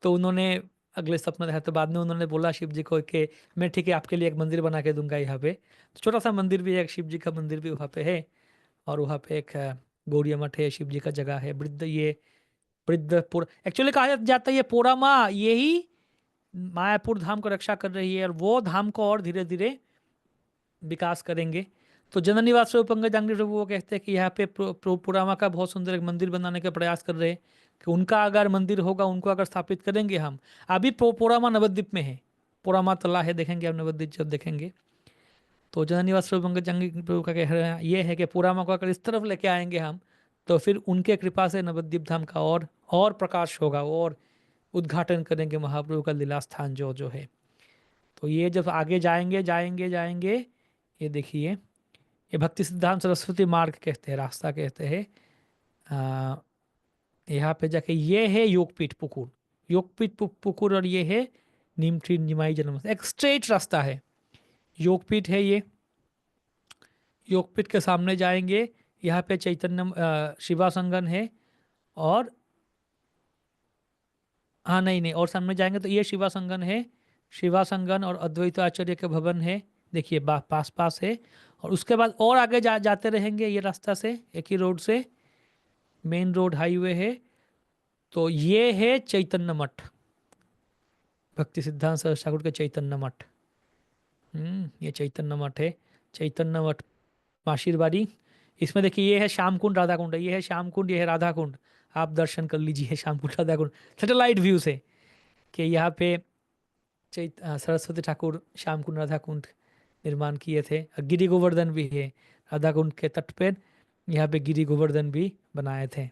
तो उन्होंने अगले सपना देखा, तो बाद में उन्होंने बोला शिव जी को कि मैं ठीक है आपके लिए एक मंदिर बना के दूंगा यहाँ पे। तो छोटा सा मंदिर भी है, एक शिव जी का मंदिर भी वहाँ पे है। और वहाँ पे एक गौड़िया मठ है, शिव जी का जगह है। वृद्ध, ये वृद्धपुर एक्चुअली कहा जाता है, ये पोड़ा माँ यही मायापुर धाम को रक्षा कर रही है, और वो धाम को और धीरे धीरे विकास करेंगे। तो जननिवास स्वरूप पंकज जांगड़ी प्रभु वो कहते हैं कि यहाँ पे पुरामा का बहुत सुंदर एक मंदिर बनाने का प्रयास कर रहे हैं, कि उनका अगर मंदिर होगा, उनको अगर स्थापित करेंगे हम। अभी पुरामा नवद्वीप में है, पुरामा तला है, देखेंगे आप नवद्वीप जब देखेंगे। तो जननिवास स्वरूप पंकज जांगड़ी प्रभु का कह रहे हैं ये है कि पुरामा को अगर इस तरफ लेके आएंगे हम, तो फिर उनके कृपा से नवद्वीप धाम का और प्रकाश होगा, और उद्घाटन करेंगे महाप्रभु का लीला स्थान जो जो है। तो ये जब आगे जाएंगे जाएंगे जाएंगे, ये देखिए, ये भक्ति सिद्धांत सरस्वती मार्ग कहते हैं, रास्ता कहते हैं। यहाँ पे जाके ये है योगपीठ पुकुर, योगपीठ पुकुर, और ये है नीमट्री निमाई जन्म, एक स्ट्रेट रास्ता है, योगपीठ है ये। योगपीठ के सामने जाएंगे, यहाँ पे चैतन्य शिवा संगन है। और हाँ नहीं नहीं, और सामने जाएंगे तो ये शिवा संगन है, शिवा संगन और अद्वैत आचार्य के भवन है, देखिए पास पास है। और उसके बाद और आगे जाते रहेंगे ये रास्ता से, एक ही रोड से, मेन रोड हाईवे है। तो ये है चैतन्य मठ, भक्ति सिद्धांत सरस्वती ठाकुर के चैतन्य मठ। ये चैतन्य मठ है, चैतन्य मठ माशीरबाड़ी। इसमें देखिए ये है श्याम कुंड राधा कुंड, ये है श्याम कुंड, ये है राधा कुंड। आप दर्शन कर लीजिए श्याम कुंड राधा कुंड सैटेलाइट व्यू से, कि यहाँ पे सरस्वती ठाकुर श्याम कुंड राधा कुंड निर्माण किए थे। गिरी गोवर्धन भी है राधा कुंड के तट पर, यहाँ पे गिरी गोवर्धन भी बनाए थे।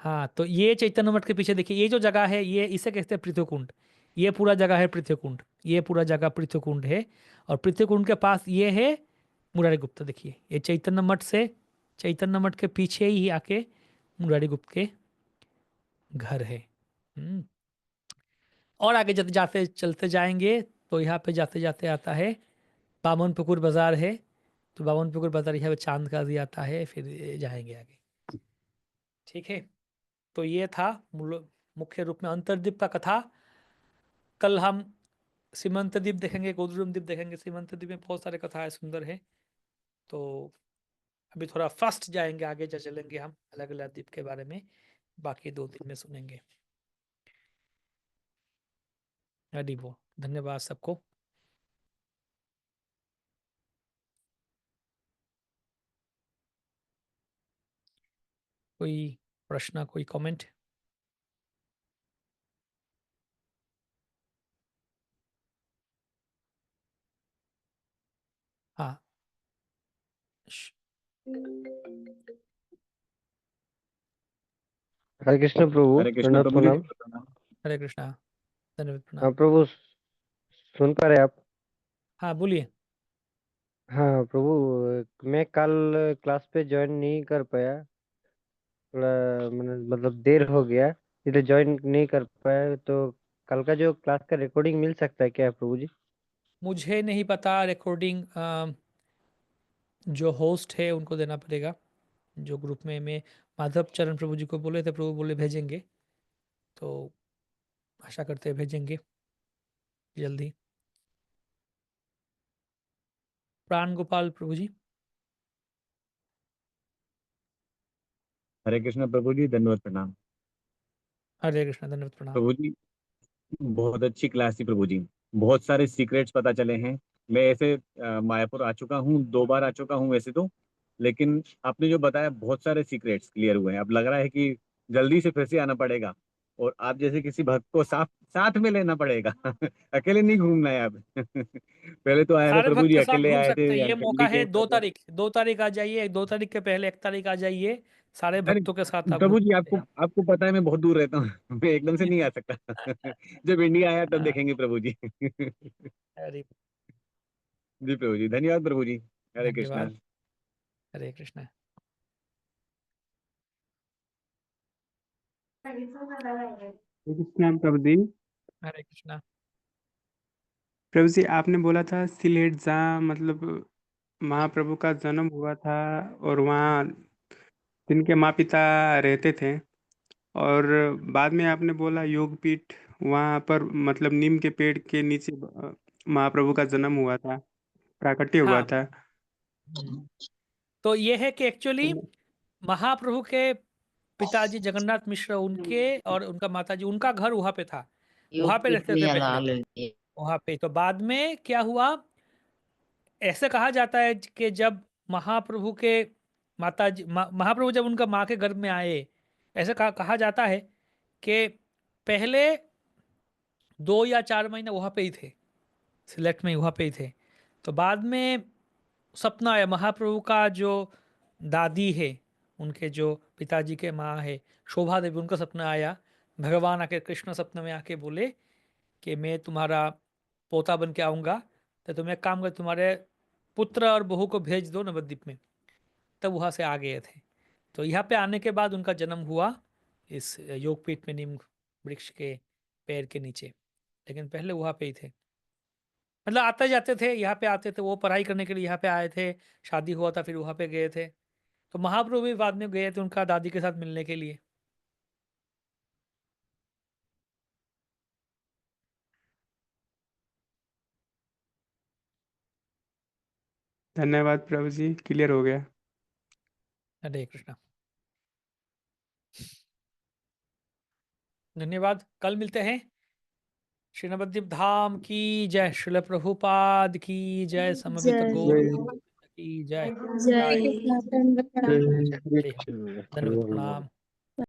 हाँ, तो ये चैतन्य मठ के पीछे देखिए, ये जो जगह है, ये इसे कहते हैं पृथ्वी कुंड, ये पूरा जगह है पृथ्वी कुंड, ये पूरा जगह पृथ्वी कुंड है। और पृथ्वी कुंड के पास ये है मुरारी गुप्ता, देखिए ये चैतन्य मठ से, चैतन्य मठ के पीछे ही आके मुरारी गुप्त के घर है। हम्म और आगे जाते चलते जाएंगे, तो यहाँ पे जाते जाते आता है बामन पुकुर बाजार है। तो बामन पुकुर बाजार यहाँ पे चांद का भी आता है, फिर ये जाएंगे आगे। ठीक है, तो ये था मुख्य रूप में अंतर्द्वीप का कथा। कल हम सीमंत द्वीप देखेंगे, गोद्रुम द्वीप देखेंगे। सीमंत द्वीप में बहुत सारे कथाएं सुंदर है। तो अभी थोड़ा फास्ट जाएंगे, आगे चलेंगे हम अलग अलग द्वीप के बारे में, बाकी 2 दिन में सुनेंगे। हरि बोल, धन्यवाद सबको। कोई प्रश्न, कोई कमेंट? हाँ, हरे कृष्ण प्रभु, हरे कृष्ण प्रणव प्रभु जी। प्रणाम। हरे कृष्णा, धन्यवाद, हाँ प्रणाम। प्रभु, सुन पा रहे आप? हाँ, बोलिए। हाँ प्रभु, मैं कल क्लास पे ज्वाइन नहीं कर पाया। थोड़ा मतलब देर हो गया, इसलिए ज्वाइन नहीं कर पाया। तो कल का जो क्लास का रिकॉर्डिंग मिल सकता है क्या प्रभु जी? मुझे नहीं पता, रिकॉर्डिंग जो होस्ट है उनको देना पड़ेगा। जो ग्रुप में मैं माधव चरण प्रभु जी को बोले थे, प्रभु बोले भेजेंगे, तो आशा करते हैं भेजेंगे जल्दी। प्राण गोपाल प्रभु जी। हरे कृष्ण प्रभु जी, धन्यवाद, प्रणाम। हरे कृष्णा, धन्यवाद, प्रणाम। प्रभु जी, बहुत अच्छी क्लास थी प्रभु जी। बहुत सारे सीक्रेट्स पता चले हैं। मैं ऐसे मायापुर आ चुका हूँ, 2 बार आ चुका हूँ वैसे तो, लेकिन आपने जो बताया बहुत सारे सीक्रेट्स क्लियर हुए हैं। अब लग रहा है कि जल्दी से फिर से आना पड़ेगा और आप जैसे किसी भक्त को साथ साथ में लेना पड़ेगा। अकेले नहीं घूमना है अब। पहले तो आए थे सारे प्रभु भक्त जी, के साथ अकेले घूम आए सकते थे हैं, या ये मौका फैमिली है। के दो साथ। तारीख 2 तारीख आ जाइए, 2 तारीख के पहले 1 तारीख आ जाइए। सारे अरे भक्तों के साथ आप घूम प्रभु जी, सकते आपको हैं। आपको पता है मैं बहुत दूर रहता हूँ। मैं एकदम से नहीं आ सकता। जब इंडिया आया तब हाँ, देखेंगे प्रभु जी। हरे जी प्रभु जी, धन्यवाद प्रभु जी। हरे कृष्णा। धन्यवाद। हरे कृष्णा। कृष्णा प्रभु जी। हरे कृष्णा। प्रभु जी, आपने बोला था सिलेट जहाँ मतलब महाप्रभु का जन्म हुआ था और वहाँ जिनके माँ पिता रहते थे, और बाद में आपने बोला योगपीठ, वहाँ पर मतलब नीम के पेड़ के नीचे महाप्रभु का जन्म हुआ था, प्राकट्य हुआ हाँ। था। तो ये है कि एक्चुअली तो महाप्रभु के पिताजी जगन्नाथ मिश्र, उनके और उनका माताजी, उनका घर वहां पे था। वहां पे रहते थे पहले। वहां पे तो बाद में क्या हुआ, ऐसे कहा जाता है कि जब महाप्रभु के माताजी महाप्रभु जब उनका माँ के गर्भ में आए, ऐसे कहा जाता है कि पहले 2 या 4 महीने वहां पे ही थे, सिलेक्ट में वहां पे ही थे। तो बाद में सपना आया, महाप्रभु का जो दादी है, उनके जो पिताजी के माँ है शोभा देवी, उनका सपना आया। भगवान आके कृष्ण सपने में आके बोले कि मैं तुम्हारा पोता बन के आऊँगा, तो तुम एक काम कर, तुम्हारे पुत्र और बहू को भेज दो नवद्वीप में। तब वहाँ से आ गए थे। तो यहाँ पे आने के बाद उनका जन्म हुआ इस योगपीठ में, नीम वृक्ष के पेड़ के नीचे। लेकिन पहले वहाँ पे ही थे, मतलब आते जाते थे, यहाँ पे आते थे, वो पढ़ाई करने के लिए यहाँ पे आए थे। शादी हुआ था, फिर वहाँ पे गए थे। तो महाप्रभु भी बाद में गए थे उनका दादी के साथ मिलने के लिए। धन्यवाद प्रभु जी, क्लियर हो गया। हरे कृष्णा, धन्यवाद। कल मिलते हैं। श्री नवद्वीप धाम की जय, श्रील प्रभुपाद की जय, समवेत जय गौर जय की जय। जय राधे कृष्ण, दंडवत प्रणाम। जय, हरि हरि। धन्यवाद, प्रणाम।